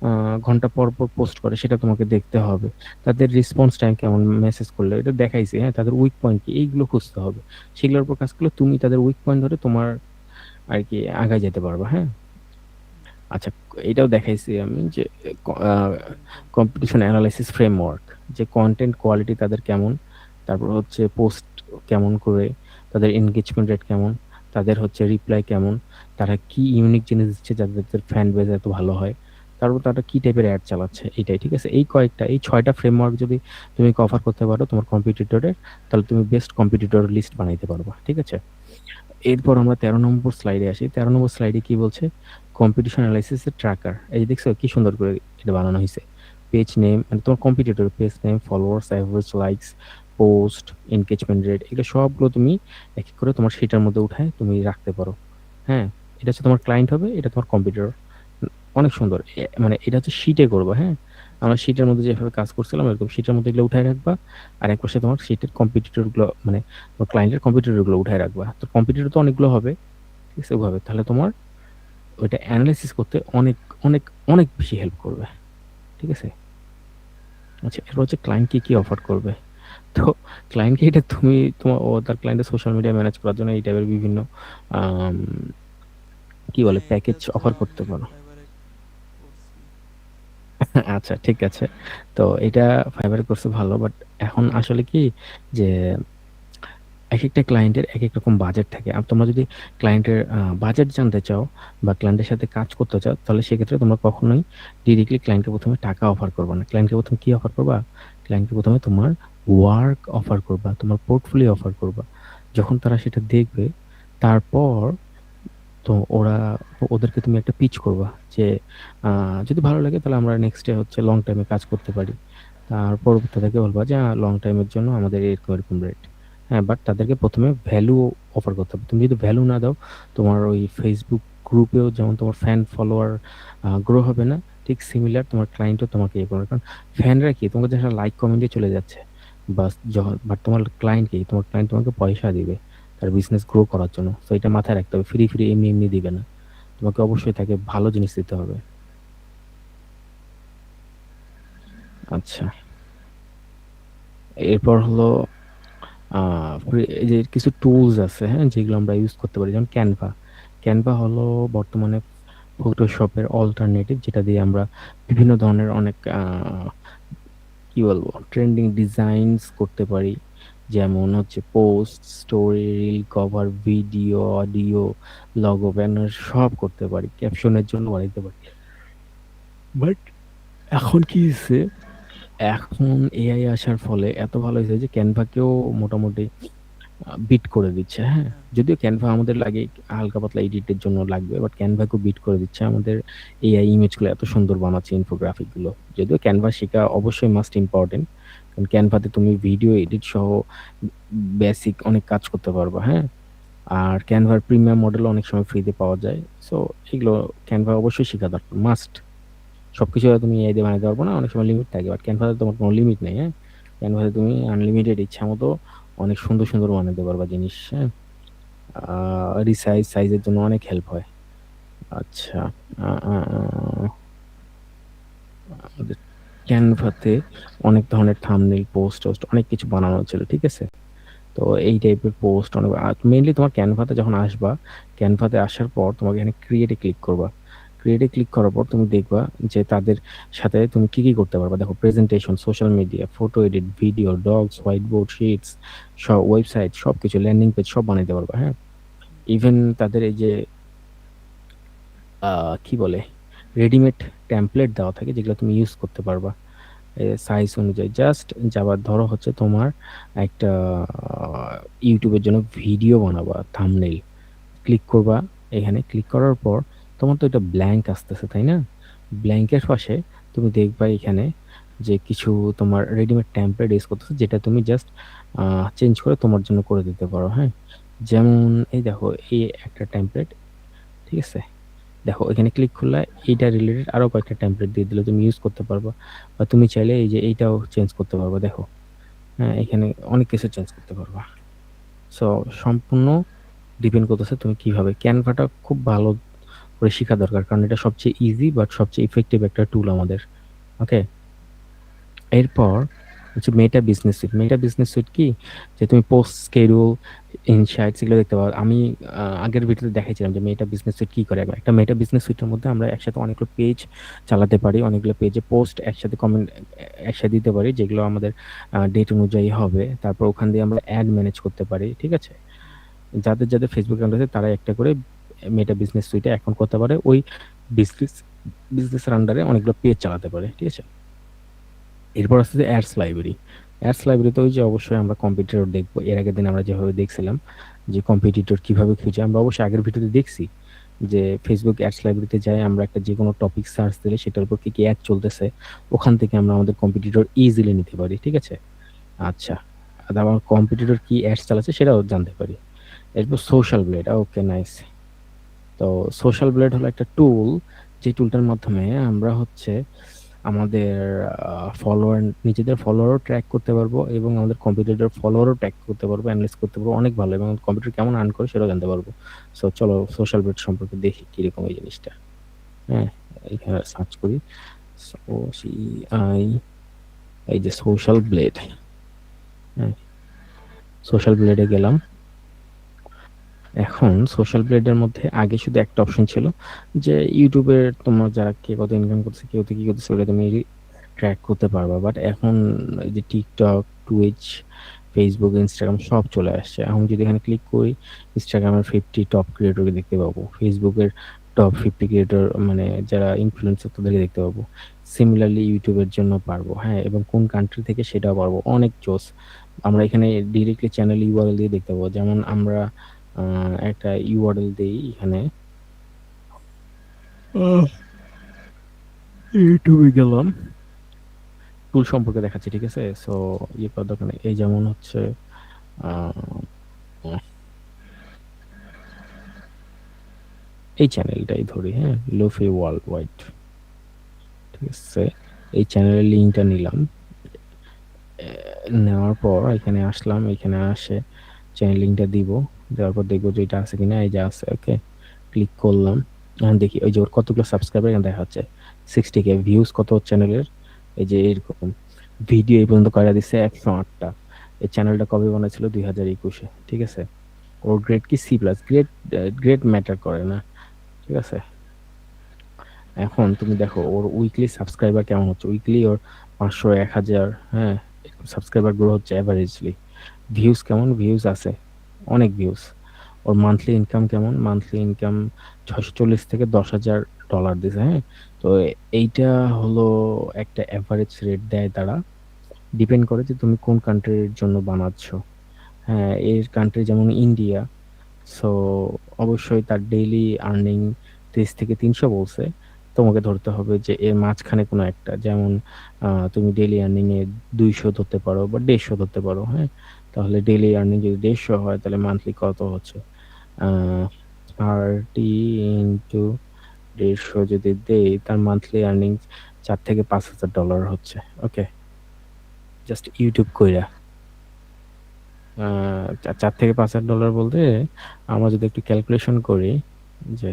আ ঘন্টা পর পোস্ট করে সেটা তোমাকে দেখতে হবে। তাদের রেসপন্স টাইম কেমন মেসেজ করলে এটা দেখাইছি, হ্যাঁ? তাদের উইক পয়েন্ট কি এইগুলো খুঁজতে হবে। সেগুলোর উপর কাজ করলে তুমি তাদের উইক পয়েন্ট ধরে তোমার আরকি আগায় যেতে পারবা, হ্যাঁ? হুম। আচ্ছা এটাও দেখাইছি আমি যে ক আ কন্টেন্ট কম্পিটিশন এনালাইসিস ফ্রেমওয়ার্ক যে কনটেন্ট কোয়ালিটি তাদের কেমন, তারপর হচ্ছে পোস্ট কেমন করে, তাদের এনগেজমেন্ট রেট কেমন, তাদের হচ্ছে রিপ্লাই কেমন, তারা কি ইউনিক জিনিস দিচ্ছে যাদের ফ্যান বেজ এত ভালো হয়। তারপর তারা কি টাইপের এড চালাচ্ছে এটাই, ঠিক আছে? এই ৬ টা ফ্রেমওয়ার্ক যদি তুমি কভার করতে পারো তোমার কম্পিটিটরের তাহলে তুমি বেস্ট কম্পিটিটর লিস্ট বানাইতে পারবা। ঠিক আছে? এরপর আমরা ১৩ নম্বর স্লাইডে আসি। ১৩ নম্বর স্লাইডে কি বলছে? কম্পিটিশন এনালাইসিস এর ট্র্যাকার। এই যে দেখছো কি সুন্দর করে এটা বানানো হইছে। পেজ নেম মানে তোমার competitor page name, followers, average likes, post, engagement rate এগুলো সবগুলো তুমি এক করে তোমার সেটার মধ্যে উঠায় তুমি রাখতে পারো। হ্যাঁ? এটা হচ্ছে তোমার ক্লায়েন্ট হবে, এটা তোমার কম্পিটিটর। অনেক সুন্দর। মানে এটা হচ্ছে শিটে করবা, হ্যাঁ? আচ্ছা, আমরা শিটের মধ্যে যেভাবে কাজ করছিলাম এরকম শিটের মধ্যে এগুলো উঠায় রাখবা। আর একপাশে তোমার শিটের কম্পিটিটর গুলো মানে তোমার ক্লায়েন্টের কম্পিটিটর গুলো উঠায় রাখবা। তো কম্পিটিটর তো অনেকগুলো হবে। ঠিক আছে? ওভাবে। তাহলে তোমার ওইটা এনালাইসিস করতে অনেক, অনেক বেশি হেল্প করবে। ঠিক আছে? আচ্ছা এরপর হচ্ছে ক্লায়েন্ট কি অফার করবে? তো ক্লায়েন্টকে এটা তুমি তার ক্লায়েন্টের সোশ্যাল মিডিয়া ম্যানেজ করার জন্য এই টাইপের বিভিন্ন আম কি বলে হ্যাঁ এটা প্যাকেজ তো অফার করতে আমি পারো। ফাইবারে করছি। আচ্ছা ঠিক আছে। তো এটা ফাইবারে করছে ভালো। বাট এখন আসলে কি যে একেকটা ক্লায়েন্টের একেক রকম বাজেট থাকে। আর তোমরা যদি ক্লায়েন্টের বাজেট জানতে চাও বা ক্লায়েন্টের সাথে কাজ করতে চাও, তাহলে সেক্ষেত্রে তোমরা কখনোই ডিরেক্টলি ক্লায়েন্টকে ১ম এ টাকা অফার করবা না। ক্লায়েন্টকে ১ম কি অফার করবা? ক্লায়েন্টকে প্রথমে তোমার ওয়ার্ক অফার করবা, তোমার পোর্টফোলিও অফার করবা। যখন তারা সেটা দেখবে, তারপর তো ওদেরকে তুমি একটা পিচ করবা যে যদি ভালো লাগে তাহলে আমরা নেক্সট ডে হচ্ছে লং টাইমে কাজ করতে পারি। তারপর তাদেরকে বলবা যে লং টাইমের জন্য আমাদের এরকম এরকম রেট। হ্যাঁ, বাট তাদেরকে প্রথমে ভ্যালু অফার করতে হবে। তুমি যদি ভ্যালু না দাও, তোমার ওই ফেসবুক গ্রুপেও যেমন তোমার ফ্যান ফলোয়ার গ্রো হবে না, ঠিক সিমিলার তোমার ক্লায়েন্টও তোমাকে ইয়ে করবে। কারণ ফ্যানরা কি তোমাকে যারা লাইক কমেন্ট দিয়ে চলে যাচ্ছে, বাস যখন বাট তোমার ক্লায়েন্ট কি, তোমার ক্লায়েন্ট তোমাকে পয়সা দিবে তার বিজনেস গ্রো করার জন্য। তো এটা মাথায় রাখতে হবে, ফ্রি ফ্রি এমনি এমনি দিবে না, তোমাকে অবশ্যই তাকে ভালো জিনিস দিতে হবে। আচ্ছা, এরপর হলো এই যে কিছু টুলস আছে, হ্যাঁ, যেগুলো আমরা ইউজ করতে পারি, যেমন ক্যানভা। ক্যানভা হলো বর্তমানে ফটোশপের অল্টারনেটিভ, যেটা দিয়ে আমরা বিভিন্ন ধরনের অনেক কি বলবো ট্রেন্ডিং ডিজাইনস করতে পারি। যেমন হচ্ছে post, story, reel, cover, video, audio, logo, banner সব করতে পারি, ক্যাপশনের জন্য বানাইতে পারি। বাট এখন কি হয়েছে, এখন এআই আসার ফলে এত ভালো হয়েছে যে ক্যানভাকেও মোটামুটি বিট করে দিচ্ছে। হ্যাঁ, হ্যাঁ যদিও ক্যানভা আমাদের লাগে হালকা পাতলা এডিটের জন্য লাগবে, বাট ক্যানভাকেও বিট করে দিচ্ছে। আমাদের এআই ইমেজগুলো এত সুন্দর বানাচ্ছে, ইনফোগ্রাফিক গুলো। যদিও ক্যানভা শেখা অবশ্যই মাস্ট ইম্পর্টেন্ট, কারণ ক্যানভাতে তুমি ভিডিও এডিট সহ বেসিক অনেক কাজ করতে পারবা। হ্যাঁ, আর ক্যানভার প্রিমিয়াম মডেল অনেক সময় ফ্রিতে পাওয়া যায়। সো এগুলো ক্যানভা অবশ্যই শেখা দরকার, মাস্ট। সবকিছু তুমি এআই দিয়ে বানাতে পারবো না, অনেক সময় লিমিট থাকে, বাট ক্যানভাতে তোমার কোনো লিমিট নেই। হ্যাঁ, ক্যানভাতে তুমি আনলিমিটেড ইচ্ছা মতো অনেক সুন্দর সুন্দর বানাতে পারবা জিনিস। হ্যাঁ, রিসাইজ সাইজের জন্য অনেক হেল্প হয়। আচ্ছা, আমাদের ক্যানভাতে অনেক ধরনের থাম্বনেল, পোস্ট টোস্ট অনেক কিছু বানানো ছিল, ঠিক আছে। তো এই টাইপের পোস্ট অনেক, মেইনলি তোমার ক্যানভাতে যখন আসবা, ক্যানভাতে আসার পর তোমাকে এখানে ক্রিয়েটে ক্লিক করবা। ক্রিয়েটে ক্লিক করার পর তুমি দেখবা যে তাদের সাথে তুমি কি কি করতে পারবা। দেখো, presentation, social media, photo edit, video, dogs, white board, shits, সব ওয়েবসাইট, সবকিছু, ল্যান্ডিং পেজ সব বানাইতে পারবা। হ্যাঁ, ইভেন তাদের এই যে কি বলে রেডিমেড টেমপ্লেট দেওয়া থাকে, যেগুলো তুমি ইউজ করতে পারবা সাইজ অনুযায়ী। জাস্ট যাবার ধরো হচ্ছে তোমার একটা ইউটিউবের জন্য ভিডিও বানাবা, থাম্বনেইল ক্লিক করবা। এখানে ক্লিক করার পর তোমার তো এটা ব্ল্যাঙ্ক আসতেছে, তাই না? ব্ল্যাঙ্কের পাশে তুমি দেখবা এখানে যে কিছু তোমার রেডিমেড টেমপ্লেট ইউজ করতেছে, যেটা তুমি জাস্ট চেঞ্জ করে তোমার জন্য করে দিতে পারো। হ্যাঁ, যেমন এই দেখো, এই একটা টেমপ্লেট, ঠিক আছে। দেখো, এখানে ক্লিক করলে এইটা রিলেটেড আরো কয়েকটা টেমপ্লেট দিয়ে দিলে তুমি ইউজ করতে পারবা। বা তুমি চাইলে এই যে এইটাও চেঞ্জ করতে পারবা। দেখো, হ্যাঁ, এখানে অনেক কিছু চেঞ্জ করতে পারবা। সো সম্পূর্ণ ডিপেন্ড করতেছে তুমি কিভাবে। ক্যানভাটা খুব ভালো করে শেখা দরকার, কারণ এটা সবচেয়ে ইজি বাট সবচেয়ে ইফেক্টিভ একটা টুল আমাদের। ওকে, এরপর হচ্ছে মেটা বিজনেস সুইট। মেটা বিজনেস সুইট কি, যে তুমি পোস্ট, স্কেডিউল, ইনসাইটস এগুলো দেখতে পারো। আমি আগের ভিডিওতে দেখাইছিলাম যে মেটা বিজনেস সুইট কি করে। একটা মেটা বিজনেস সুইটের মধ্যে আমরা একসাথে অনেকগুলো পেজ চালাতে পারি, অনেকগুলো পেজে পোস্ট একসাথে কমেন্ট একসাথে দিতে পারি, যেগুলো আমাদের ডেট অনুযায়ী হবে। তারপর ওখান দিয়ে আমরা অ্যাড ম্যানেজ করতে পারি, ঠিক আছে। যাদের যাদের ফেসবুক অ্যাকাউন্ট আছে তারা একটা করে মেটা বিজনেস সুইটে অ্যাকাউন্ট করতে পারে, ওই বিজনেস বিজনেসের আন্ডারে অনেকগুলো পেজ চালাতে পারে, ঠিক আছে। এরপর আসছে অ্যাডস লাইব্রেরি। অ্যাডস লাইব্রেরিতে ওই যে অবশ্যই আমরা কম্পিটিটর দেখবো। এর আগের দিন আমরা যেভাবে দেখছিলাম যে কম্পিটিটর কিভাবে খুঁজে, আমরা অবশ্যই আগের ভিডিওতে দেখছি যে ফেসবুক অ্যাডস লাইব্রেরিতে যাই আমরা একটা যে কোনো টপিক সার্চ দিলে সেটার উপর কি কি অ্যাড চলতেছে, ওখান থেকে আমরা আমাদের কম্পিটিটর ইজিলি নিতে পারি, ঠিক আছে। আচ্ছা, আর আমার কম্পিটিটর কি অ্যাডস চালাচ্ছে সেটাও জানতে পারি। এরপর সোশ্যাল ব্লেড, ওকে নাইস। তো সোশ্যাল ব্লেড হলো একটা টুল, যে টুলটার মাধ্যমে আমরা হচ্ছে আমাদের ফলোয়ার, নিজেদের ফলোয়ারও ট্র্যাক করতে পারবো এবং আমাদের কম্পিটিটর ফলোয়ারও ট্র্যাক করতে পারবো, অ্যানালাইজ করতে পারবো অনেক ভালো, এবং কম্পিউটার কেমন আর্ন করে সেটাও জানতে পারবো। সো চলো সোশ্যাল ব্লেড সম্পর্কে দেখি কিরকম এই জিনিসটা। হ্যাঁ, এখানে সার্চ করি আই, এই যে সোশ্যাল ব্লেড। হ্যাঁ, সোশ্যাল ব্লেডে গেলাম। এখন সোশ্যাল ব্লেডের মধ্যে আগে শুধু একটা অপশন ছিল যে ইউটিউবের তোমার যারা কে কত ইনকাম করছে, কেউ কি করতেছে, ওটা তুমি ট্র্যাক করতে পারবা। বাট এখন এই যে টিকটক, টুইচ, ফেসবুক, ইনস্টাগ্রাম সব চলে আসছে। এখন যদি এখানে ক্লিক করি, ইনস্টাগ্রামের 50 টপ ক্রিয়েটরকে দেখতে পাবো, ফেসবুকের টপ 50 ক্রিয়েটর মানে যারা ইনফ্লুয়েন্সার তাদেরকে দেখতে পাবো, সিমিলারলি ইউটিউবের জন্য পারবো, হ্যাঁ, এবং কোন কান্ট্রি থেকে সেটাও পারবো। অনেক জোস। আমরা এখানে ডিরেক্টলি চ্যানেল ইউআরএল দিয়ে দেখতে পাবো। যেমন আমরা একটা ইউআরএল দিই এখানে, ইউটিউবে গেলাম, টুল সম্পর্কে দেখাচ্ছি, ঠিক আছে? সো ইয়ে করার দরকার নেই। এই যেমন হচ্ছে আহ, এই চ্যানেলটাই ধরি, হ্যাঁ, লোফি ওয়ার্ল্ড ওয়াইড, ঠিক আছে? এই চ্যানেলের লিঙ্কটা নিলাম, নেওয়ার পর এখানে আসলাম, এখানে আসে চ্যানেল লিঙ্কটা দিব, দেওয়ার পর দেখবো যে এটা আছে কিনা। এই যে আছে, ওকে, ক্লিক করলাম। এখন দেখি ওই যে ওর কতগুলো সাবস্ক্রাইবার এখানে দেখা যাচ্ছে, 60K। ভিউজ কত চ্যানেলের, এই যে এরকম। ভিডিও এই পর্যন্ত কয়টা দিচ্ছে, 108টা। এই চ্যানেলটা কবে বানাইছিল, 2021-এ, ঠিক আছে? ওর গ্রেড কি C plus, grade grade matter করে না, ঠিক আছে? এখন তুমি দেখো ওর উইকলি সাবস্ক্রাইবার কেমন হচ্ছে, উইকলি ওর 500, 1000, হ্যাঁ, সাবস্ক্রাইবার গ্রো হচ্ছে অ্যাভারেজলি। ভিউজ কেমন, ভিউজ আছে, অনেক ভিউজ। ওর মান্থলি ইনকাম কেমন, মান্থলি ইনকাম 640 থেকে $10,000 দিছে, হ্যাঁ। তো এইটা হলো একটা অ্যাভারেজ রেট দেয় তারা, ডিপেন্ড করে যে তুমি কোন কান্ট্রির জন্য বানাচ্ছ। হ্যাঁ, এর কান্ট্রি যেমন ইন্ডিয়া, সো অবশ্যই তার ডেইলি আর্নিং 30 থেকে 300 বলছে। তোমাকে ধরতে হবে যে এর মাঝখানে কোনো একটা, যেমন তুমি ডেইলি আর্নিং এ 200 ধরতে পারো বা 150 ধরতে পারো, হ্যাঁ। তাহলে ডেইলি আর্নিং যদি 150 হয় তাহলে মান্থলি কত হচ্ছে, 30 ইন্টু 150 যদি দেই, তার মান্থলি আর্নিং $4,000 থেকে $5,000 হচ্ছে। ওকে, জাস্ট ইউটিউব কইরা $4,000 থেকে $5,000 বলতে, আমরা যদি একটু ক্যালকুলেশন করি যে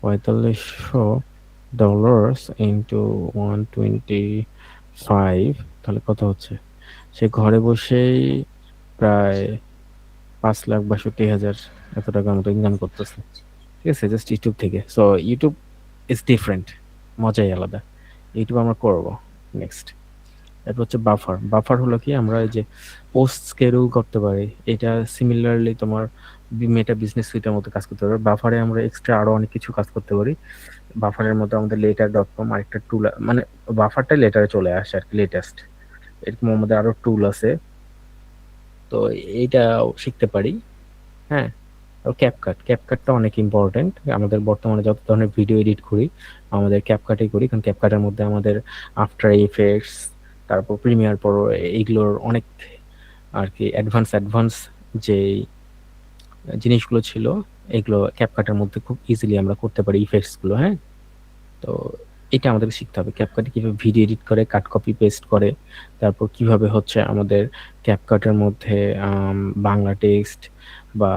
4,500 ইন্টু 125, তাহলে কত হচ্ছে? সে ঘরে বসেই প্রায় 5,62,000 এত টাকার মতো ইনকাম করতেছে, ঠিক আছে, জাস্ট ইউটিউব থেকে। সো ইউটিউব ইজ ডিফারেন্ট, মজাই আলাদা। ইউটিউব আমরা করব নেক্সট। এরপর হচ্ছে বাফার। বাফার হলো কি, আমরা এই যে পোস্ট স্কেডিউল করতে পারি, এটা সিমিলারলি তোমার মেটা বিজনেস সুইটের মতো কাজ করতে পারে। বাফারে আমরা এক্সট্রা আরো অনেক কিছু কাজ করতে পারি। বাফারের মধ্যে আমাদের লেটার.কম আরেকটা টুল, মানে বাফারটা লেটারে চলে আসে আর কি, লেটেস্ট। এরকম আমাদের আরো টুল আছে, তো এইটাও শিখতে পারি, হ্যাঁ। ক্যাপকাট, ক্যাপকাটটা অনেক ইম্পর্টেন্ট। আমাদের বর্তমানে যত ধরনের ভিডিও এডিট করি আমাদের ক্যাপকাটেই করি, কারণ ক্যাপকাটের মধ্যে আমাদের আফটার ইফেক্টস, তারপর প্রিমিয়ার প্রো, এইগুলোর অনেক আর কি অ্যাডভান্স অ্যাডভান্স যে জিনিসগুলো ছিল, এগুলো ক্যাপকাটের মধ্যে খুব ইজিলি আমরা করতে পারি ইফেক্টস গুলো, হ্যাঁ। তো এটা আমাদেরকে শিখতে হবে, ক্যাপকাটে কিভাবে ভিডিও এডিট করে, কাট কপি পেস্ট করে, তারপর কিভাবে হচ্ছে আমাদের ক্যাপকাটের মধ্যে বাংলা টেক্সট বা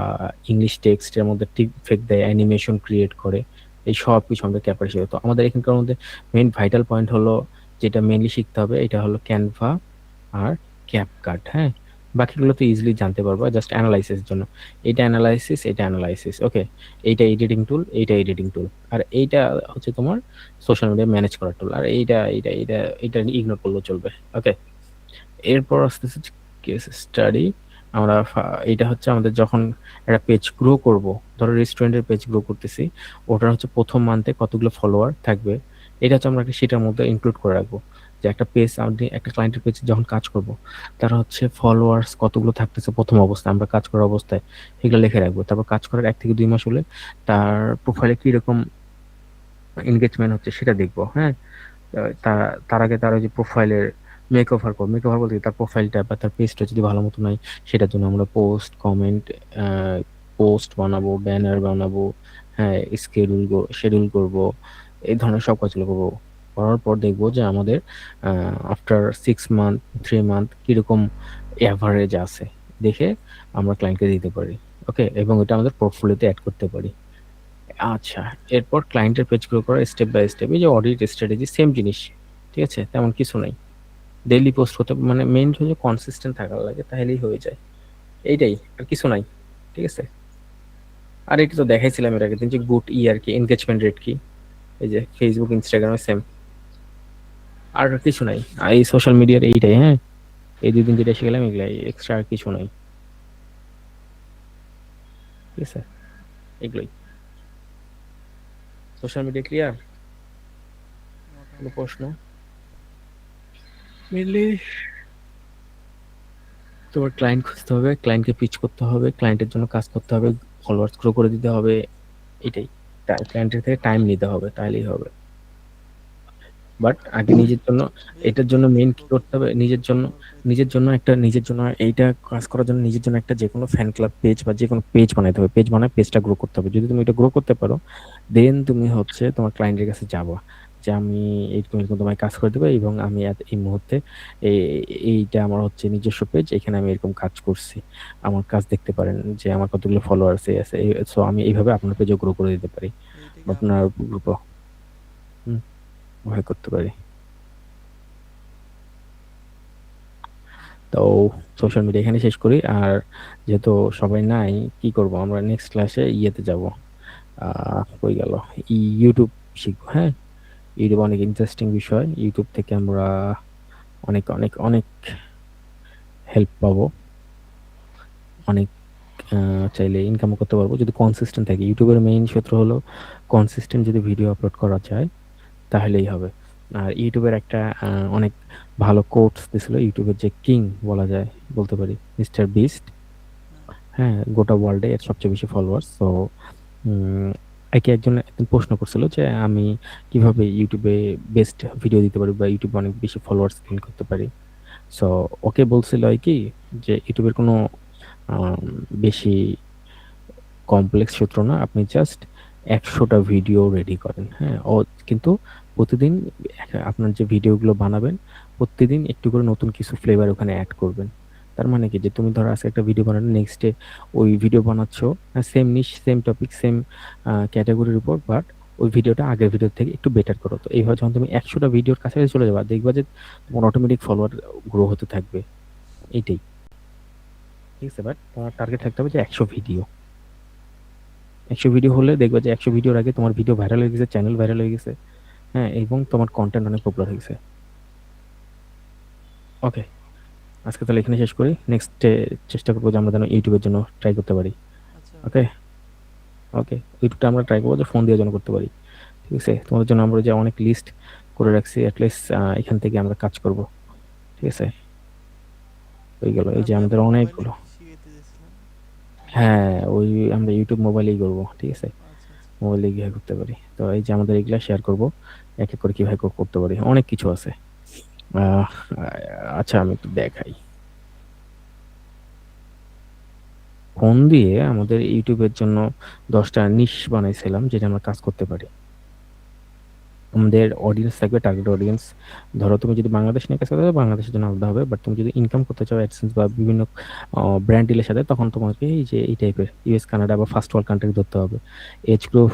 ইংলিশ টেক্সটের মধ্যে ইফেক্ট দেয়, অ্যানিমেশন ক্রিয়েট করে, এই সব কিছু আমাদের ক্যাপকাটে শিখতে হবে। তো আমাদের এখানকার মধ্যে মেইন ভাইটাল পয়েন্ট হলো, যেটা মেইনলি শিখতে হবে, এটা হলো ক্যানভা আর ক্যাপকাট, হ্যাঁ। বাকিগুলো তো ইজিলি জানতে পারবা, জাস্ট অ্যানালাইসিস জন্য। এটা অ্যানালাইসিস, এটা অ্যানালাইসিস, ওকে। এইটা এডিটিং টুল, এইটা এডিটিং টুল, আর এইটা হচ্ছে তোমার সোশ্যাল মিডিয়া ম্যানেজ করার টুল, আর এইটা ইগনোর করলেও চলবে, ওকে। এরপর আস্তে আস্তে কেস স্টাডি। আমরা এটা হচ্ছে আমাদের যখন একটা পেজ গ্রো করব, ধরো রেস্টুরেন্টের পেজ গ্রো করতেছি, ওটার হচ্ছে প্রথম মান্থে কতগুলো ফলোয়ার থাকবে, এটা হচ্ছে আমরা সেটার মধ্যে ইনক্লুড করে রাখবো। যে একটা পেজ, আমি একটা ক্লায়েন্টের পেজ যখন কাজ করব, তারা হচ্ছে ফলোয়ার্স কতগুলো থাকতেছে প্রথম অবস্থায়, আমরা কাজ করার অবস্থায় এগুলো লিখে রাখবো। তারপর কাজ করার 1 থেকে 2 মাস হলে তার প্রোফাইলে কিরকম এনগেজমেন্ট হচ্ছে সেটা দেখবো, হ্যাঁ। তার আগে তার ওই যে প্রোফাইলের মেক ওভার বলতে কি, তার প্রোফাইলটা বা তার পেজটা যদি ভালো মতো নাই, সেটার জন্য আমরা পোস্ট কমেন্ট, পোস্ট বানাবো, ব্যানার বানাবো, হ্যাঁ, শিডিউল করব, এই ধরনের সব কাজগুলো করবো। করার পর দেখবো যে আমাদের আফটার 6 মান্থ, 3 মান্থ কিরকম অ্যাভারেজ আছে, দেখে আমরা ক্লায়েন্টকে দিতে পারি, ওকে, এবং এটা আমাদের পোর্টফোলিওতে অ্যাড করতে পারি। আচ্ছা, এরপর ক্লায়েন্টের পেজ গ্রো করা স্টেপ বাই স্টেপ, এই যে অডিট স্ট্র্যাটেজি সেম জিনিস, ঠিক আছে, তেমন কিছু নাই। ডেইলি পোস্ট হতে, মানে মেইন হচ্ছে কনসিস্টেন্ট থাকা লাগে, তাহলেই হয়ে যায়, এইটাই, আর কিছু নাই, ঠিক আছে। আর এটা তো দেখাইছিলাম এর আগের দিন যে গুড ই আর কি, এনগেজমেন্ট রেট কি, এই যে ফেসবুক ইনস্টাগ্রামে সেম, আর কিছু নাই। আর এই সোশ্যাল মিডিয়ার এইটাই, হ্যাঁ, এই 2 দিন যেটা শিখলাম এগুলাই, এক্সট্রা আর কিছু নাই, ঠিক আছে, এগুলোই। Social media clear? কোনো মোটামুটি। প্রশ্ন? মেনলি তোমার ক্লায়েন্ট খুঁজতে হবে, ক্লায়েন্টকে পিচ করতে হবে, ক্লায়েন্টের জন্য কাজ করতে হবে, ফলোয়ার্স গ্রো করে দিতে হবে। এটাই। ক্লায়েন্টের থেকে টাইম নিতে হবে, তাইলেই হবে। বাট আগে নিজের জন্য, ওয়েট এটার জন্য দেখি মেইন কি করতে হবে, কতদিনে নিজের জন্য, ফলোয়ার পাইতে পারি। নিজের জন্য এইটা কাজ করার জন্য নিজের জন্য একটা যে কোনো ফ্যান ক্লাব পেজ বা যে কোনো পেজ বানাইতে হবে। পেজ বানায় পেজটা গ্রো করতে হবে। যদি তুমি এটা গ্রো করতে পারো, দেন তুমি হচ্ছে তোমার ক্লায়েন্টের কাছে যাবা যে আমি এইরকম এরকম তোমায় কাজ করে দেবো, এবং আমি এই মুহূর্তে এইটা আমার হচ্ছে নিজস্ব পেজ, এখানে আমি এরকম কাজ করছি, আমার কাজ দেখতে পারেন যে আমার কতগুলো ফলোয়ার্স আছে। সো আমি এইভাবে আপনার পেজও গ্রো করে দিতে পারি, এইটাকে বা আপনার আপলোড গ্রুপও করতে পারি। তো সোশ্যাল মিডিয়া এখানে শেষ করি। আর যেহেতু সবাই নাই, কি করব, আমরা নেক্সট ক্লাসে ইয়েতে যাব, কই গেল, ইউটিউব শিখবো। হ্যাঁ, ইউটিউব অনেক ইন্টারেস্টিং বিষয়। ইউটিউব থেকে আমরা অনেক অনেক অনেক হেল্প পাবো, অনেক চাইলে ইনকামও করতে পারবো যদি কনসিস্টেন্ট থাকি। ইউটিউবের মেইন সূত্র হলো কনসিস্টেন্ট যদি ভিডিও আপলোড করা যায় তাহলেই হবে। আর ইউটিউবের একটা অনেক ভালো কোটস দিছিল, ইউটিউবের যে কিং বলা যায়, বলতে পারি, মিস্টার বিস্ট। হ্যাঁ, গোটা ওয়ার্ল্ডে এর সবচেয়ে বেশি ফলোয়ার্স। তো একে একদিন প্রশ্ন করছিল যে আমি কিভাবে ইউটিউবে বেস্ট ভিডিও দিতে পারি বা ইউটিউবে অনেক বেশি ফলোয়ার্স গেইন করতে পারি। সো ওকে বলছিল কি যে ইউটিউবের কোনো আম, বেশি কমপ্লেক্স সূত্র না, আপনি জাস্ট 100টা ভিডিও রেডি করেন। হ্যাঁ, ও কিন্তু প্রতিদিন আপনার যে ভিডিওগুলো বানাবেন, প্রতিদিন একটু করে নতুন কিছু ফ্লেভার ওখানে অ্যাড করবেন। তার মানে কি, যে তুমি ধরো আজকে একটা ভিডিও বানানো, নেক্সট ডে ওই ভিডিও বানাচ্ছ, সেম নিশ, সেম টপিক, সেম ক্যাটাগরির উপর, বাট ওই ভিডিওটা আগের ভিডিও থেকে একটু বেটার করো। তো এইভাবে যখন তুমি 100টা ভিডিওর কাছাকাছি চলে যাবা, দেখবা যে তোমার অটোমেটিক ফলোয়ার গ্রো হতে থাকবে। এইটাই। ঠিক আছে, বাট তোমার টার্গেট থাকতে হবে যে 100 ভিডিও। 100 ভিডিও হলে দেখবা যে 100 ভিডিওর আগে তোমার ভিডিও ভাইরাল হয়ে গেছে, চ্যানেল ভাইরাল হয়ে গেছে। হ্যাঁ, এবং তোমার কন্টেন্ট অনেক পপুলার হয়ে গেছে। ওকে, আজকে তাহলে এখানে শেষ করি। নেক্সট চেষ্টা করবো যে আমরা যেন ইউটিউবের জন্য ট্রাই করতে পারি। আচ্ছা ওকে, ওকে। ওকে, ইউটিউবটা আমরা ট্রাই করবো যে ফোন দিয়ে যেন করতে পারি। ঠিক আছে, তোমাদের জন্য আমরা যে অনেক লিস্ট করে রাখছি, অ্যাটলিস্ট এখান থেকে আমরা কাজ করব। ঠিক আছে, হয়ে গেল, এই যে আপনি আমাদের আপনার মোবাইলে অনেকগুলো। কি শিখাইতে চাইছিলেন? হ্যাঁ, ওই আমরা ইউটিউব মোবাইলেই করবো। ঠিক আছে, আচ্ছা আচ্ছা। মোবাইলে গিয়ে করতে পারি। তো এই যে আমাদের এগুলা শেয়ার করব, এক এক করে কিভাবে করতে পারি, অনেক কিছু আছে। আহ, আচ্ছা, আমি একটু দেখাই। ফোন দিয়ে আমাদের ইউটিউবের জন্য 10টা নিশ বানাইছিলাম, যেটা আমরা কাজ করতে পারি। আমাদের অডিয়েন্স থাকবে, টার্গেট অডিয়েন্স। ধরো তুমি যদি বাংলাদেশ নিয়ে কাজ করতে চাও, বাংলাদেশের জন্য আলাদা হবে। বাট তুমি যদি ইনকাম করতে চাও অ্যাডসেন্স বা বিভিন্ন ব্র্যান্ড ডিলের সাথে, তখন তোমাকে এই যে এই টাইপের ইউএস, কানাডা বা ফার্স্ট ওয়ার্ল্ড কান্ট্রি ধরতে হবে। এজ গ্রুপ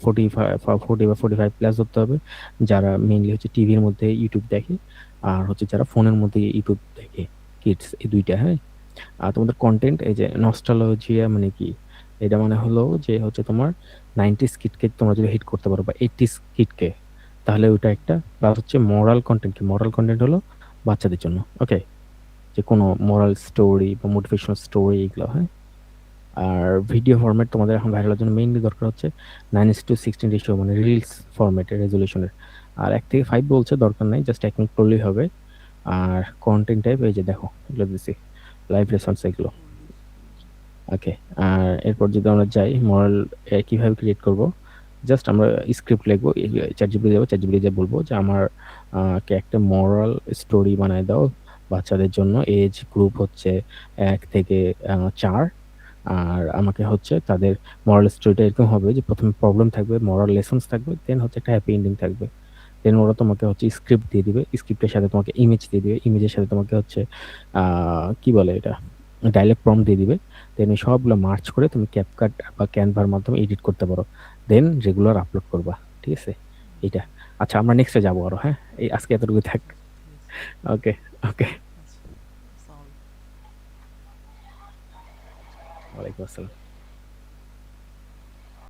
40 বা 45 প্লাস ধরতে হবে, যারা মেইনলি হচ্ছে টিভির মধ্যে ইউটিউব দেখে, আর হচ্ছে যারা ফোনের মধ্যে ইউটিউব দেখে, কিডস, এই দুইটা। হ্যাঁ, আর তোমাদের কন্টেন্ট, এই যে নস্টালজিয়া মানে কি, এটা মানে হলো যে হচ্ছে তোমার 90s কিডকে তোমরা যদি হিট করতে পারো বা 80s কিডকে, তাহলে ওইটা একটা। প্লাস হচ্ছে মরাল কন্টেন্ট। কি মরাল কন্টেন্ট হলো বাচ্চাদের জন্য। ওকে, যে কোনো মরাল স্টোরি বা মোটিভেশনাল স্টোরি, এগুলো। হ্যাঁ, আর ভিডিও ফরম্যাট তোমাদের এখন ভাইরালের জন্য মেইনলি দরকার হচ্ছে 9:16 রেশিও, মানে রিলস ফরম্যাটের রেজলিউশনের। আর 1 থেকে 5 বলছে, দরকার নাই, জাস্ট 1 মিনিট করলেই হবে। আর কন্টেন্ট টাইপ, এই যে দেখো এগুলো দিছি, লাইভ রেসপন্স এগুলো। Police police. ওকে, আর এরপর যদি আমরা যাই মরাল কিভাবে ক্রিয়েট করব, জাস্ট আমরা স্ক্রিপ্ট লিখবো, চ্যাটজিপিটি যাবো, চ্যাটজিপিটি যা বলবো যে আমার কে একটা মরাল স্টোরি বানায় দাও বাচ্চাদের জন্য, এজ গ্রুপ হচ্ছে 1 থেকে 4। আর আমাকে হচ্ছে তাদের মরাল স্টোরিটা এরকম হবে যে প্রথমে প্রবলেম থাকবে, মরাল লেসন্স থাকবে, দেন হচ্ছে একটা হ্যাপি এন্ডিং থাকবে। দেন ওরা তোমাকে হচ্ছে স্ক্রিপ্ট দিয়ে দিবে, স্ক্রিপ্টের সাথে তোমাকে ইমেজ দিয়ে দিবে, ইমেজের সাথে তোমাকে হচ্ছে কি বলে এটা, ডায়লগ প্রম্পট দিয়ে দিবে। দেন এই সবগুলো মার্চ করে তুমি ক্যাপকাট বা ক্যানভার মাধ্যমে এডিট করতে পারো। দেন রেগুলার আপলোড করবা। ঠিক আছে, এইটা। আচ্ছা, আমরা নেক্সটে যাবো আরো। হ্যাঁ, এই আজকে এতটুকু থাক। আচ্ছা আচ্ছা ঠিক আছে। ওকে, ওকে, আচ্ছা, আসসালামু আলাইকুম। ওয়ালাইকুম আসসালাম।